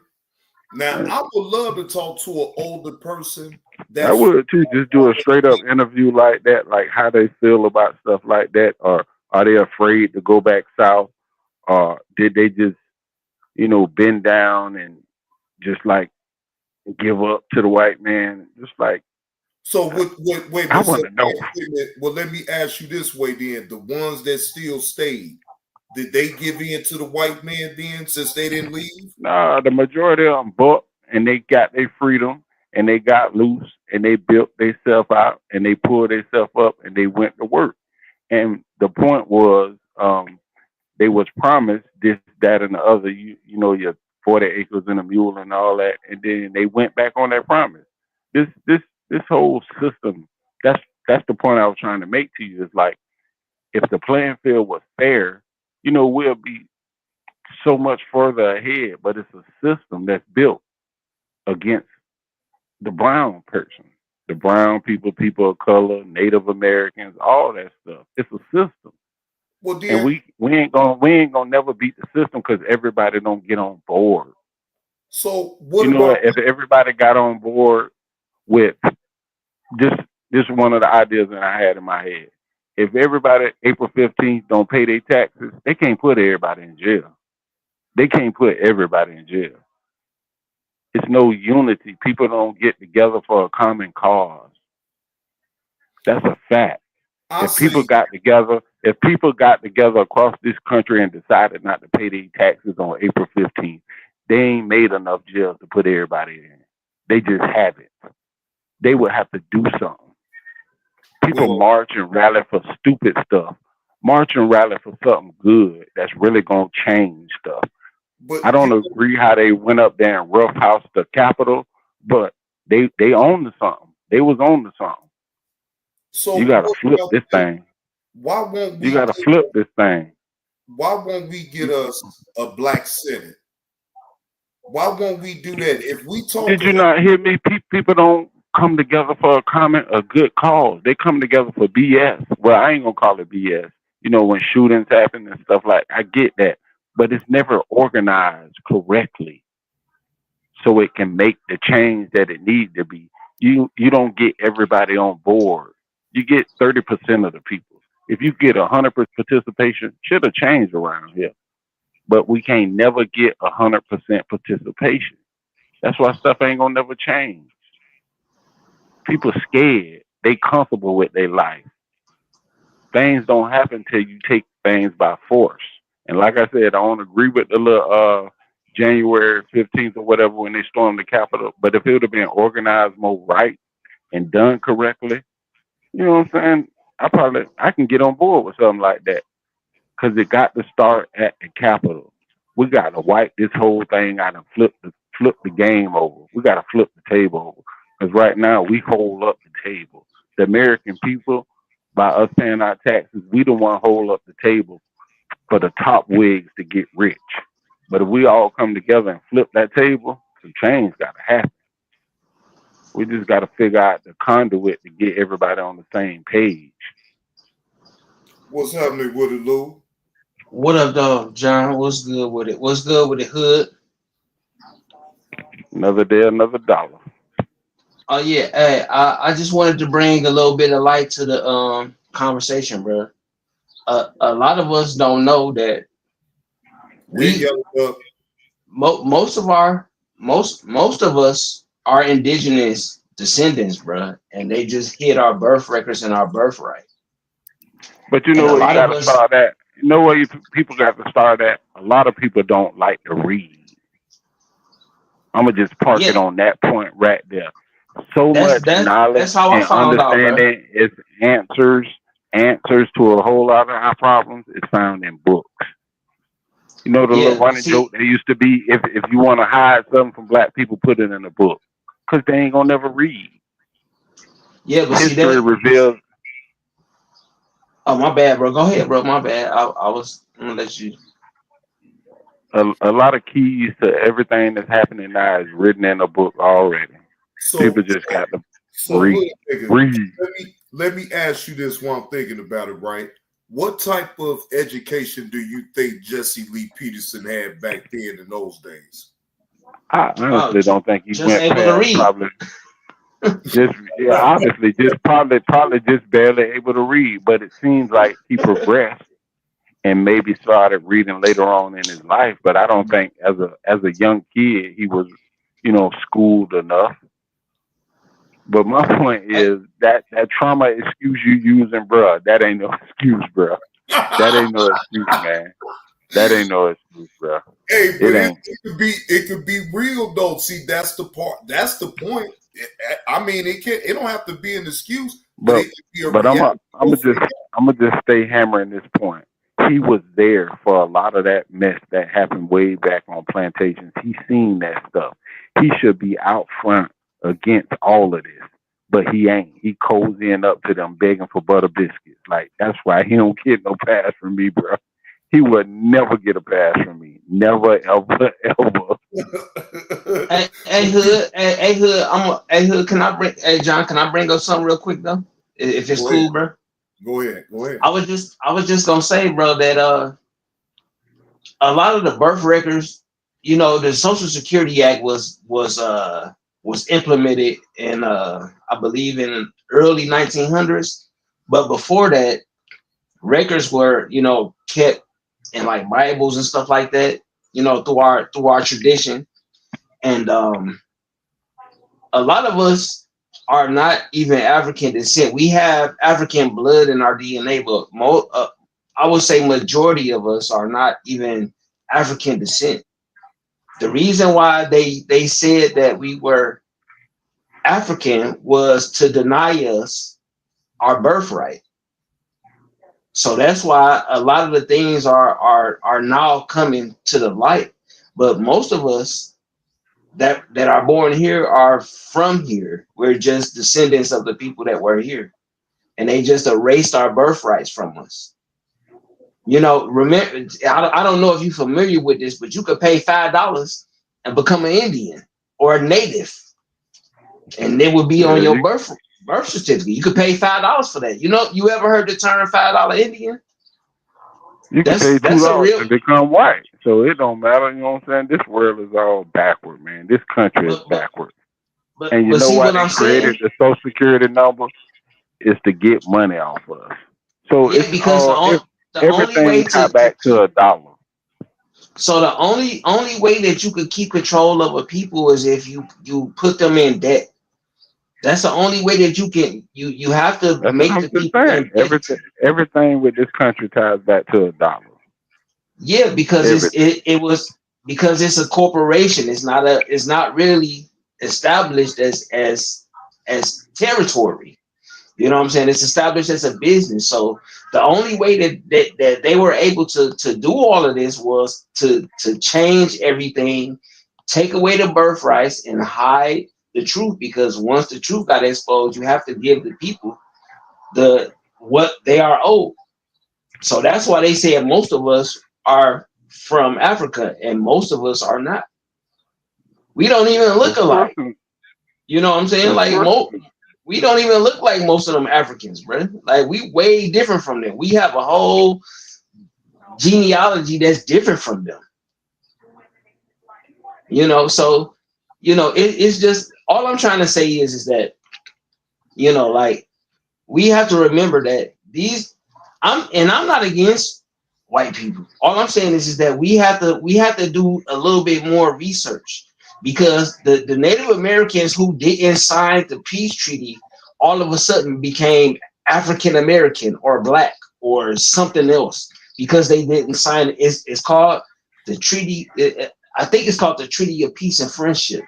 Now, I would love to talk to an older person. I would too. Just do a straight up interview like that, like how they feel about stuff like that, or are they afraid to go back south, or did they just, bend down and just like give up to the white man? Just like So wait, I but so, want to know. wait a minute. Well, let me ask you this way then: the ones that still stayed, did they give in to the white man then, since they didn't leave? Nah, the majority of them bucked and they got their freedom and they got loose and they built themselves out and they pulled themselves up and they went to work. And the point was, they was promised this, that, and the other. Your 40 acres and a mule and all that, and then they went back on that promise. This whole system. That's the point I was trying to make to you. Is like if the playing field was fair, we'll be so much further ahead. But it's a system that's built against the brown person, the brown people of color, Native Americans, all that stuff. It's a system. Well, And we ain't gonna never beat the system because everybody don't get on board. So what about if everybody got on board with this one of the ideas that I had in my head. If everybody April 15th don't pay their taxes, they can't put everybody in jail. They can't put everybody in jail. It's no unity. People don't get together for a common cause. That's a fact. If people got together across this country and decided not to pay their taxes on April 15th, they ain't made enough jails to put everybody in. They just haven't. They would have to do something. People march and rally for stupid stuff. March and rally for something good that's really gonna change stuff. I don't agree how they went up there and roughhouse the Capitol, but they own to something. They was on to something. So you gotta flip this thing. Why won't we? You gotta flip this thing. Why won't we get us a black Senate? Why won't we do that? If we talk, Did you not hear me? People don't come together for a good cause. They come together for BS. Well, I ain't gonna call it BS. When shootings happen and stuff like, I get that, but it's never organized correctly, so it can make the change that it needs to be. You don't get everybody on board. You get 30% of the people. If you get 100% participation, should have changed around here. But we can't never get 100% participation. That's why stuff ain't gonna never change. People scared. They comfortable with their life. Things don't happen till you take things by force. And like I said, I don't agree with the little January 15th or whatever when they stormed the Capitol. But if it would have been organized more right and done correctly, you know what I'm saying? I can get on board with something like that. Because it got to start at the Capitol. We got to wipe this whole thing out and flip the game over. We got to flip the table over. Because right now we hold up the table. The American people, by us paying our taxes, we the one hold up the table for the top wigs to get rich. But if we all come together and flip that table, some change gotta happen. We just gotta figure out the conduit to get everybody on the same page. What's happening with it, Lou? What up, dog, John? What's good with it? What's good with the hood? Another day, another dollar. Oh yeah, hey, I just wanted to bring a little bit of light to the conversation, bro. A lot of us don't know that most of us are indigenous descendants, bro, and they just hit our birth records and our birthright. But you And know a where you lot of gotta us, start at? You know where people got to start at? A lot of people don't like to read. I'm gonna just park it yeah, on that point right there. So that's much that's knowledge that's how I and found out, bro. understanding is answers to a whole lot of our problems is found in books. You know the little Yeah, running see, joke that used to be if you want to hide something from black people, put it in a book. Cause they ain't gonna never read. yeah, but see History that. reveals Oh, my bad, bro. Go ahead, bro. My bad. I'm gonna let you. a lot of keys to everything that's happening now is written in a book already. So, People just got to hood read. nigga, Read. let me ask you this while I'm thinking about it, right? What type of education do you think Jesse Lee Peterson had back then in those days? I honestly don't think he Just went able to past read. probably just obviously just probably just barely able to read, but it seems like he progressed and maybe started reading later on in his life. But I don't think as a young kid he was, schooled enough. But my point is that trauma excuse you using, bruh, that ain't no excuse, bruh. That ain't no excuse, man. That ain't no excuse, bruh. Hey, but It ain't. it could be real though. See, that's the part. That's the point. I mean, it don't have to be an excuse, but it But could be a but I'm reality. I'm gonna just stay hammering this point. He was there for a lot of that mess that happened way back on plantations. He seen that stuff. He should be out front against all of this, but he ain't. He cozying up to them, begging for butter biscuits. Like that's why he don't get no pass from me, bro. He would never get a pass from me. Never, ever, ever. Hey, hood. Hey, hood. Hey, hood. Can I bring? Hey, John. Can I bring up something real quick though? If it's Go ahead. cool, bro. Go ahead. Go ahead. I was just gonna say, bro, that a lot of the birth records, the Social Security Act was implemented in I believe in early 1900s, but before that, records were kept in like Bibles and stuff like that, through our tradition, and a lot of us are not even African descent. We have African blood in our DNA, but I would say majority of us are not even African descent. The reason why they said that we were African was to deny us our birthright. So that's why a lot of the things are now coming to the light. But most of us that are born here are from here. We're just descendants of the people that were here, and they just erased our birthrights from us. Remember, I don't know if you're familiar with this, but you could pay $5 and become an Indian or a native, and it would be on your birth certificate. You could pay $5 for that. You ever heard the term $5 Indian? You can pay That's a $2 real. to become white. So it don't matter, you know what I'm saying? This world is all backward, man. This country is backward. And you But know see why what they I'm created saying? the Social Security number? Is to get money off of us. So Yeah, it's because all the only everything way tie to back to keep. a dollar. So the only way that you could keep control of a people is if you put them in debt. That's the only way that you have to That's what make I'm the just people saying. in debt. Everything with this country ties back to a dollar. Yeah, because Everything. it was because it's a corporation. It's not really established as territory. You know what I'm saying? It's established as a business. So the only way that they were able to do all of this was to change everything, take away the birthrights, and hide the truth. Because once the truth got exposed, you have to give the people the what they are owed. So that's why they said most of us are from Africa and most of us are not. We don't even look alike. You know what I'm saying? Like we don't even look like most of them Africans, bro. Like we way different from them. We have a whole genealogy that's different from them. You know, so it's just all I'm trying to say is that like we have to remember that I'm not against white people. All I'm saying is that we have to do a little bit more research because the Native Americans who didn't sign the peace treaty all of a sudden became African American or black or something else because they didn't sign it. It's called the treaty. I think it's called the Treaty of Peace and Friendship.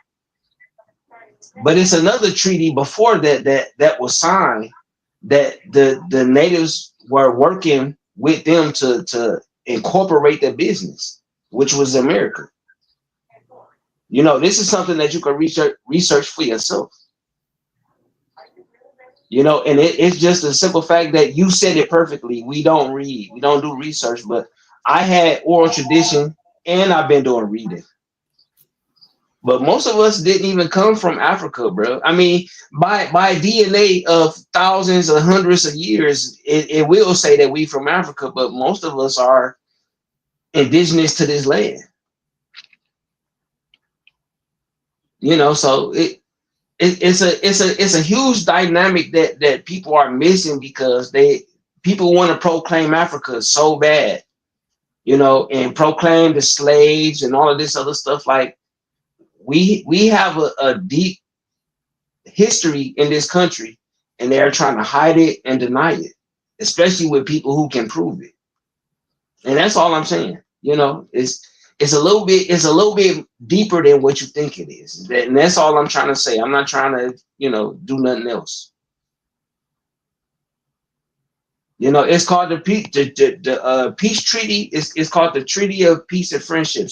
But it's another treaty before that was signed that the natives were working with them to incorporate their business, which was America. This is something that you can research for yourself. And it's just a simple fact that you said it perfectly. We don't read, we don't do research, but I had oral tradition and I've been doing reading. But most of us didn't even come from Africa, bro. I mean, by DNA of thousands or hundreds of years, it will say that we from Africa, but most of us are indigenous to this land. So it's a huge dynamic that people are missing because people want to proclaim Africa so bad, and proclaim the slaves and all of this other stuff. Like we have a deep history in this country, and they're trying to hide it and deny it, especially with people who can prove it. And that's all I'm saying. It's a little bit deeper than what you think it is. And that's all I'm trying to say. I'm not trying to, do nothing else. It's called the peace treaty. It's called the Treaty of Peace and Friendship.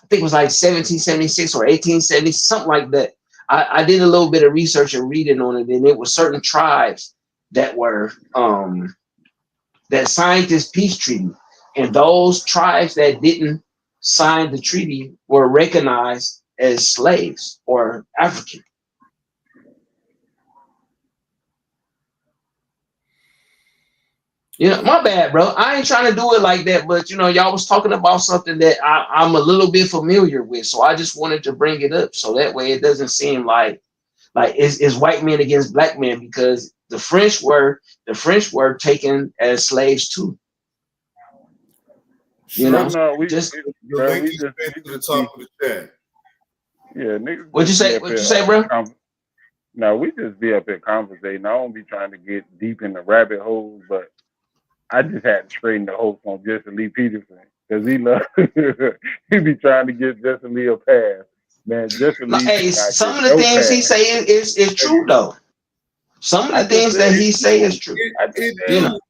I think it was like 1776 or 1870, something like that. I did a little bit of research and reading on it, and it was certain tribes that were that signed this peace treaty, and those tribes that didn't sign the treaty were recognized as slaves or African. My bad, bro. I ain't trying to do it like that, but y'all was talking about something that I'm a little bit familiar with, so I just wanted to bring it up so that way it doesn't seem like it's white men against black men, because the French were taken as slaves too. The link is pinned to the top of the chat. Yeah, niggas. What'd you say, bro? No, we just be up here conversating. I don't be trying to get deep in the rabbit holes, but I just had to straighten the host on Jesse Lee Peterson because he be trying to get Jesse Lee a pass. Man, Jesse Lee. Hey, some of the things he say is true though. Some of the things that he say is true.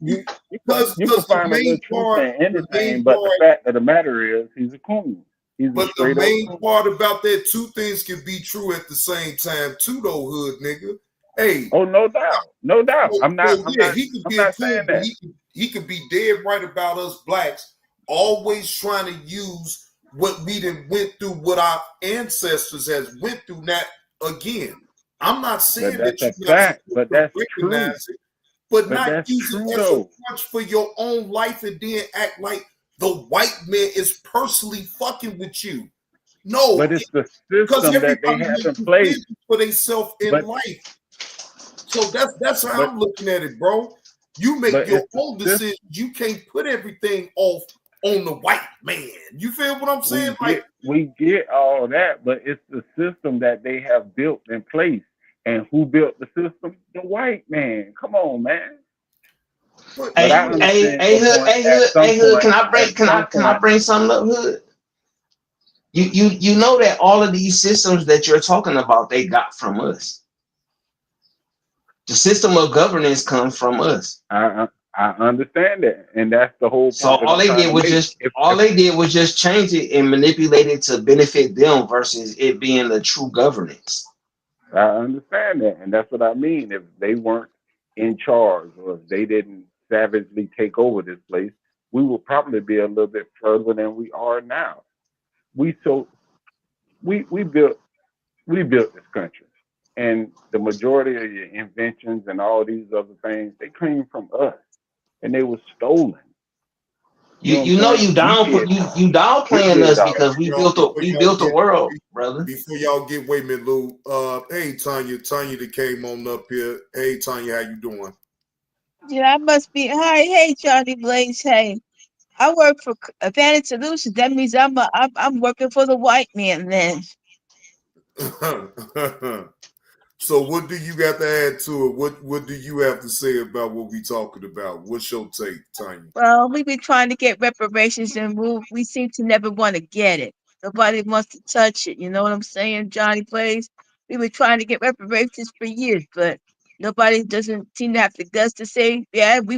You can find a little truth in anything, but the fact of the matter is he's a coon. But the main part about that, two things can be true at the same time too, though, hood nigga. Hey. Oh, no doubt. I'm not saying that. He could be dead right about us blacks, always trying to use what we done went through, what our ancestors has went through. That again, I'm not saying that you but that's recognize it, but not use it as a crutch for your own life and then act like the white man is personally fucking with you. No, but it's the system that they have in place for themselves in life. So that's how I'm looking at it, bro. You make your own decisions. You can't put everything off on the white man. You feel what I'm saying? We get all that, but it's the system that they have built in place. And who built the system? The white man. Come on, man. Hey, Hood. Can I bring something up, Hood? You know that all of these systems that you're talking about, they got from us. The system of governance comes from us. I understand that, and that's the whole point. So all they did was just change it and manipulate it to benefit them versus it being the true governance. I understand that, and that's what I mean. If they weren't in charge, or if they didn't savagely take over this place, we would probably be a little bit further than we are now. We so we built this country, and the majority of your inventions and all these other things, they came from us, and they were stolen. You know you downplaying us because we built a world, brother. Before y'all get wait a minute, Lou. Hey Tanya that came on up here. Hey Tanya, how you doing? Yeah, I must be. Hi, hey, Johnny Blaze. Hey, I work for Advantage Solutions. That means I'm working for the white man then. So what do you got to add to it? What do you have to say about what we talking about? What's your take, Tanya? Well, we've been trying to get reparations, and we seem to never want to get it. Nobody wants to touch it. You know what I'm saying, Johnny Blaze? We've been trying to get reparations for years, but nobody doesn't seem to have the guts to say, yeah, we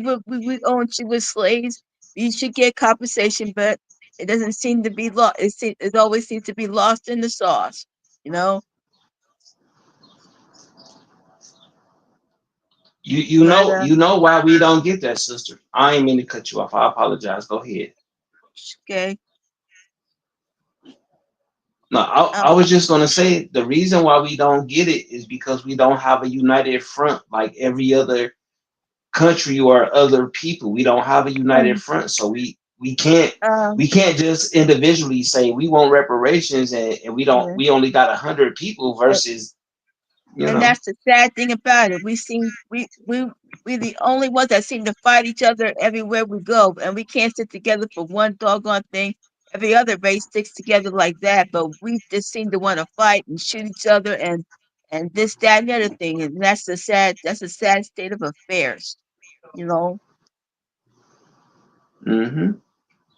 owned you as slaves. You should get compensation, but it doesn't seem to be lost. It always seems to be lost in the sauce. You know. You know why we don't get that, sister. I ain't mean to cut you off. I apologize. Go ahead. Okay. No, I was just gonna say the reason why we don't get it is because we don't have a united front like every other country or other people. We don't have a united front, so we can't just individually say we want reparations and we only got 100 people versus and that's the sad thing about it. We the only ones that seem to fight each other everywhere we go, and we can't sit together for one doggone thing. Every other race sticks together like that, but we just seem to want to fight and shoot each other and this, that, and the other thing. And that's a sad state of affairs, you know. Mm-hmm.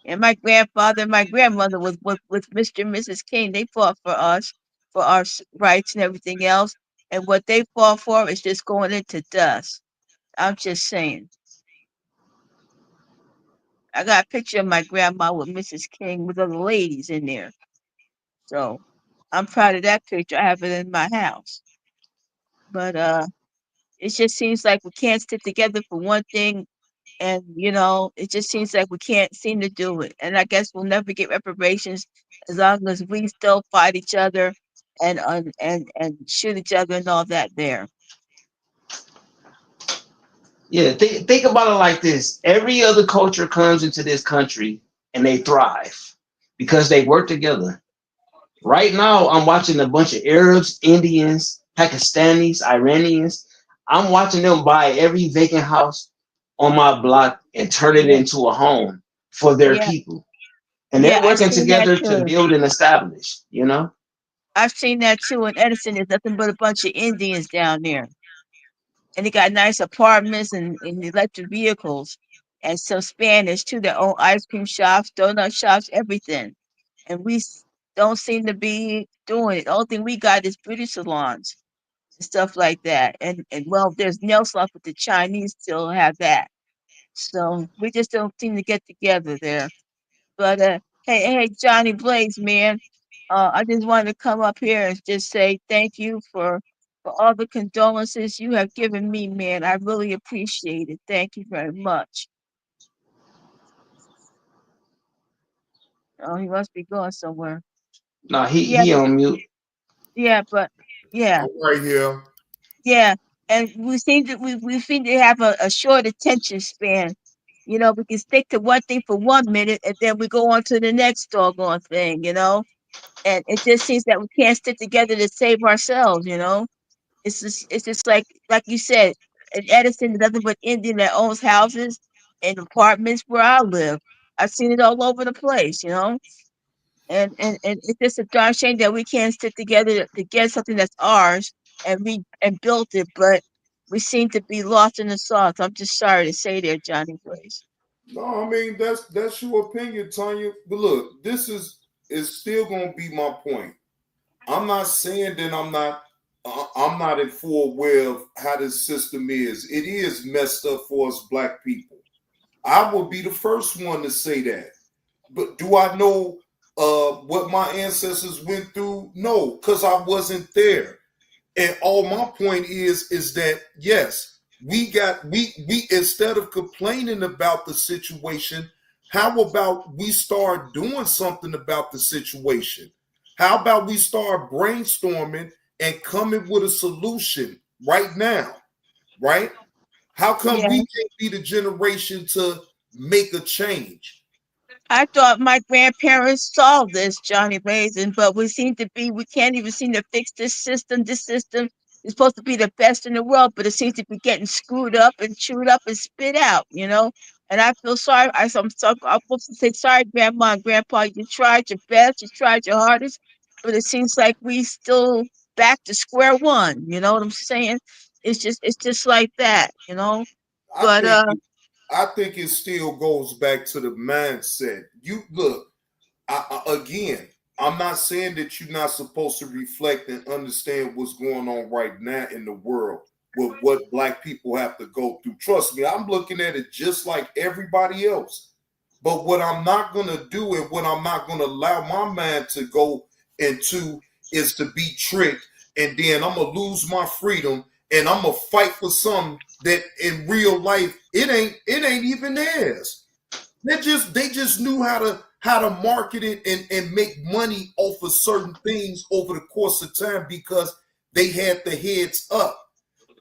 And my grandfather and my grandmother was with Mr. and Mrs. King. They fought for us, for our rights and everything else. And what they fought for is just going into dust. I'm just saying. I got a picture of my grandma with Mrs. King with other ladies in there. So I'm proud of that picture. I have it in my house. But it just seems like we can't stick together for one thing. And it just seems like we can't seem to do it. And I guess we'll never get reparations as long as we still fight each other and shoot each other and all that there. Yeah, think about it like this. Every other culture comes into this country and they thrive because they work together. Right now, I'm watching a bunch of Arabs, Indians, Pakistanis, Iranians. I'm watching them buy every vacant house on my block and turn it into a home for their people. And they're I've working seen that together to too. build and establish, I've seen that too. In Edison, there's nothing but a bunch of Indians down there. And they got nice apartments and electric vehicles and some Spanish too that own ice cream shops, donut shops, everything. And we don't seem to be doing it. The only thing we got is beauty salons and stuff like that. And well, there's nail salons, but the Chinese still have that. So we just don't seem to get together there. But hey, Johnny Blaze, man, I just wanted to come up here and just say thank you for all the condolences you have given me, man. I really appreciate it. Thank you very much. Oh, he must be going somewhere. No, he on mute. Yeah, but yeah. I'm right here. Yeah, and we seem to have a short attention span. We can stick to one thing for 1 minute and then we go on to the next doggone thing, And it just seems that we can't stick together to save ourselves, It's just like you said, in Edison, there's nothing but Indian that owns houses and apartments where I live. I've seen it all over the place, And it's just a darn shame that we can't stick together to get something that's ours and built it, but we seem to be lost in the sauce. I'm just sorry to say there, Johnny Blaze. No, I mean that's your opinion, Tanya. But look, this is still gonna be my point. I'm not saying that I'm not in full aware of how this system is. It is messed up for us black people. I will be the first one to say that. But do I know what my ancestors went through? No, because I wasn't there. And all my point is that yes, we instead of complaining about the situation, how about we start doing something about the situation? How about we start brainstorming and coming with a solution right now, right? How come Yeah. we can't be the generation to make a change? I thought my grandparents solved this, Johnny Blazing, but we can't even seem to fix this system. This system is supposed to be the best in the world, but it seems to be getting screwed up and chewed up and spit out, you know? And I feel sorry. I'm supposed to say sorry, Grandma and Grandpa. You tried your best, you tried your hardest, but it seems like we still back to square one. You know what I'm saying? It's just like that, you know? I But think I think it still goes back to the mindset. You look, again, I'm not saying that you're not supposed to reflect and understand what's going on right now in the world with what black people have to go through. Trust me, I'm looking at it just like everybody else. But what I'm not going to do and what I'm not going to allow my mind to go into is to be tricked. And then I'm going to lose my freedom and I'm going to fight for something that in real life, it ain't even theirs. They just knew how to market it and make money off of certain things over the course of time because they had the heads up.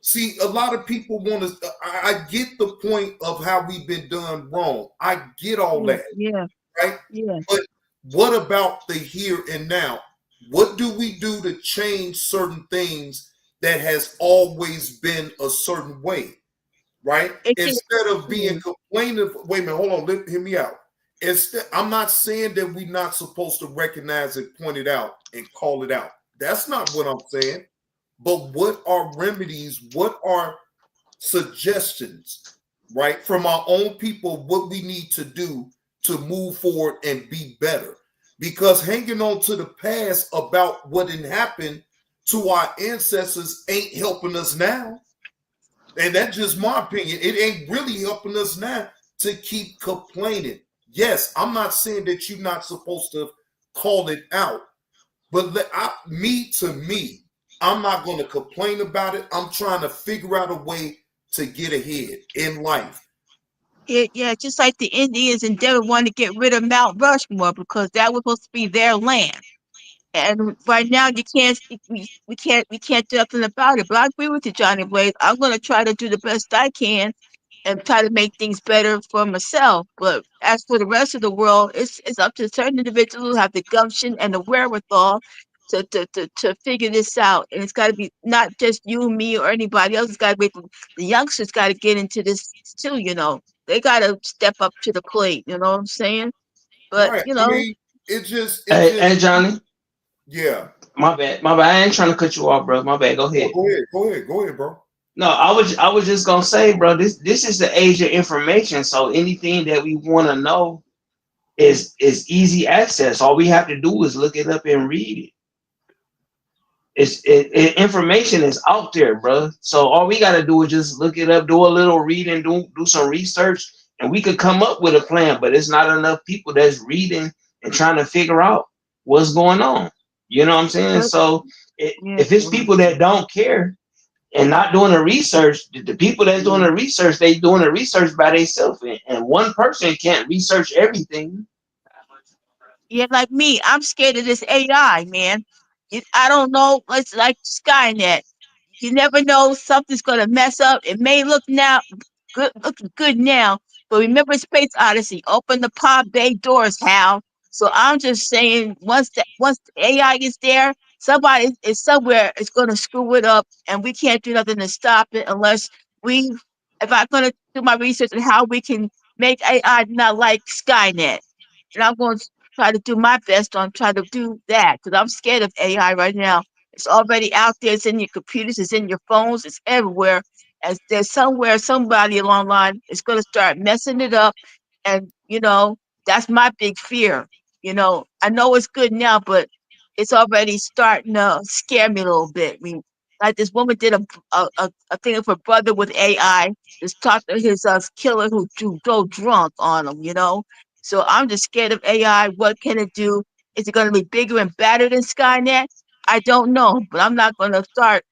See, a lot of people want to. I get the point of how we've been done wrong. I get all that, yeah, right? yeah. But what about the here and now? What do we do to change certain things that has always been a certain way? Right? Instead of being complaining, wait a minute, hold on, hear me out. Instead, I'm not saying that we're not supposed to recognize it, point it out, and call it out. That's not what I'm saying. But what are remedies? What are suggestions, right, from our own people, what we need to do to move forward and be better? Because hanging on to the past about what had happened to our ancestors ain't helping us now. And that's just my opinion. It ain't really helping us now to keep complaining. Yes, I'm not saying that you're not supposed to call it out, but me, I'm not going to complain about it. I'm trying to figure out a way to get ahead in life. Yeah, just like the Indians in Denver wanted to get rid of Mount Rushmore because that was supposed to be their land. And right now you can't we can't do nothing about it. But I agree with you, Johnny Blaze. I'm gonna try to do the best I can and try to make things better for myself. But as for the rest of the world, it's up to certain individuals who have the gumption and the wherewithal to figure this out. And it's got to be not just you, me, or anybody else. It's got to be the youngsters got to get into this too. You know, they got to step up to the plate. You know what I'm saying? But Right. you I know, mean, Hey, Johnny. Yeah. My bad. I ain't trying to cut you off, bro. My bad. Go ahead. Go ahead, bro. No, I was just gonna say, bro, this is the age of information. So anything that we want to know is easy access. All we have to do is look it up and read it. Information is out there, bro. So all we gotta do is just look it up, do a little reading, do some research, and we could come up with a plan. But it's not enough people that's reading and trying to figure out what's going on. You know what I'm saying? So if it's people that don't care and not doing the research, the people that's doing the research, they doing the research by themselves, and one person can't research everything. yeah, like me, I'm scared of this AI, man. I don't know. It's like Skynet. You never know, something's gonna mess up. It may look good now, but remember Space Odyssey. Open the pod bay doors, Hal. So I'm just saying, once the AI is there, somebody is somewhere is gonna screw it up, and we can't do nothing to stop it unless we. If I'm gonna do my research on how we can make AI not like Skynet, and I'm going to try to do my best on try to do that because I'm scared of AI right now. It's already out there. It's in your computers. It's in your phones. It's everywhere. As there's somewhere somebody along the line is going to start messing it up, and that's my big fear. I know it's good now, but it's already starting to scare me a little bit. I mean, like this woman did a thing of her brother with AI. Just talked to his killer who drove drunk on him. So I'm just scared of AI. What can it do? Is it going to be bigger and badder than Skynet? I don't know, but I'm not going to start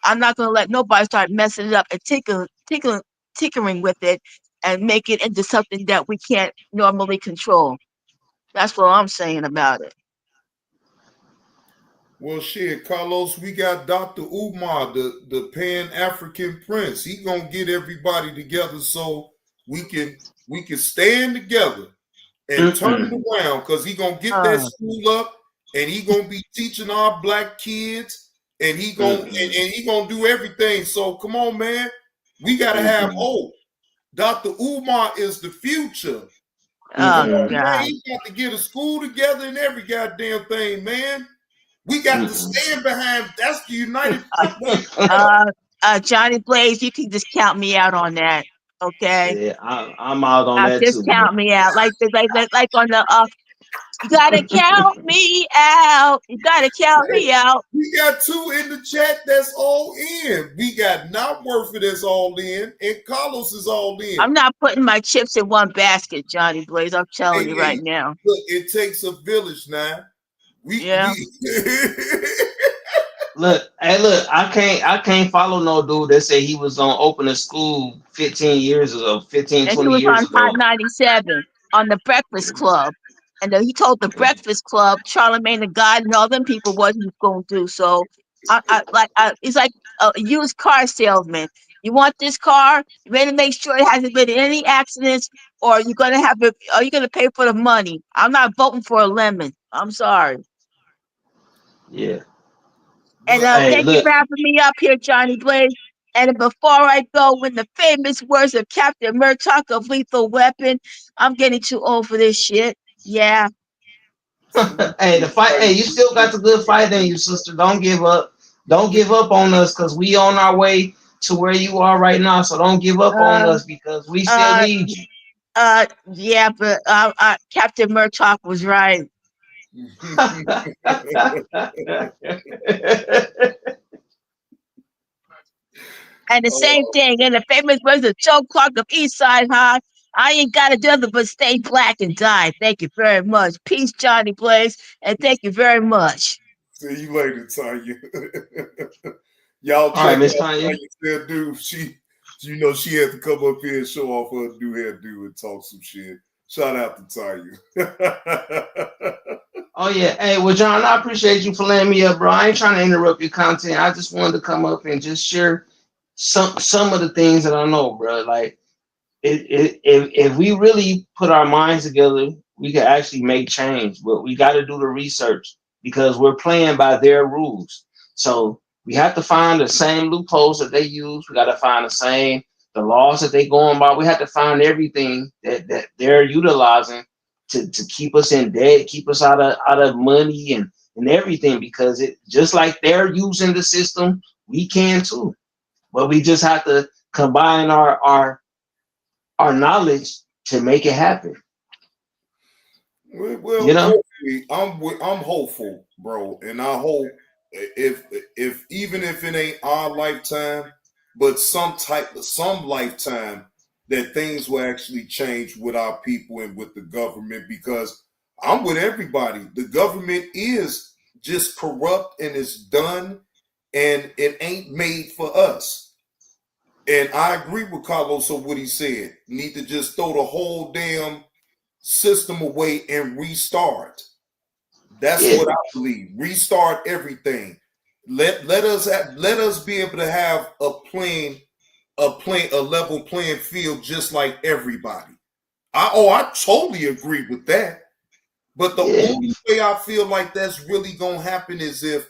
I'm not gonna let nobody start messing it up and tinkering with it and make it into something that we can't normally control. That's what I'm saying about it. Well, shit, Carlos, we got Dr. Umar, the Pan-African Prince. He gonna get everybody together so we can stand together and turn it around, because he gonna get that school up and he gonna be teaching our black kids and he gonna and he gonna do everything. So come on, man. We gotta have hope. Dr. Umar is the future. Come on, man. He got to get a school together and every goddamn thing, man. We got to stand behind. That's the United Front. Johnny Blaze, you can just count me out on that. Okay. Yeah, I'm out on that just too. count me out. Like on the you gotta count me out. You gotta count me out. We got 2 in the chat that's all in. We got Not Worth It that's all in, and Carlos is all in. I'm not putting my chips in one basket, Johnny Blaze. I'm telling you right now. Look, it takes a village now. Look, I can't follow no dude that said he was gonna open a school 15 years ago, 15, And 20 he was years on ago. Hot 97 on the Breakfast Club. And then he told the Breakfast Club, Charlemagne the God and all them people what he was going to do. So it's like a used car salesman. You want this car? You better make sure it hasn't been in any accidents, or you're gonna have it. Are you gonna pay for the money? I'm not voting for a lemon. I'm sorry. Yeah. And thank you for having me up here, Johnny Blaze. And before I go, in the famous words of Captain Murtaugh of Lethal Weapon, I'm getting too old for this shit. Yeah. Hey, the fight. Hey, you still got the good fight in you, sister. Don't give up. Don't give up on us, because we on our way to where you are right now. So don't give up on us, because we still need you. Yeah, but Captain Murtaugh was right. And the same thing, in the famous words of Joe Clark of Eastside High, I ain't got to do nothing but stay black and die. Thank you very much. Peace, Johnny Blaze, and thank you very much. See you later, Tanya. Y'all check out Tanya Dude. She had to come up here and show off her new hairdo and talk some shit. Shout out to Tanya. Oh yeah, hey, well, John, I appreciate you for letting me up, bro. I ain't trying to interrupt your content. I just wanted to come up and just share some of the things that I know, bro. Like, if we really put our minds together, we can actually make change. But we got to do the research, because we're playing by their rules. So we have to find the same loopholes that they use. We got to find the laws that they going by. We have to find everything that they're utilizing to keep us in debt, keep us out of money and everything, because it just like they're using the system, we can too. But we just have to combine our knowledge to make it happen. Well, you know, I'm hopeful, bro, and I hope if even if it ain't our lifetime, but some lifetime, that things will actually change with our people and with the government, because I'm with everybody. The government is just corrupt and it's done, and it ain't made for us. And I agree with Carlos on what he said. Need to just throw the whole damn system away and restart. That's what I believe. Restart everything. Let us be able to have a level playing field, just like everybody. I totally agree with that. But the only way I feel like that's really gonna happen is if,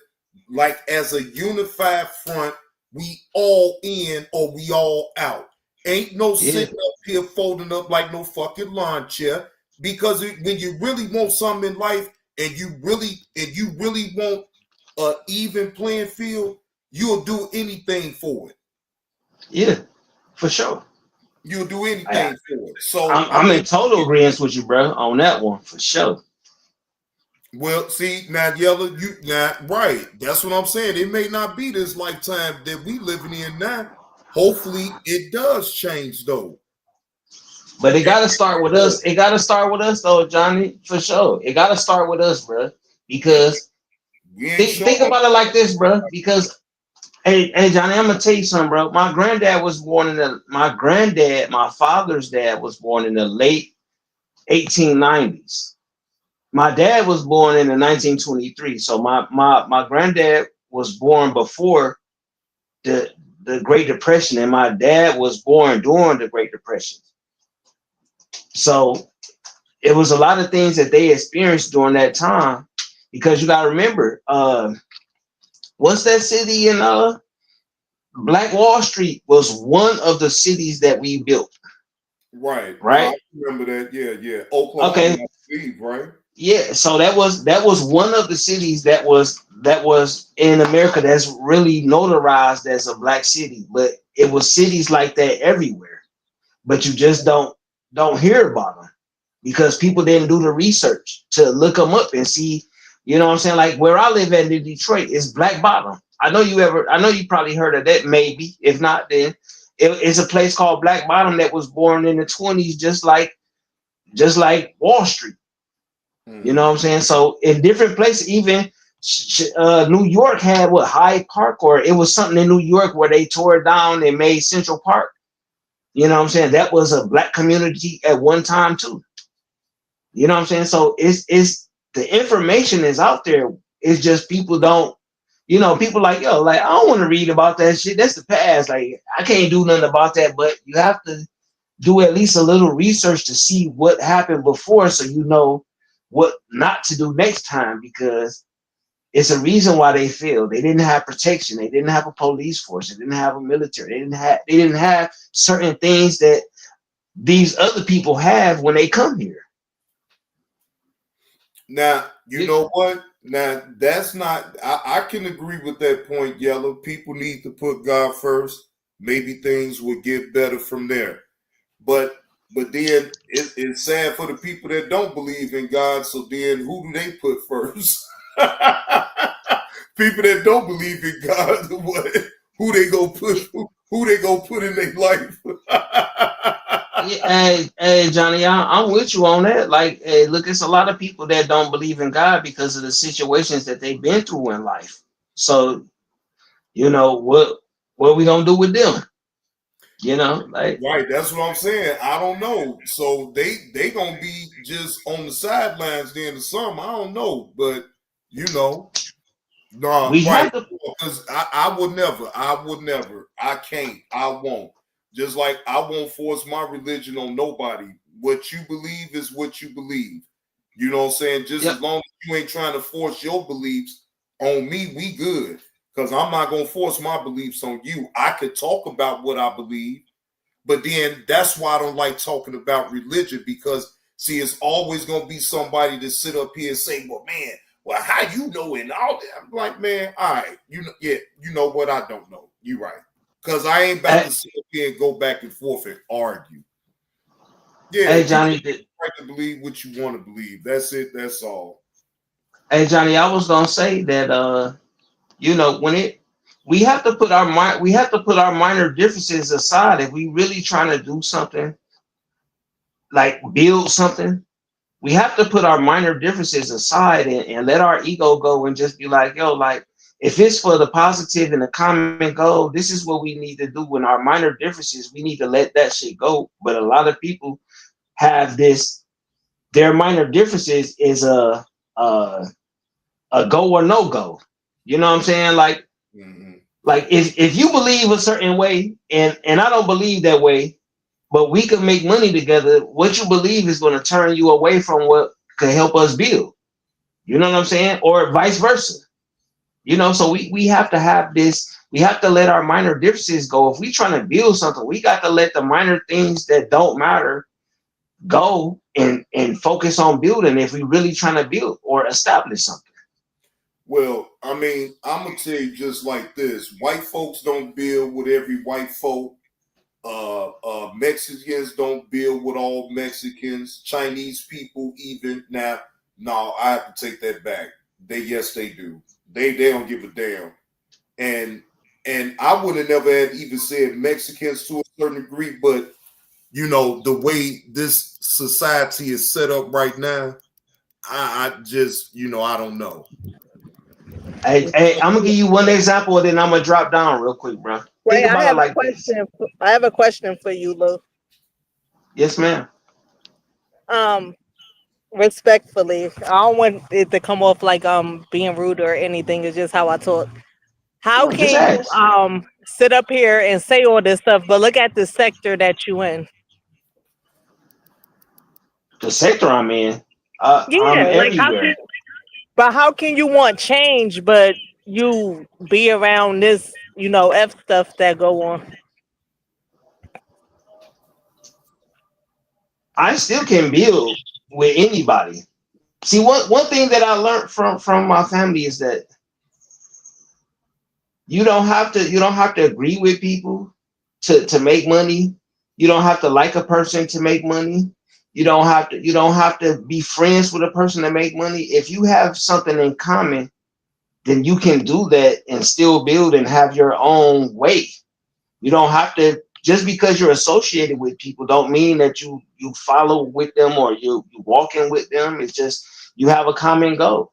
like, as a unified front, we all in or we all out. Ain't no sitting up here folding up like no fucking lawn chair. Because when you really want something in life, and you really want an even playing field, you'll do anything for it. Yeah, for sure. You'll do anything for it. So I'm in total agreement with you, bro, on that one, for sure. Well, see, now, Yella, you not right. That's what I'm saying. It may not be this lifetime that we living in now. Hopefully, it does change, though. But it got to start with us. It got to start with us, though, Johnny, for sure. It got to start with us, bro. Because think about it like this, bro. Because Hey, Johnny, I'm gonna tell you something, bro. My father's dad was born in the late 1890s. My dad was born in the 1923. So my granddad was born before the Great Depression, and my dad was born during the Great Depression. So it was a lot of things that they experienced during that time, because you got to remember, what's that city in Black Wall Street was one of the cities that we built. Right. Right. I remember that. Yeah. Oklahoma, Okay. I believe, right? Yeah. So that was one of the cities that was in America that's really notarized as a black city. But it was cities like that everywhere. But you just don't hear about them because people didn't do the research to look them up and see. You know what I'm saying? Like where I live at in Detroit is Black Bottom. I know you probably heard of that, maybe. If not, then it's a place called Black Bottom that was born in the 20s, just like Wall Street. You know what I'm saying? So in different places, even New York had what, Hyde Park, or it was something in New York where they tore it down and made Central Park. You know what I'm saying? That was a black community at one time too. You know what I'm saying? So it's the information is out there. It's just people don't, people like, yo, like, I don't want to read about that shit. That's the past. Like, I can't do nothing about that. But you have to do at least a little research to see what happened before, so you know what not to do next time, because it's a reason why they failed. They didn't have protection. They didn't have a police force. They didn't have a military. They didn't have certain things that these other people have when they come here. Now, you know what? Now, that's not, I can agree with that point, Yellow. People need to put God first. Maybe things will get better from there. But then it's sad for the people that don't believe in God. So then who do they put first? People that don't believe in God, who they go put in their life? Hey, Johnny, I'm with you on that. Like, hey, look, it's a lot of people that don't believe in God because of the situations that they've been through in life. So, what are we gonna do with them? Like, right. That's what I'm saying. I don't know. So they gonna be just on the sidelines then to some. I don't know, but no, we right? have to. Because I would never. I can't. I won't. Just like I won't force my religion on nobody. What you believe is what you believe. You know what I'm saying? Just as long as you ain't trying to force your beliefs on me, we good. Because I'm not gonna force my beliefs on you. I could talk about what I believe, but then that's why I don't like talking about religion, because see, it's always gonna be somebody to sit up here and say, well, man, well, how you know and all that? I'm like, man, all right, you know what? I don't know. You right. Because I ain't about to sit up here and go back and forth and argue. Yeah, hey, Johnny, you right to believe what you want to believe. That's it. That's all. Hey, Johnny, I was gonna say that we have to put our minor differences aside if we really trying to do something, like build something. We have to put our minor differences aside and let our ego go and just be like, yo, like, if it's for the positive and the common goal, this is what we need to do. In our minor differences, we need to let that shit go. But a lot of people have their minor differences is a go or no go. You know what I'm saying? Like, like if you believe a certain way and I don't believe that way, but we can make money together, what you believe is going to turn you away from what could help us build. You know what I'm saying? Or vice versa. So we have to have this, we have to let our minor differences go. If we trying to build something, we got to let the minor things that don't matter go and focus on building if we really trying to build or establish something. Well, I mean, I'm gonna tell you just like this: white folks don't build with every white folk. Mexicans don't build with all Mexicans. Chinese people, even now, no, I have to take that back. Yes, they do. They don't give a damn. And I would have never had even said Mexicans to a certain degree, but the way this society is set up right now, I just I don't know. Hey, I'm gonna give you one example, and then I'm gonna drop down real quick, bro. Wait, Think I about it have a like this. question. I have a question for you, Lou. Yes, ma'am. Um, respectfully, I don't want it to come off like being rude or anything. It's just how I talk. How No, just can you ask. sit up here and say all this stuff, but look at the sector that you in? The sector I'm in, I'm Yeah, like everywhere. how can you want change, but you be around this, F stuff that go on? I still can build with anybody. See, one thing that I learned from my family is that you don't have to agree with people to make money. You don't have to like a person to make money. You don't have to be friends with a person to make money. If you have something in common, then you can do that and still build and have your own way. You don't have to, just because you're associated with people don't mean that you follow with them or you walking with them. It's just you have a common goal.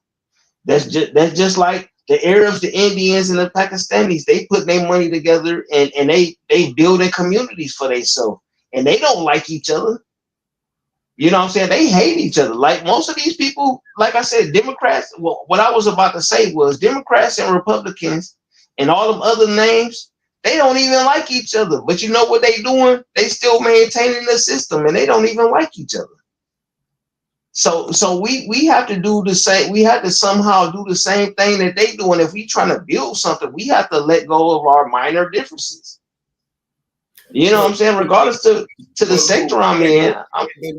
That's just like the Arabs, the Indians, and the Pakistanis. They put their money together and they building communities for themselves. And they don't like each other. You know what I'm saying? They hate each other. Like most of these people, like I said, Democrats, well, what I was about to say was Democrats and Republicans and all them other names, they don't even like each other. But you know what they doing? They still maintaining the system and they don't even like each other. So we have to do the same. We have to somehow do the same thing that they do. And if we trying to build something, we have to let go of our minor differences. You know what I'm saying? Regardless to the sector I'm in.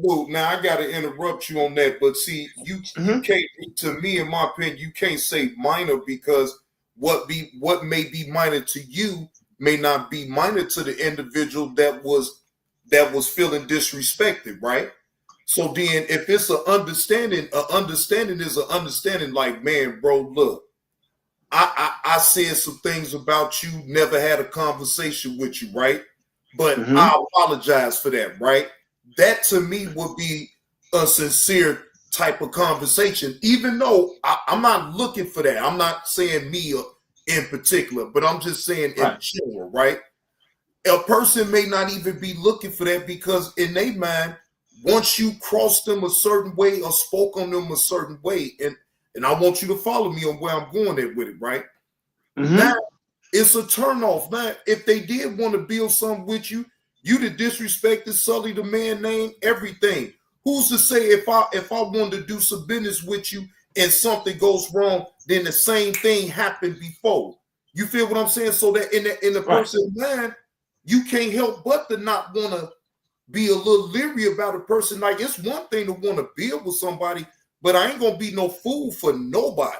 Luke, now I got to interrupt you on that, but see, you can't. To me, in my opinion, you can't say minor because what may be minor to you may not be minor to the individual that was feeling disrespected, right? So then, if it's an understanding is an understanding. Like, man, bro, look, I said some things about you, never had a conversation with you, right? But I apologize for that, right? That to me would be a sincere type of conversation, even though I'm not looking for that. I'm not saying me in particular, but I'm just saying in general, right? A person may not even be looking for that because in their mind, once you cross them a certain way or spoke on them a certain way, and I want you to follow me on where I'm going at with it, right? Now, it's a turnoff. Now, if they did want to build something with you, you the disrespected, sully the man name, everything. Who's to say if I wanted to do some business with you and something goes wrong, then the same thing happened before? You feel what I'm saying? So that in the person's mind, you can't help but to not want to be a little leery about a person. Like, it's one thing to want to build with somebody, but I ain't gonna be no fool for nobody.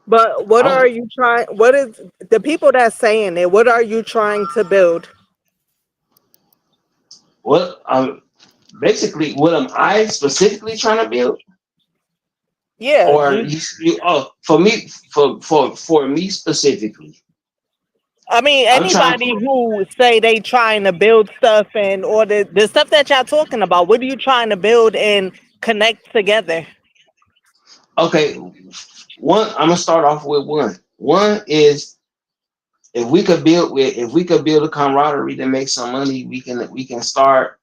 But what are you trying? What is the people that's saying it? What are you trying to build? What basically, what am I specifically trying to build? Yeah. Or for me specifically. I mean, anybody who say they trying to build stuff and or the stuff that y'all talking about. What are you trying to build and connect together? Okay, I'm gonna start off with one. One is if we could build a camaraderie to make some money, we can start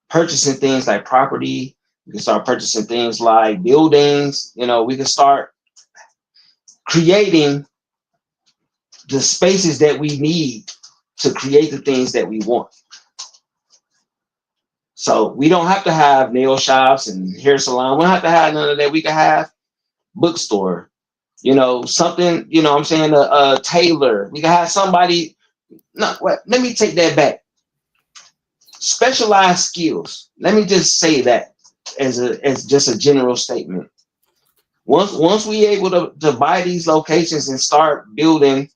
purchasing things like property. We can start purchasing things like buildings. You know, we can start creating the spaces that we need to create the things that we want. So we don't have to have nail shops and hair salon. We don't have to have none of that. We can have bookstore, something, I'm saying a tailor. We can have somebody. No, wait, let me take that back. Specialized skills. Let me just say that as just a general statement. Once we able to buy these locations and start building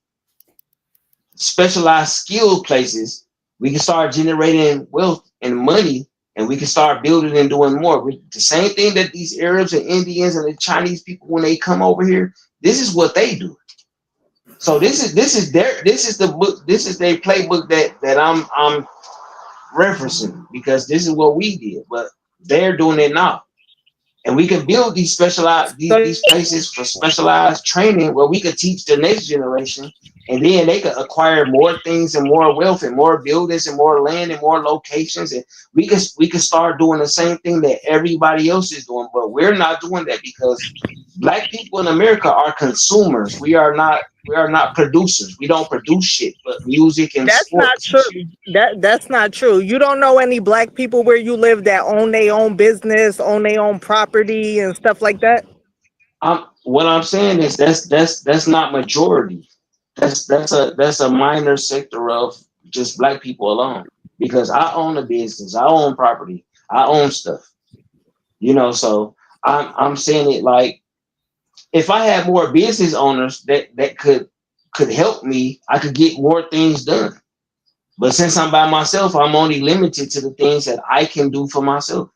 specialized skill places, we can start generating wealth and money, and we can start building and doing more. The same thing that these Arabs and Indians and the Chinese people, when they come over here, this is what they do. So this is their playbook that I'm referencing, because this is what we did, but they're doing it now. And we can build these specialized these places for specialized training where we could teach the next generation, and then they could acquire more things and more wealth and more buildings and more land and more locations, and we could start doing the same thing that everybody else is doing. But we're not doing that because Black people in America are consumers. We are not producers. We don't produce shit but music and That's not sports. true. That's not true. You don't know any Black people where you live that own their own business, own their own property and stuff like that? What I'm saying is that's not majority. That's a minor sector of just Black people alone. Because I own a business, I own property, I own stuff. So I'm saying it like, if I had more business owners that could help me, I could get more things done. But since I'm by myself, I'm only limited to the things that I can do for myself.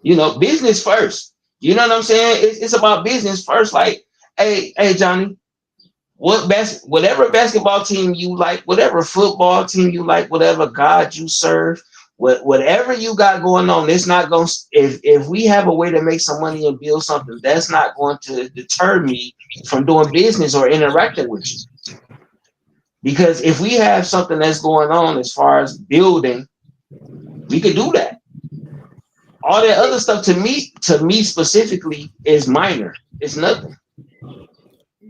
Business first. You know what I'm saying? It's about business first. Like, hey, Johnny, whatever basketball team you like, whatever football team you like, whatever God you serve, whatever you got going on, it's not going to, if we have a way to make some money and build something, that's not going to deter me from doing business or interacting with you. Because if we have something that's going on as far as building, we could do that. All that other stuff to me specifically is minor. It's nothing.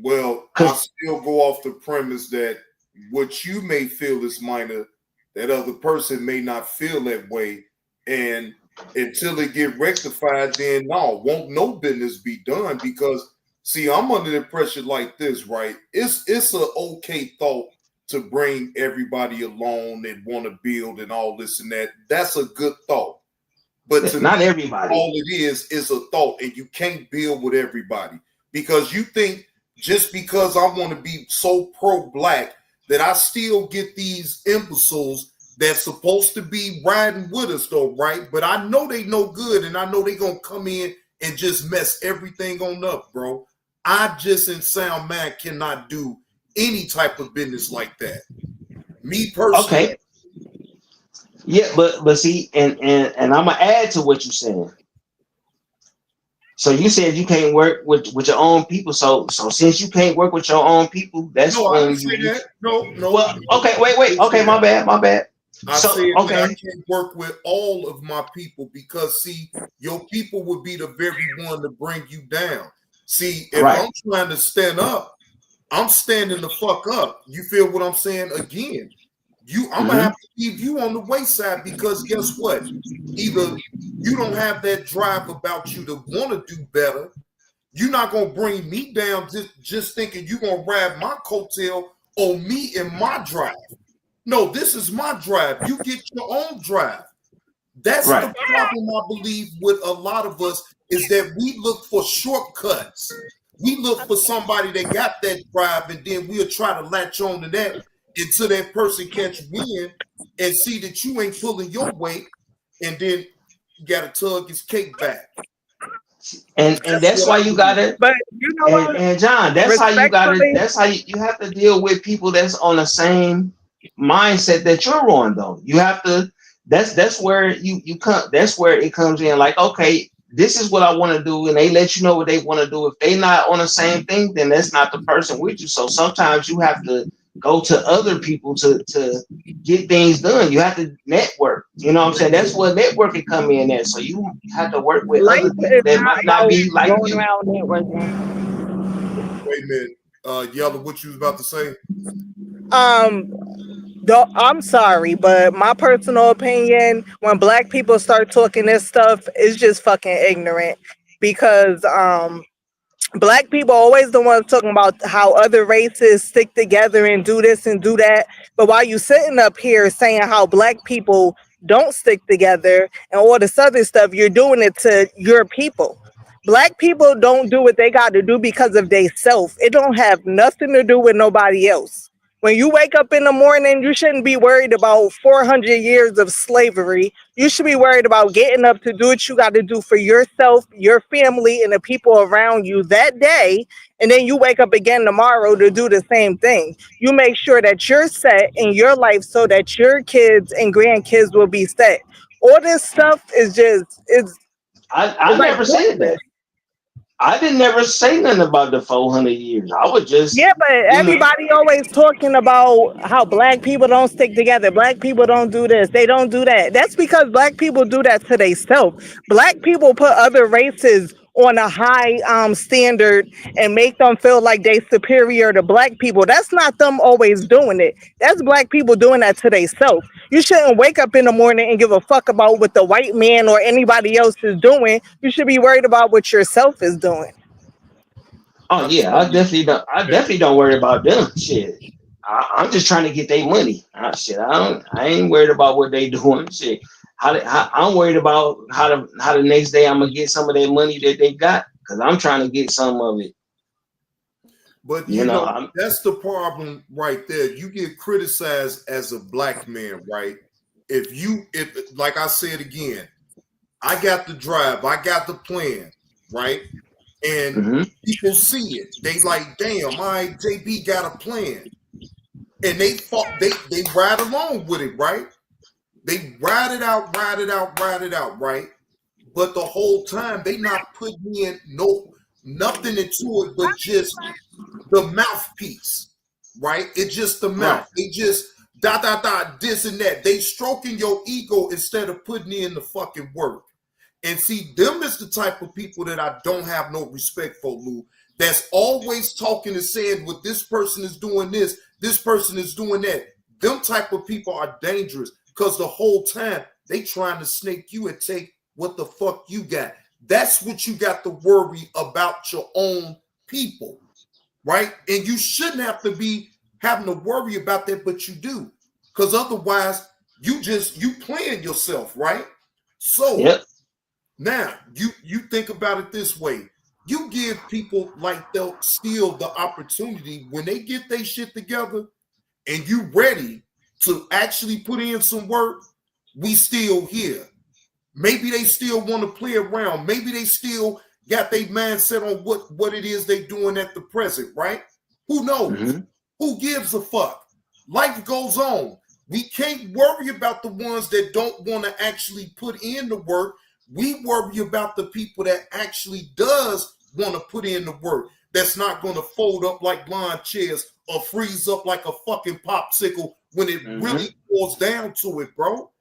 Well, I still go off the premise that what you may feel is minor, that other person may not feel that way. And until it get rectified, then won't no business be done. Because see, I'm under the pressure like this, right? It's an okay thought to bring everybody along and want to build and all this and that. That's a good thought. But to not me, everybody. all it is a thought, and you can't build with everybody because you think just because I want to be so pro-Black that I still get these imbeciles that's supposed to be riding with us, though, right? But I know they no good, and I know they gonna come in and just mess everything on up, bro. I just in sound man cannot do any type of business like that. Me personally. Okay. Yeah, but see, and I'm gonna add to what you're saying. So you said you can't work with your own people. So since you can't work with your own people, that's no, I when didn't you. say that. No. Well, okay, wait. Okay, my bad. I said that I can't work with all of my people because, see, your people would be the very one to bring you down. See, if I'm trying to stand up, I'm standing the fuck up. You feel what I'm saying? Again, I'm gonna have to leave you on the wayside because guess what? Either you don't have that drive about you to want to do better. You're not gonna bring me down just thinking you're gonna ride my coattail on me and my drive. No, this is my drive. You get your own drive. That's the problem I believe with a lot of us is that we look for shortcuts. We look for somebody that got that drive, and then we'll try to latch on to that until that person catch wind and see that you ain't pulling your weight, and then you got to tug his cake back. And that's why you gotta. But you know what? And John, that's how you gotta. That's how you have to deal with people that's on the same mindset that you're on. Though you have to. That's where you come. That's where it comes in. Like, okay, this is what I want to do, and they let you know what they want to do. If they not on the same thing, then that's not the person with you. So sometimes you have to go to other people to get things done. You have to network. You know what I'm saying? That's where networking come in there. So you have to work with other people that might not be like you. Wait a minute, Yellow, what you was about to say? I'm sorry, but my personal opinion, when Black people start talking this stuff, it's just fucking ignorant because Black people always the ones talking about how other races stick together and do this and do that. But while you sitting up here saying how Black people don't stick together and all this other stuff, you're doing it to your people. Black people don't do what they got to do because of they self. It don't have nothing to do with nobody else. When you wake up in the morning, you shouldn't be worried about 400 years of slavery. You should be worried about getting up to do what you got to do for yourself, your family, and the people around you that day. And then you wake up again tomorrow to do the same thing. You make sure that you're set in your life so that your kids and grandkids will be set. All this stuff is just I like never said pointless. that. I didn't never say nothing about the 400 years. I was just, Yeah, but you know. everybody always talking about how black people don't stick together. Black people don't do this. They don't do that. That's because black people do that to themselves. Black people put other races on a high standard and make them feel like they superior to black people. That's not them always doing it. That's black people doing that to themselves. You shouldn't wake up in the morning and give a fuck about what the white man or anybody else is doing. You should be worried about what yourself is doing. Oh yeah, I definitely don't. I definitely don't worry about them. Shit, I'm just trying to get their money. Shit, I ain't worried about what they doing. Shit, I'm worried about how the next day I'm gonna get some of their money that they got, because I'm trying to get some of it. But you know, that's the problem right there. You get criticized as a black man, right? If like I said again, I got the drive, I got the plan, right? And people see it. They like, damn, my JB got a plan. And they ride along with it, right? They ride it out, right? But the whole time they not putting in nothing into it but just the mouthpiece, right? It's just the mouth. They just this and that. They stroking your ego instead of putting in the fucking work. And see, them is the type of people that I don't have no respect for, Lou. That's always talking and saying, well, this person is doing this person is doing that. Them type of people are dangerous because the whole time they trying to snake you and take what the fuck you got. That's what you got to worry about, your own people, right? And you shouldn't have to be having to worry about that, but you do. Because otherwise, you playing yourself, right? So now you think about it this way. You give people like they'll steal the opportunity when they get their shit together and you ready to actually put in some work, we still here. Maybe they still want to play around. Maybe they still got their mindset on what it is they doing at the present, right? Who knows? Who gives a fuck? Life goes on. We can't worry about the ones that don't want to actually put in the work. We worry about the people that actually does want to put in the work. That's not going to fold up like lawn chairs or freeze up like a fucking popsicle when it really boils down to it, bro.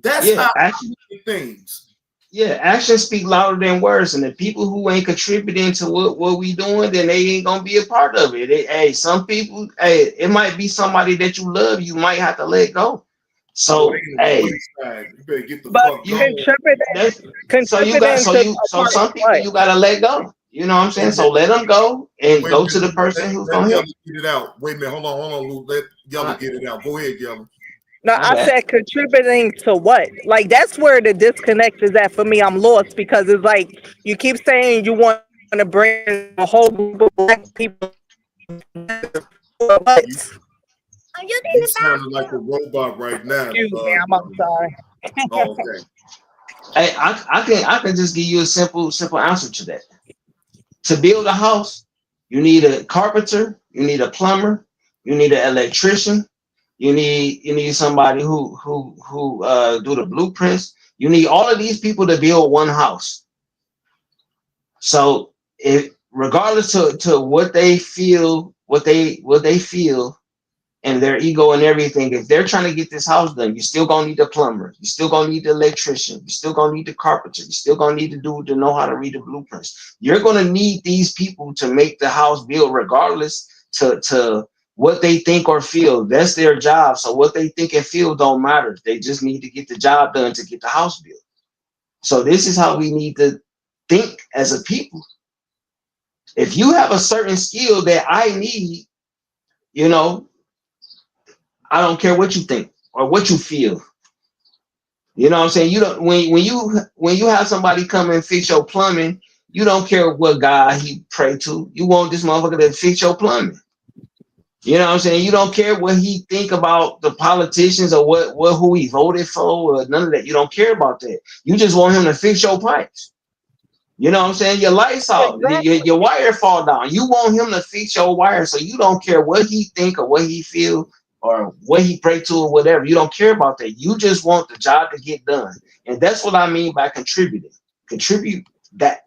That's how I do things. Yeah, actions speak louder than words, and the people who ain't contributing to what we doing, then they ain't gonna be a part of it. Some people, it might be somebody that you love, you might have to let go. So, you better get the fuck going. So some people you gotta let go. You know what I'm saying? So let them go and go to the person who's gonna help. Get it out. Wait a minute, hold on, Lou. Let Yellow get it out. Go ahead, Yellow. No, I said contributing to what? Like, that's where the disconnect is at for me. I'm lost because it's like you keep saying you want to bring a whole group of black people. You sounding like a robot right now. Excuse me, I'm outside. Okay. Hey, I can just give you a simple answer to that. To build a house, you need a carpenter, you need a plumber, you need an electrician, you need somebody who do the blueprints. You need all of these people to build one house. So regardless to what they feel, what they feel, and their ego and everything, if they're trying to get this house done, you're still gonna need the plumber, you're still gonna need the electrician, you're still gonna need the carpenter, you're still gonna need the dude to know how to read the blueprints. You're gonna need these people to make the house build, regardless to what they think or feel. That's their job. So what they think and feel don't matter. They just need to get the job done to get the house built. So this is how we need to think as a people. If you have a certain skill that I need, I don't care what you think or what you feel. You know what I'm saying? You don't when you have somebody come and fix your plumbing, you don't care what God he pray to. You want this motherfucker to fix your plumbing. You know what I'm saying? You don't care what he think about the politicians or who he voted for or none of that. You don't care about that. You just want him to fix your pipes. You know what I'm saying? Your lights out, your wire fall down. You want him to fix your wire, so you don't care what he think or what he feel. or what he prayed to or whatever. You don't care about that. You just want the job to get done. And that's what I mean by contributing. Contribute that.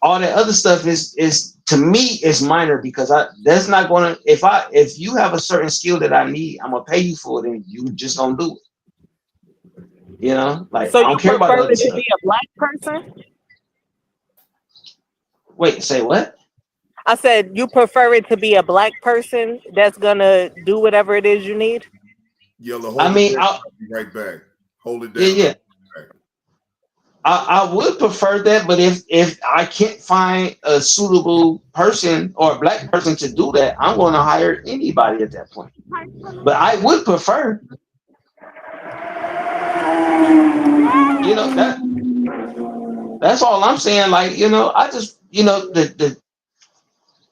All that other stuff is to me is minor, because that's not gonna, if you have a certain skill that I need, I'm gonna pay you for it, and you just gonna do it. You know, like So I you don't care about prefer the other it to stuff. be a black person? Wait, say what? I said you prefer it to be a black person that's gonna do whatever it is you need. Yellow, hold I it mean, down. I'll be right back. Hold it down. yeah. I would prefer that, but if I can't find a suitable person or a black person to do that, I'm going to hire anybody at that point. But I would prefer, you know, that's all I'm saying. Like, you know, I just, you know, the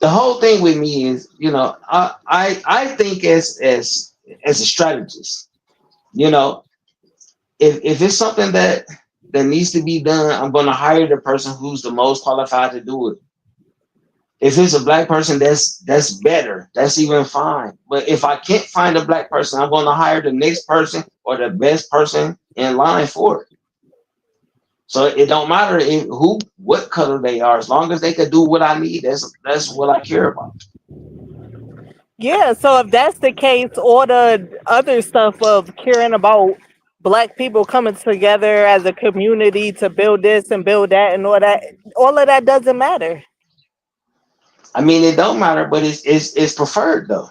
whole thing with me is, you know, I think as a strategist, you know, if it's something that needs to be done, I'm going to hire the person who's the most qualified to do it. If it's a black person, that's better. That's even fine. But if I can't find a black person, I'm going to hire the next person or the best person in line for it. So it don't matter what color they are, as long as they can do what I need. That's what I care about. Yeah, so if that's the case, all the other stuff of caring about black people coming together as a community to build this and build that and all of that doesn't matter. I mean, it don't matter, but it's preferred though.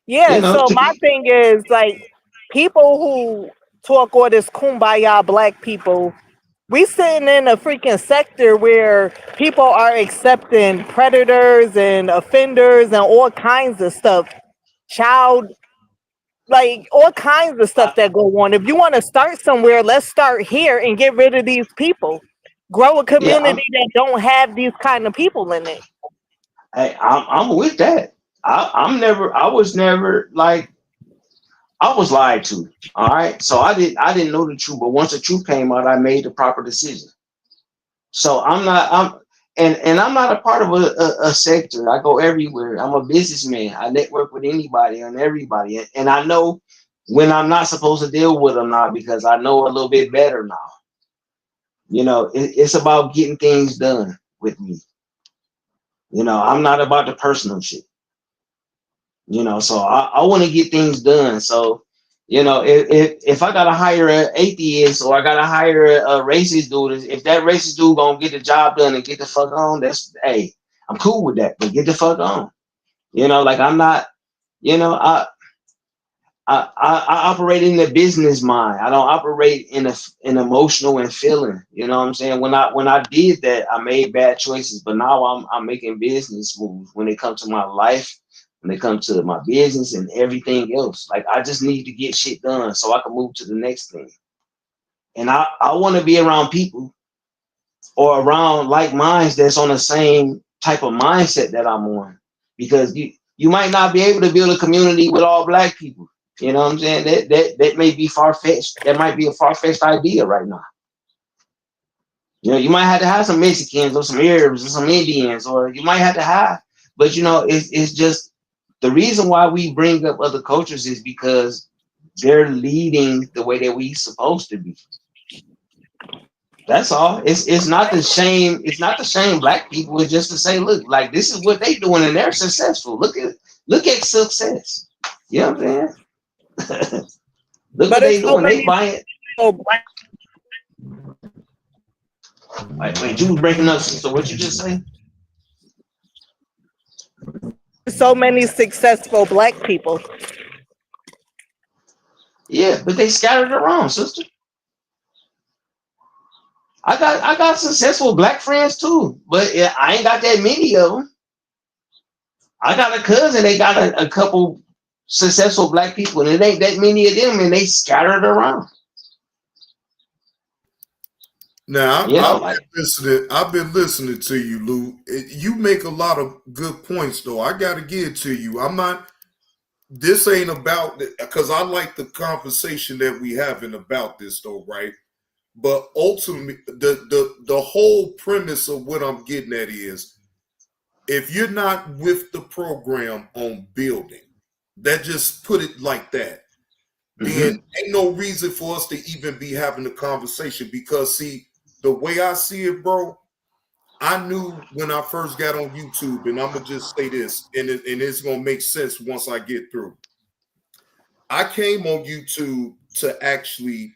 Yeah, You know, so to my be, thing is like people who talk all this kumbaya black people, we sitting in a freaking sector where people are accepting predators and offenders and all kinds of stuff. Like all kinds of stuff that go on. If you want to start somewhere, let's start here and get rid of these people. Grow a yeah, community that don't have these kind of people in it. I'm with that. I was never like, I was lied to. All right. So I didn't know the truth, but once the truth came out, I made the proper decision. So I'm not a part of a sector. I go everywhere. I'm a businessman. I network with anybody and everybody. And I know when I'm not supposed to deal with them now, because I know a little bit better now. You know, it's about getting things done with me. You know, I'm not about the personal shit. You know, so I want to get things done. So, you know, if I gotta hire an atheist or I gotta hire a racist dude, if that racist dude gonna get the job done and get the fuck on, hey, I'm cool with that. But get the fuck on. You know, like I'm not. You know, I operate in the business mind. I don't operate in an emotional and feeling. You know what I'm saying? When I did that, I made bad choices. But now I'm making business moves when it comes to my life, when it comes to my business and everything else. Like I just need to get shit done so I can move to the next thing. And I want to be around people or around like minds that's on the same type of mindset that I'm on, because you might not be able to build a community with all black people. You know what I'm saying? That may be far-fetched. That might be a far-fetched idea right now. You know, you might have to have some Mexicans or some Arabs or some Indians, or you might have to have, but you know, it's just the reason why we bring up other cultures is because they're leading the way that we supposed to be. That's all. It's not the shame. It's not to shame black people. It's just to say, look, like this is what they doing and they're successful. Look at success. You know what I'm saying? Look what they doing. They buying. Wait, you was breaking up. So what you just say? So many successful black people. Yeah, but they scattered around, sister. I got successful black friends too, but I ain't got that many of them. I got a cousin. They got a couple successful black people, and it ain't that many of them, and they scattered around. Now You know, I've been listening to you, Lou. You make a lot of good points, though. I got to give it to you. I'm not. This ain't about, because I like the conversation that we having about this, though, right? But ultimately, the whole premise of what I'm getting at is, if you're not with the program on building, That just put it like that. Then ain't no reason for us to even be having a conversation, because see, the way I see it, bro, I knew when I first got on YouTube, and I'm gonna just say this, and it's gonna make sense once I get through. I came on YouTube to actually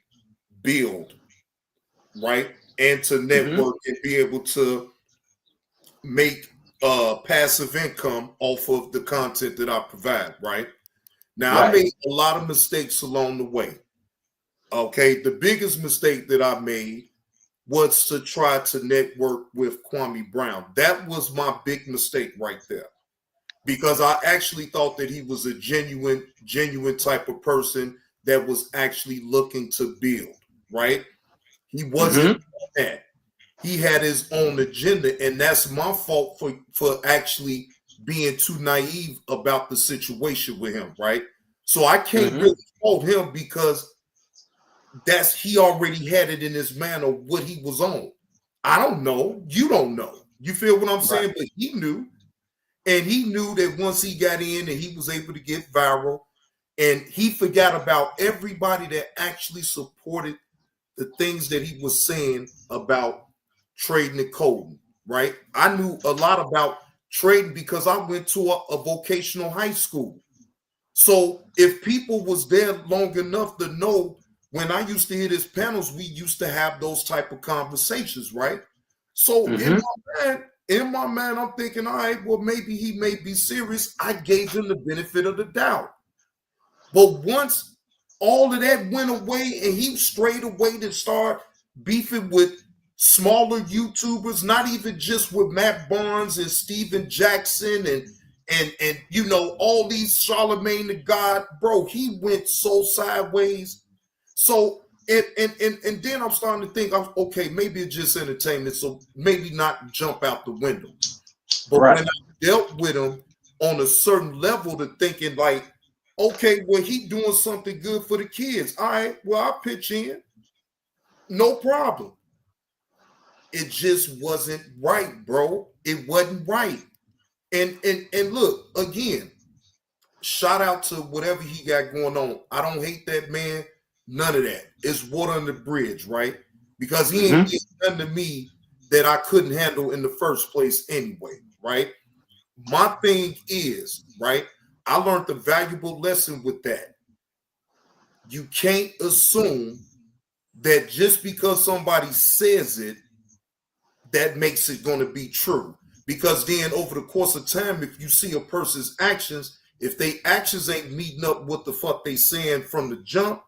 build, right, and to network and be able to make passive income off of the content that I provide, right? Now, I made a lot of mistakes along the way. Okay, the biggest mistake that I made was to try to network with Kwame Brown. That was my big mistake right there, because I actually thought that he was a genuine type of person that was actually looking to build, right? He wasn't that. He had his own agenda, and that's my fault for actually being too naive about the situation with him, right? So I can't really fault him, because he already had it in his man of what he was on. I don't know. You don't know. You feel what I'm saying? But he knew. And he knew that once he got in and he was able to get viral, and he forgot about everybody that actually supported the things that he was saying about trading and coding, right? I knew a lot about trading because I went to a vocational high school. So if people was there long enough to know, when I used to hear his panels, we used to have those type of conversations, right? So in my mind, I'm thinking, all right, well, maybe he may be serious. I gave him the benefit of the doubt. But once all of that went away and he strayed away to start beefing with smaller YouTubers, not even just with Matt Barnes and Steven Jackson and you know, all these Charlemagne the God, bro, he went so sideways. So and then I'm starting to think, okay, maybe it's just entertainment, so maybe not jump out the window. But when I dealt with him on a certain level, to thinking like, okay, well, he doing something good for the kids. All right, well, I'll pitch in. No problem. It just wasn't right, bro. It wasn't right. And look, again, shout out to whatever he got going on. I don't hate that man. None of that. It's water under the bridge, right? Because he ain't did nothing to me that I couldn't handle in the first place anyway, right? My thing is, right, I learned a valuable lesson with that. You can't assume that just because somebody says it, that makes it going to be true. Because then over the course of time, if you see a person's actions, if they actions ain't meeting up what the fuck they saying from the jump,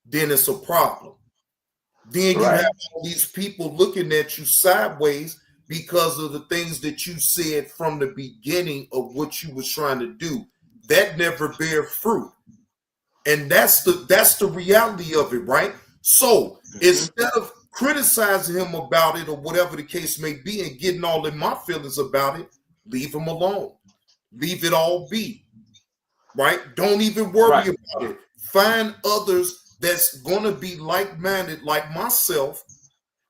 then it's a problem. Then you have all these people looking at you sideways because of the things that you said from the beginning of what you was trying to do. That never bear fruit. And that's the reality of it, right? So instead of criticizing him about it or whatever the case may be and getting all in my feelings about it, leave him alone. Leave it all be. Right? Don't even worry about it. Find others that's going to be like-minded like myself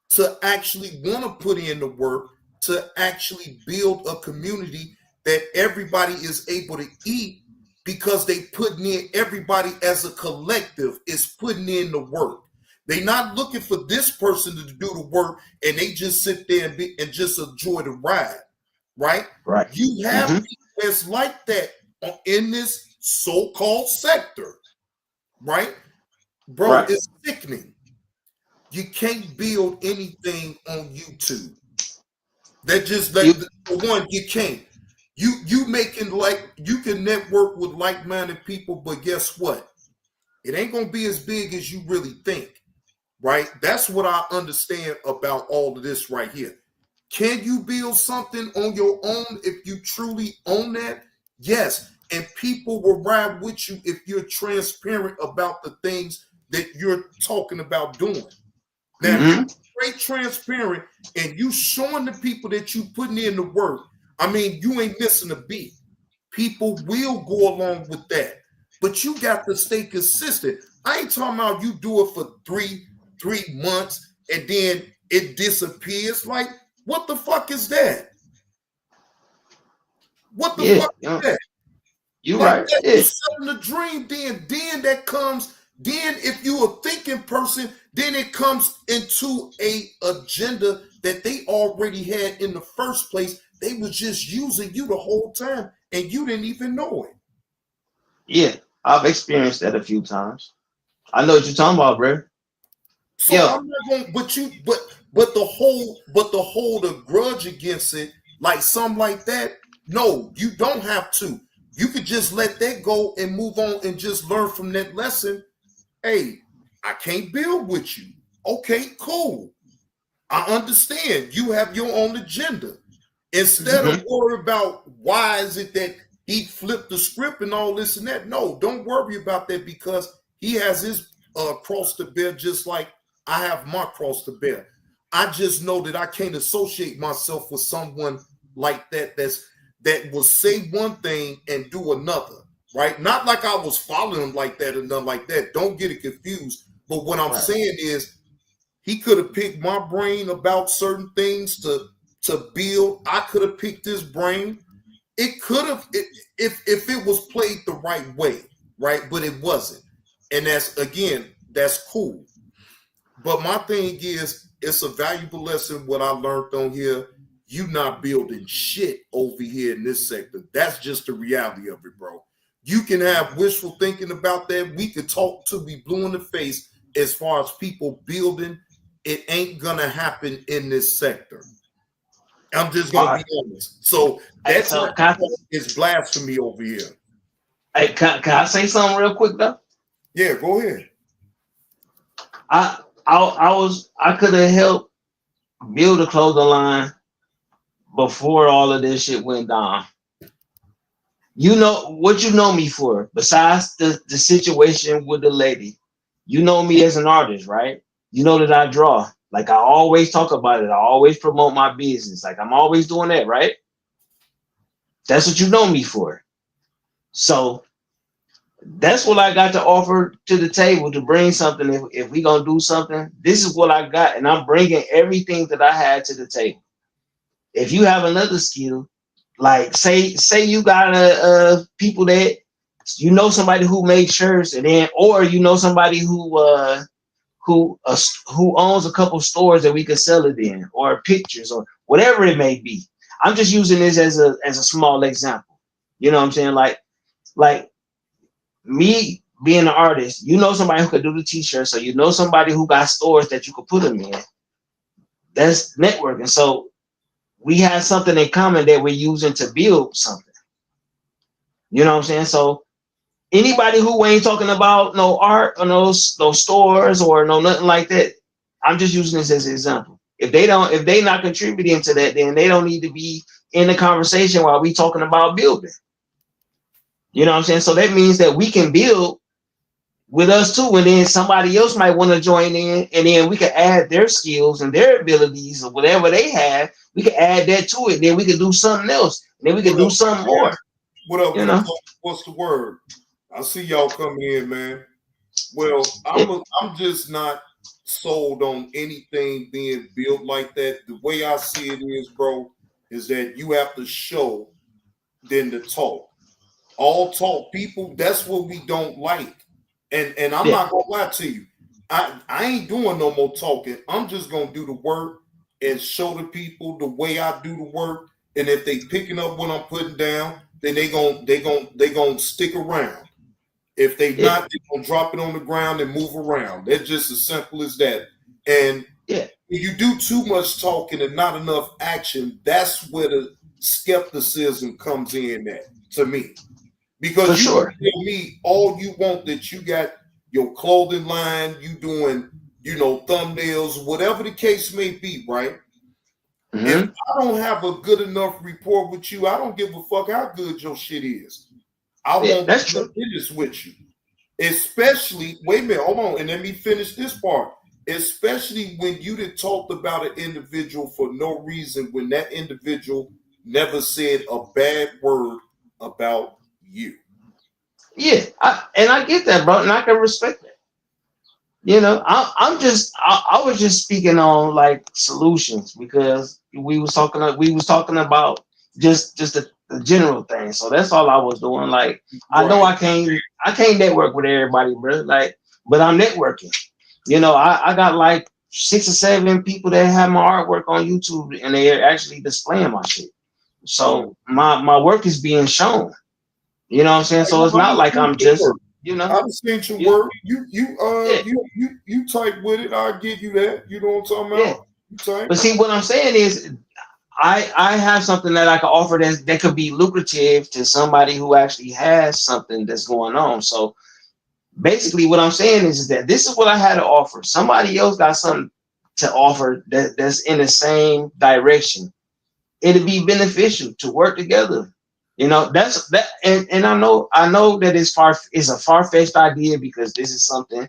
to actually want to put in the work to actually build a community that everybody is able to eat, because they putting in, everybody as a collective is putting in the work. They're not looking for this person to do the work and they just sit there and just enjoy the ride, right? You have people that's like that in this so-called sector, right? Bro, it's sickening. You can't build anything on YouTube. That just for one, you can't. You making like, you can network with like-minded people, but guess what? It ain't gonna be as big as you really think, right? That's what I understand about all of this right here. Can you build something on your own if you truly own that? Yes. And people will ride with you if you're transparent about the things that you're talking about doing. Now, if you're straight transparent and you showing the people that you putting in the work, I mean, you ain't missing a beat. People will go along with that. But you got to stay consistent. I ain't talking about you do it for three months and then it disappears. Like, what the fuck is that? What the fuck is that? You Like right. that, Yeah. you selling the dream. Then that comes. Then if you a thinking person, then it comes into a agenda that they already had in the first place. They was just using you the whole time, and you didn't even know it. Yeah. I've experienced that a few times. I know what you're talking about, bro. So Yo, I'm not going, but the hold a grudge against it, like something like that. No, you don't have to. You could just let that go and move on and just learn from that lesson. Hey, I can't build with you. Okay, cool. I understand. You have your own agenda. Instead of worry about why is it that he flipped the script and all this and that. No, don't worry about that because he has his cross to bear just like I have my cross to bear. I just know that I can't associate myself with someone like that will say one thing and do another, right? Not like I was following him like that and nothing like that. Don't get it confused. But what I'm saying is he could have picked my brain about certain things to build. I could have picked his brain. It could have if it was played the right way, right? But it wasn't. And that's cool. But my thing is, it's a valuable lesson what I learned on here. You not building shit over here in this sector. That's just the reality of it, bro. You can have wishful thinking about that. We could talk till we blue in the face as far as people building. It ain't gonna happen in this sector. I'm just gonna be honest. So that's is blasphemy over here. Hey, can I say something real quick though? Yeah, go ahead. I could have helped build a clothing line before all of this shit went down. You know what you know me for, besides the situation with the lady. You know me as an artist, right? You know that I draw. Like I always talk about it. I always promote my business. Like I'm always doing that, right? That's what you know me for. So that's what I got to offer to the table to bring something. If we gonna do something, this is what I got, and I'm bringing everything that I had to the table. If you have another skill, like say you got a people that you know somebody who makes shirts, and then or you know somebody who owns a couple stores that we could sell it in, or pictures, or whatever it may be. I'm just using this as a small example. You know what I'm saying? Like me being an artist, you know somebody who could do the t-shirts, so you know somebody who got stores that you could put them in. That's networking. So we have something in common that we're using to build something. You know what I'm saying? So anybody who ain't talking about no art or no stores or no nothing like that, I'm just using this as an example. If they not contributing to that, then they don't need to be in the conversation while we talking about building. You know what I'm saying? So that means that we can build with us too, and then somebody else might want to join in, and then we can add their skills and their abilities or whatever they have. We can add that to it. Then we can do something else. And then we can do something more. What up? You know? What's the word? I see y'all coming in, man. Well, I'm just not sold on anything being built like that. The way I see it is, bro, is that you have to show than to talk. All talk people, that's what we don't like. And I'm not gonna lie to you. I ain't doing no more talking. I'm just gonna do the work and show the people the way I do the work. And if they picking up what I'm putting down, then they gonna stick around. If they not, they gonna drop it on the ground and move around. That's just as simple as that. And if you do too much talking and not enough action, that's where the skepticism comes in at, to me. Because you can tell me all you want that you got your clothing line, you doing, thumbnails, whatever the case may be, right? If I don't have a good enough rapport with you, I don't give a fuck how good your shit is. I won't do business with you. Especially, wait a minute, hold on, and let me finish this part. Especially when you done talked about an individual for no reason, when that individual never said a bad word about you. Yeah, I get that, bro, and I can respect that. You know, I was just speaking on like solutions, because we was talking about just the general thing. So that's all I was doing. Like I know I can't network with everybody, bro. Like, but I'm networking. You know, I got like 6 or 7 people that have my artwork on YouTube and they're actually displaying my shit. So my work is being shown. You know what I'm saying? So it's not like I'm just, you know. I've seen your work. You type with it. I'll give you that. You know what I'm talking about? You type. But see, what I'm saying is, I have something that I can offer that could be lucrative to somebody who actually has something that's going on. So basically, what I'm saying is that this is what I had to offer. Somebody else got something to offer that's in the same direction. It'd be beneficial to work together. You know, that's that, and I know that it's a far-fetched idea because this is something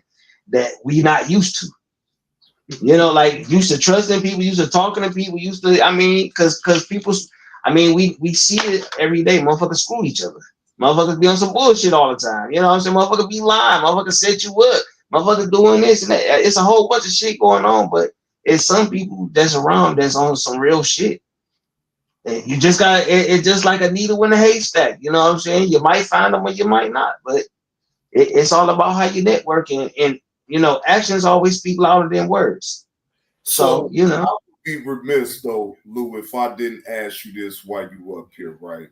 that we not used to. You know, like used to trusting people, used to talking to people, used to, I mean, because people, I mean, we see it every day. Motherfuckers screw each other. Motherfuckers be on some bullshit all the time. You know what I'm saying? Motherfuckers be lying. Motherfuckers set you up. Motherfuckers doing this and that. It's a whole bunch of shit going on, but it's some people that's around that's on some real shit. You just got it's just like a needle in a haystack. You know what I'm saying? You might find them or you might not, but it's all about how you network and you know, actions always speak louder than words. So you know, I would be remiss though, Lou, if I didn't ask you this while you were up here, right?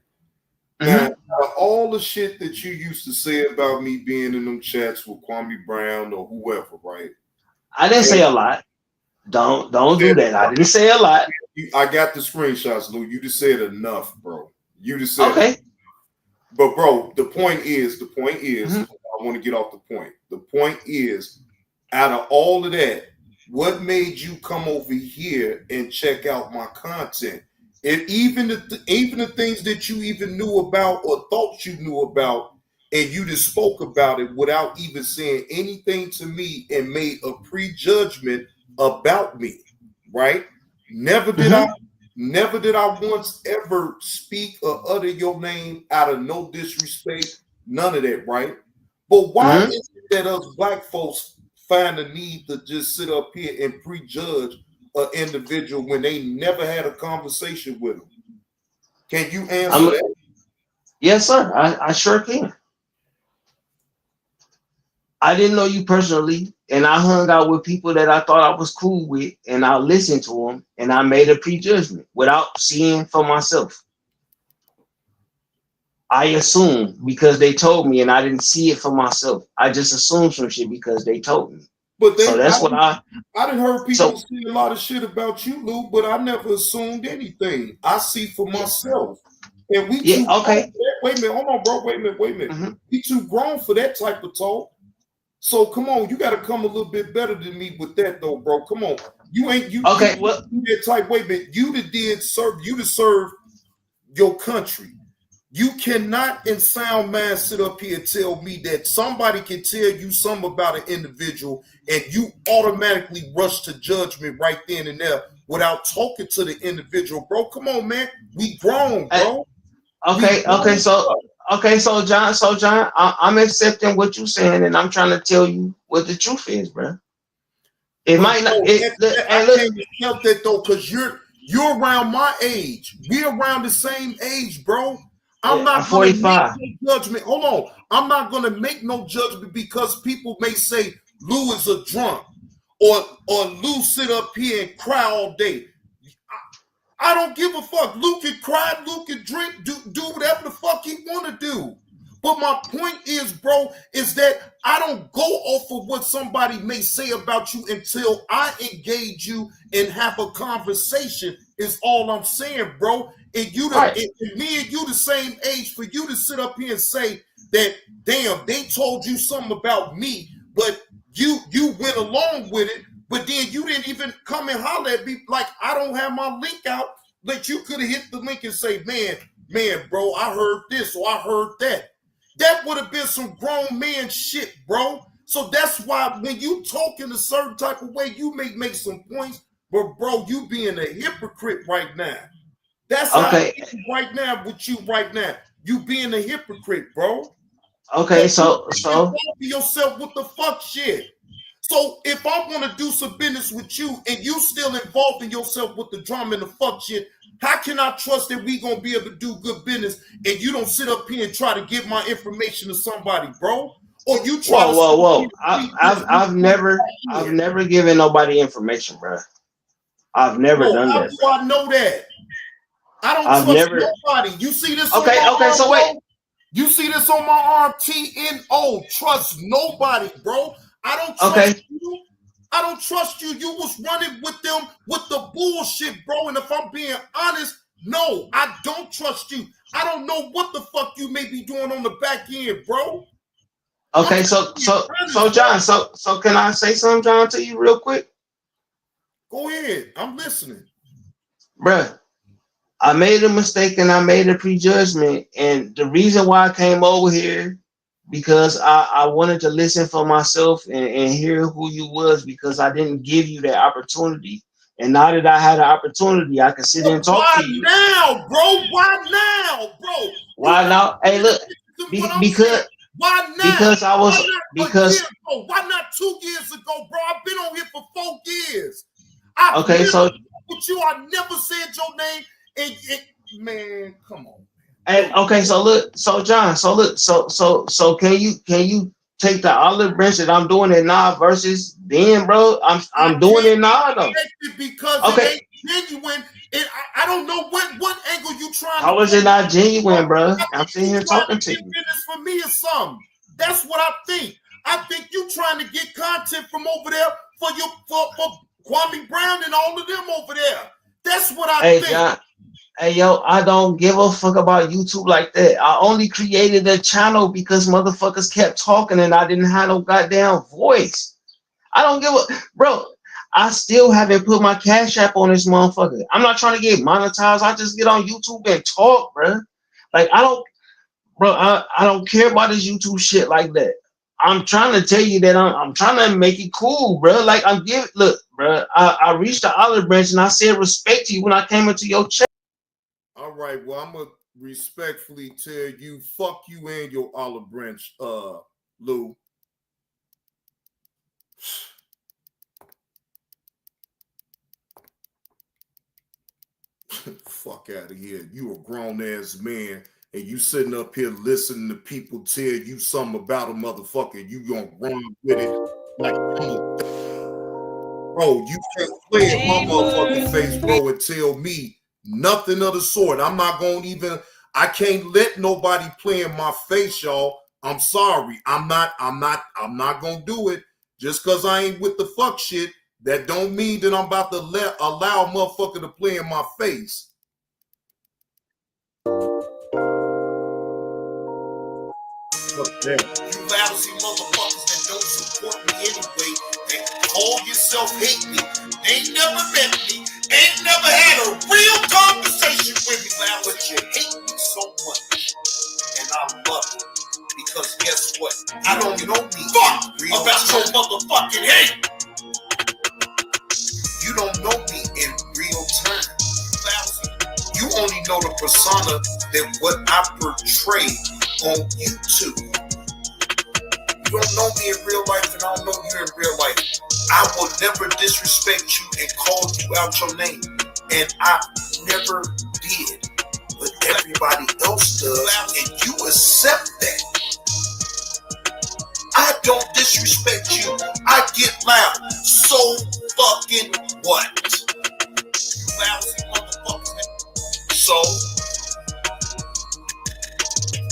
Now, all the shit that you used to say about me being in them chats with Kwame Brown or whoever, right? I didn't say a lot. Don't do that. I didn't say a lot. I got the screenshots, Lou. You just said enough, bro. You just said okay. Enough. But bro, the point is, I want to get off the point. The point is, out of all of that, what made you come over here and check out my content? And even the things that you even knew about or thought you knew about, and you just spoke about it without even saying anything to me and made a prejudgment about me, right? Never did I once ever speak or utter your name out of no disrespect, none of that, right? But why is it that us black folks find the need to just sit up here and prejudge an individual when they never had a conversation with them? Can you answer that? Yes, sir. I sure can. I didn't know you personally, and I hung out with people that I thought I was cool with, and I listened to them, and I made a prejudgment without seeing for myself. I assumed because they told me, and I didn't see it for myself. I just assumed some shit because they told me. But so that's I didn't heard people say a lot of shit about you, Lou, but I never assumed anything. I see for myself. And we too okay. Wait a minute, hold on, bro. Wait a minute. We too grown for that type of talk. So come on, you got to come a little bit better than me with that, though, bro. Come on, you ain't you. Okay, well, that type. Wait a minute, you to serve your country. You cannot, in sound mind, sit up here and tell me that somebody can tell you something about an individual and you automatically rush to judgment right then and there without talking to the individual, bro. Come on, man. We grown, bro. So John, I'm accepting what you're saying, and I'm trying to tell you what the truth is, bro. It might not. I can't accept that though, because you're around my age. We're around the same age, bro. I'm not going to make no judgment. Hold on. I'm not going to make no judgment because people may say Lou is a drunk or Lou sit up here and cry all day. I don't give a fuck. Lou can cry, Lou can drink, do whatever the fuck he want to do. But my point is, bro, is that I don't go off of what somebody may say about you until I engage you and have a conversation is all I'm saying, bro. And and me and you the same age for you to sit up here and say that, damn, they told you something about me, but you went along with it, but then you didn't even come and holler at me like I don't have my link out, but you could have hit the link and say, man, bro, I heard this or I heard that. That would have been some grown man shit, bro. So that's why when you talk in a certain type of way, you may make some points, but bro, you being a hypocrite right now. That's how I feel right now with you right now. You being a hypocrite, bro. Okay, so yourself with the fuck shit. So if I want to do some business with you and you still involving yourself with the drama and the fuck shit, How can I trust that we gonna be able to do good business and you don't sit up here and try to give my information to somebody, bro? Or you try to Whoa. I've never given nobody information, bro. I've never done how that. do I know that? I don't I've trust never. nobody. You see this Okay, on my okay, arm, so bro? wait. You see this on my arm, TNO. Trust nobody, bro. I don't trust you. I don't trust you. You was running with them with the bullshit, bro. And if I'm being honest, no, I don't trust you. I don't know what the fuck you may be doing on the back end, bro. Okay, so John, so can I say something, John, to you real quick? Go ahead. I'm listening. Bruh, I made a mistake and I made a prejudgment. And the reason why I came over here, because I wanted to listen for myself and hear who you was, because I didn't give you that opportunity. And now that I had an opportunity, I can sit and talk to you. Why now, bro? Why now, bro? Why now? Hey, look, because why now? Because I was why not 2 years ago, bro? I've been on here for 4 years. Okay, so with you, I never said your name. And man, come on. And okay, so look, so John, so look, so can you take the olive branch that I'm doing it now versus then, bro? I'm doing it now though. Because okay. It ain't genuine. And I don't know what angle you trying. How is it not genuine, bro? I'm sitting here talking to you. Business for me or something. That's what I think. I think you trying to get content from over there for Kwame Brown and all of them over there. That's what I think. John, hey, yo, I don't give a fuck about YouTube like that. I only created a channel because motherfuckers kept talking and I didn't have no goddamn voice. I don't give a... Bro, I still haven't put my Cash App on this motherfucker. I'm not trying to get monetized. I just get on YouTube and talk, bro. Like, I don't care about this YouTube shit like that. I'm trying to tell you that I'm trying to make it cool, bro. Like, look, bro, I reached the olive branch and I said respect to you when I came into your chat. All right, well, I'm gonna respectfully tell you, fuck you and your olive branch, Lou. Fuck out of here. You a grown ass man and you sitting up here listening to people tell you something about a motherfucker. You gonna run with it like, bro, you can't play in my motherfucking face, bro, and tell me nothing of the sort. I'm not gonna even, I can't let nobody play in my face, y'all. I'm sorry. I'm not gonna do it. Just cause I ain't with the fuck shit, that don't mean that I'm about to allow a motherfucker to play in my face. You lousy motherfuckers that don't support me anyway, they call yourself hate me. They ain't never met me, ain't never had a real conversation with me, man, but you hate me so much. And I love it. Because guess what? I don't know me. Fuck about your motherfucking hate. You don't know me in real time. You only know the persona that what I portray on YouTube. You don't know me in real life, and I don't know you in real life. I will never disrespect you and call you out your name. And I never did. But everybody else does, and you accept that. I don't disrespect you. I get loud. So fucking what? You lousy motherfuckers. So,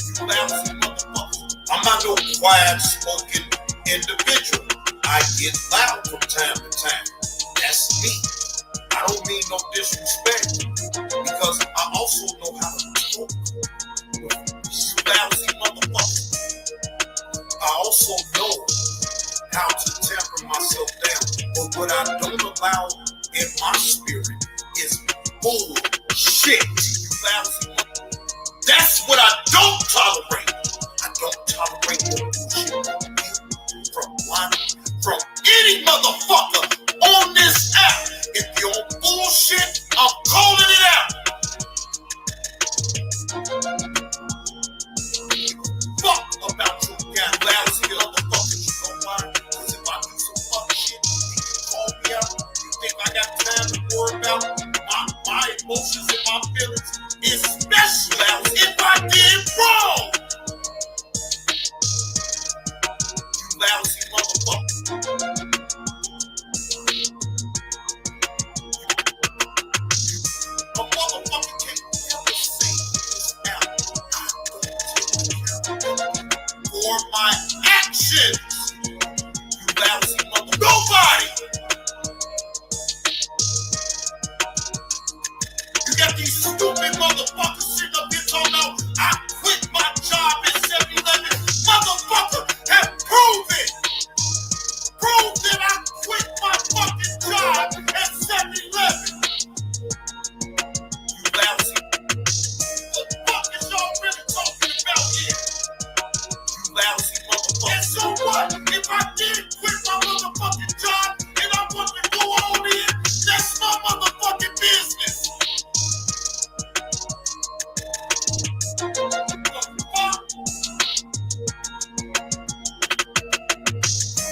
you lousy motherfuckers. I'm not no quiet spoken individual. I get loud from time to time. That's me. I don't mean no disrespect because I also know how to talk. You lousy motherfuckers. I also know how to temper myself down. But what I don't allow in my spirit is bullshit. You lousy motherfuckers. That's what I don't tolerate. I don't tolerate no bullshit from any motherfucker on this app. If you're on bullshit, I'm calling it out. Fuck about you guys, lousy motherfuckers. You know why? Because if I do some fuck shit and you call me out, you think I got time to worry about my emotions and my lousy motherfucker. A motherfucker can't never say this out. For my actions, you lousy motherfucker. Nobody! You got these stupid motherfuckers sitting up here talking about I quit my job at 7-Eleven. Motherfucker, have proven that I quit my fucking job at 7-Eleven. You lousy. What the fuck is y'all really talking about here? You lousy motherfucker. And so what? If I did quit my motherfucking job and I want to go on in, that's my motherfucking business.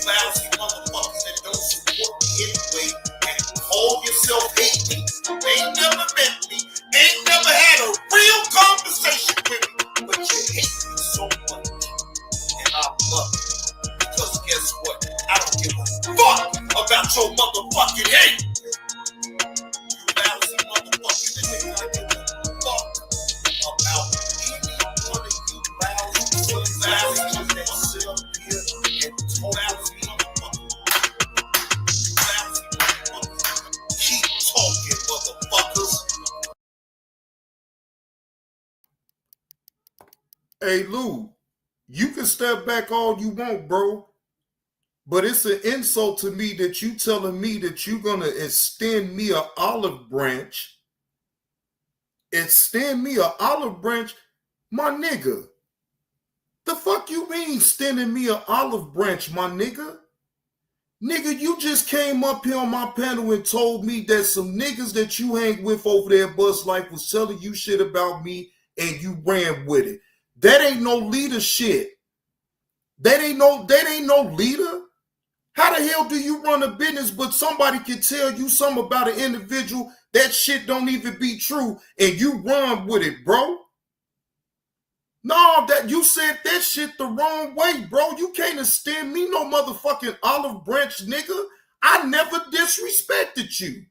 Lousy motherfuckers that don't support me anyway and call yourself hate me, ain't never met me, ain't never had a real conversation with me, but you hate me so much, and I love it, because guess what? I don't give a fuck about your motherfucking hate. You lousy motherfuckers that do not give a fuck about any one of you lousy that sit up here and talk. Keep talking, motherfuckers. Hey, Lou, you can step back all you want, bro. But it's an insult to me that you telling me that you're going to extend me an olive branch. Extend me an olive branch? My nigga. The fuck you mean extending me an olive branch, my nigga? Nigga, you just came up here on my panel and told me that some niggas that you hang with over there at Bus Life was telling you shit about me and you ran with it. That ain't no leadership. That ain't no leader. How the hell do you run a business but somebody can tell you something about an individual that shit don't even be true and you run with it, bro? No, that you said that shit the wrong way, bro. You can't extend me no motherfucking olive branch, nigga. I never disrespected you.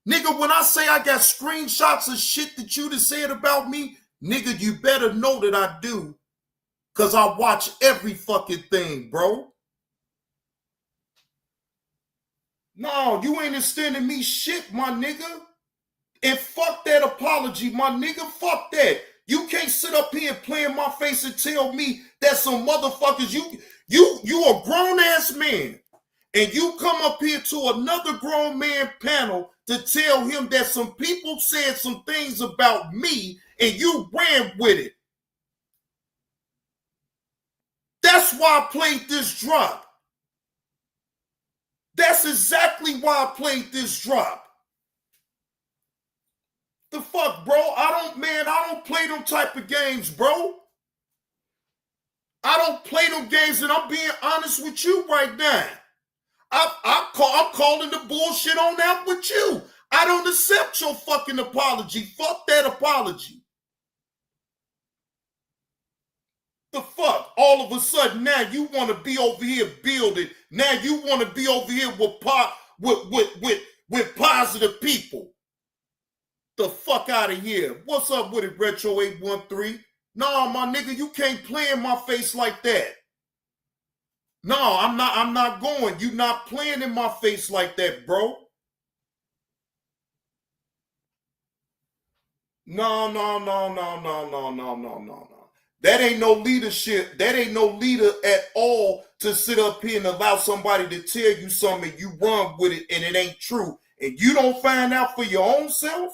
Nigga, when I say I got screenshots of shit that you just said about me, nigga, you better know that I do. Cause I watch every fucking thing, bro. No, you ain't extending me shit, my nigga. And fuck that apology, my nigga. Fuck that. You can't sit up here and play in my face and tell me that some motherfuckers, you a grown-ass man. And you come up here to another grown man panel to tell him that some people said some things about me and you ran with it. That's why I played this drop. That's exactly why I played this drop. The fuck, bro? I don't play them type of games, bro. I don't play them games, and I'm being honest with you right now. I'm calling the bullshit on that with you. I don't accept your fucking apology. Fuck that apology. The fuck? All of a sudden now you want to be over here building. Now you want to be over here with positive people. The fuck out of here. What's up with it, Retro 813? No, my nigga, you can't play in my face like that. No, I'm not going. You not playing in my face like that, bro. No. That ain't no leadership. That ain't no leader at all to sit up here and allow somebody to tell you something and you run with it and it ain't true. And you don't find out for your own self?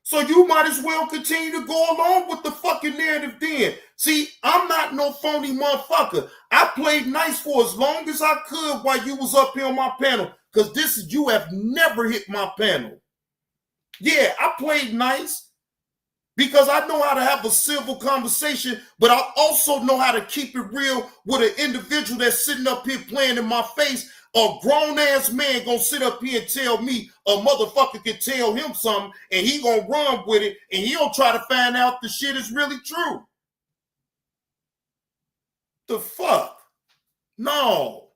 So you might as well continue to go along with the fucking narrative then. See, I'm not no phony motherfucker. I played nice for as long as I could while you was up here on my panel. Because you have never hit my panel. Yeah, I played nice. Because I know how to have a civil conversation, but I also know how to keep it real with an individual that's sitting up here playing in my face. A grown-ass man gonna sit up here and tell me a motherfucker can tell him something and he gonna run with it and he don't try to find out the shit is really true. The fuck? No,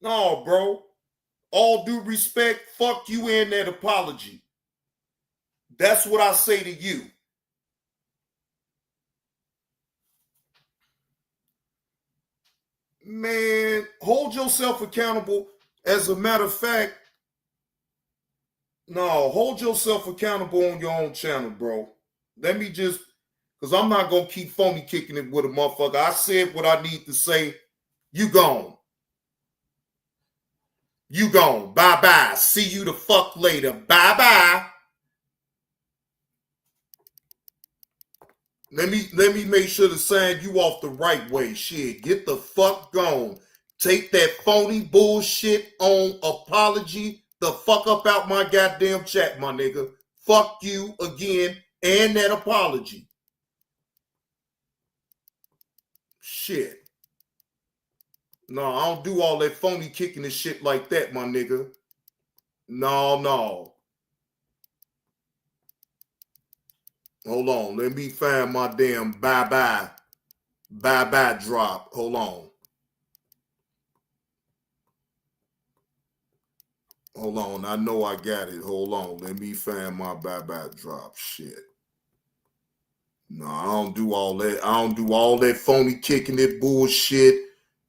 bro. All due respect, fuck you and that apology. That's what I say to you. Man, hold yourself accountable. As a matter of fact, no, hold yourself accountable on your own channel, bro. Let me just, because I'm not going to keep phony kicking it with a motherfucker. I said what I need to say. You gone. You gone. Bye-bye. See you the fuck later. Bye-bye. Let me make sure to sign you off the right way. Shit, get the fuck gone. Take that phony bullshit on apology the fuck up out my goddamn chat, my nigga. Fuck you again and that apology. Shit. No, I don't do all that phony kicking and shit like that, my nigga. No. Hold on. Let me find my damn bye-bye drop. Hold on. Hold on. I know I got it. Hold on. Let me find my bye-bye drop. Shit. No, I don't do all that. I don't do all that phony kicking it bullshit.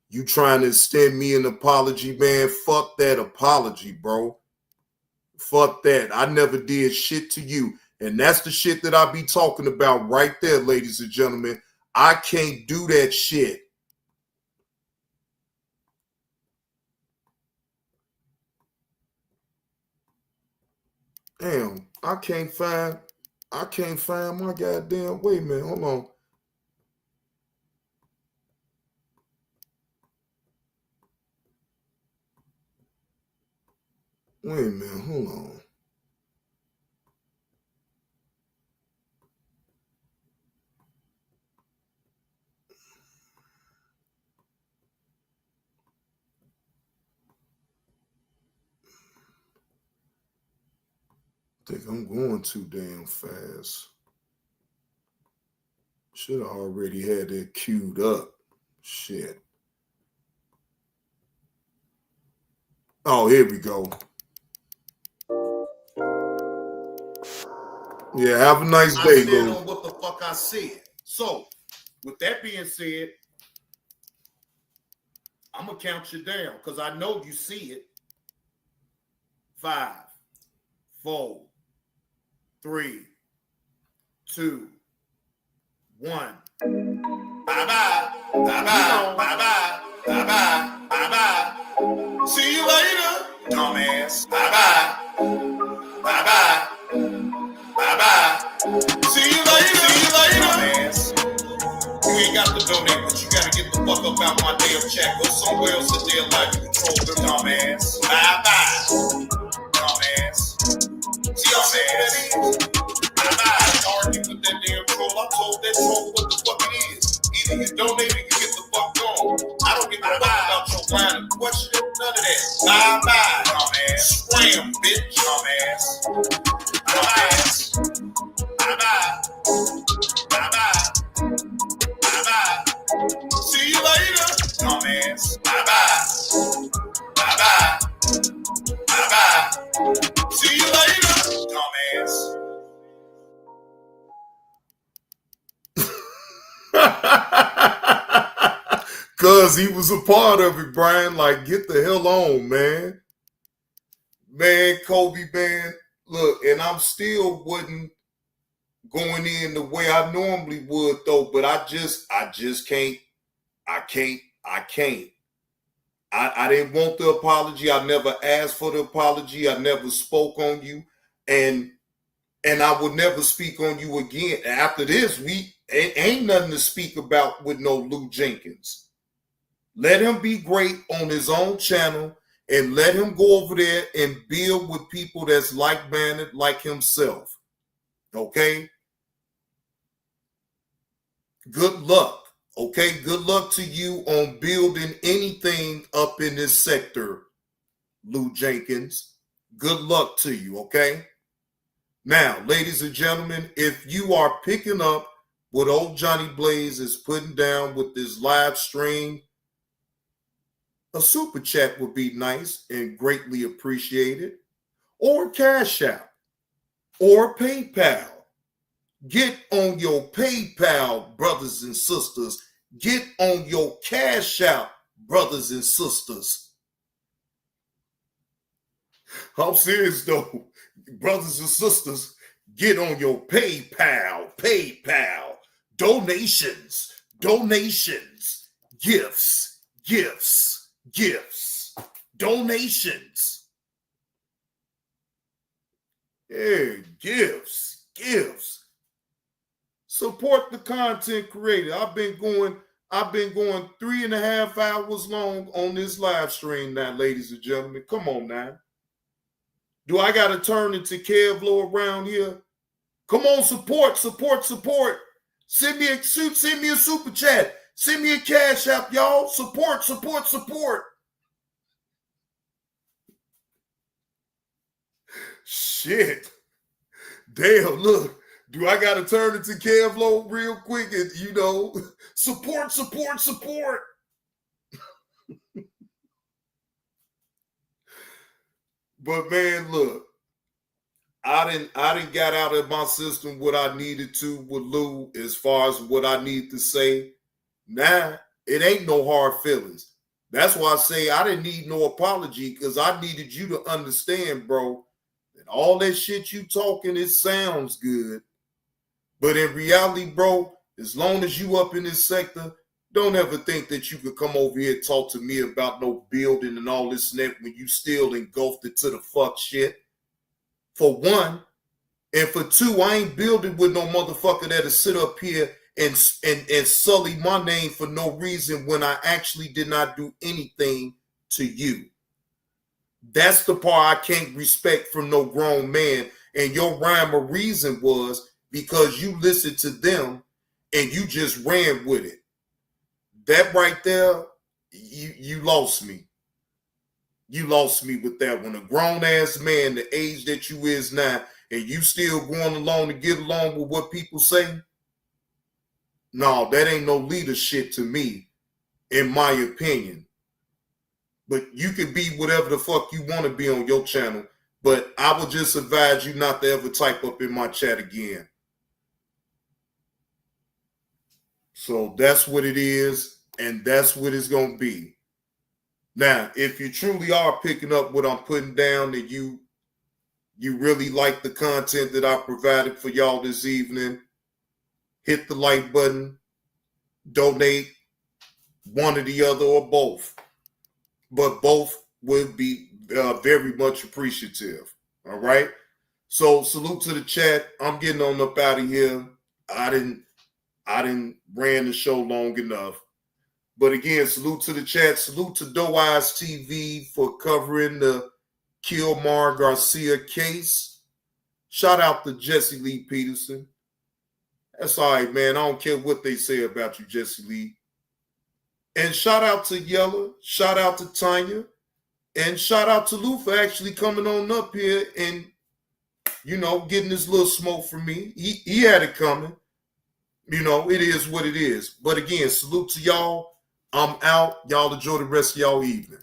You trying to extend me an apology, man? Fuck that apology, bro. Fuck that. I never did shit to you. And that's the shit that I be talking about right there, ladies and gentlemen. I can't do that shit. Damn, I can't find my goddamn, wait a minute, hold on. Wait a minute, hold on. I think I'm going too damn fast. Should have already had that queued up. Shit. Oh, here we go. Yeah, have a nice day, Lou. On what the fuck I said. So, with that being said, I'm gonna count you down because I know you see it. 5, 4, 3, 2, 1. Bye-bye. Bye-bye. Bye-bye. Bye-bye. Bye-bye. See you later, dumbass. Bye-bye. Bye-bye. Bye-bye. See you later. Dumbass. You ain't got to donate, but you gotta get the fuck up out my damn chat. Go somewhere else and their life. You control them, dumbass. Bye-bye. Dumbass. See y'all saying that is? I argued with that damn troll. I told that troll what the fuck it is. Either you donate or you get the fuck gone. I don't give a fuck about your line of question. None of that. Bye-bye, dumbass. Scram, bitch, dumbass. Dumbass. Bye-bye. Bye-bye. Bye-bye. See you later, dumbass. Bye-bye. Bye-bye. Bye-bye. See you later, dumbass. Cause he was a part of it, Brian. Like, get the hell on, man. Man, Kobe, man. Look, and I'm still wasn't going in the way I normally would, though. But I just can't. I can't. I didn't want the apology. I never asked for the apology. I never spoke on you, and I would never speak on you again. After this, we ain't nothing to speak about with no Lou Jenkins. Let him be great on his own channel, and let him go over there and build with people that's like-minded like himself. Okay? Good luck. Okay? Good luck to you on building anything up in this sector, Lou Jenkins. Good luck to you, okay? Now, ladies and gentlemen, if you are picking up what old Johnny Blaze is putting down with this live stream, a super chat would be nice and greatly appreciated, or Cash App, or PayPal. Get on your PayPal, brothers and sisters. Get on your Cash App, brothers and sisters. I'm serious though, brothers and sisters. Get on your PayPal, donations, gifts, donations. Yeah, gifts. Support the content creator. I've been going 3.5 hours long on this live stream now, ladies and gentlemen. Come on now. Do I got to turn into Kevlar around here? Come on, support. Send me a super chat. Send me a Cash App, y'all. Support. Shit. Damn, look. Do I got to turn into Kevlar real quick and, support? But man, look, I didn't got out of my system what I needed to with Lou as far as what I need to say. Now, it ain't no hard feelings. That's why I say I didn't need no apology, because I needed you to understand, bro, that all that shit you talking, it sounds good. But in reality, bro, as long as you up in this sector, don't ever think that you could come over here and talk to me about no building and all this and that when you still engulfed it to the fuck shit. For one, and for two, I ain't building with no motherfucker that'll sit up here and sully my name for no reason when I actually did not do anything to you. That's the part I can't respect from no grown man. And your rhyme or reason was because you listened to them and you just ran with it. That right there, you lost me. You lost me with that one. A grown-ass man, the age that you is now, and you still going along to get along with what people say? No, that ain't no leadership to me, in my opinion. But you can be whatever the fuck you want to be on your channel, but I would just advise you not to ever type up in my chat again. So that's what it is, and that's what it's going to be. Now, if you truly are picking up what I'm putting down and you really like the content that I provided for y'all this evening, hit the like button, donate, one or the other or both. But both would be very much appreciative. All right? So salute to the chat. I'm getting on up out of here. I didn't ran the show long enough. But again, salute to the chat. Salute to DoeEyesTV for covering the Kilmar Garcia case. Shout out to Jesse Lee Peterson. That's all right, man. I don't care what they say about you, Jesse Lee. And shout out to Yella. Shout out to Tanya. And shout out to Lou for actually coming on up here and, getting this little smoke from me. He had it coming. It is what it is. But again, salute to y'all. I'm out. Y'all enjoy the rest of y'all evening.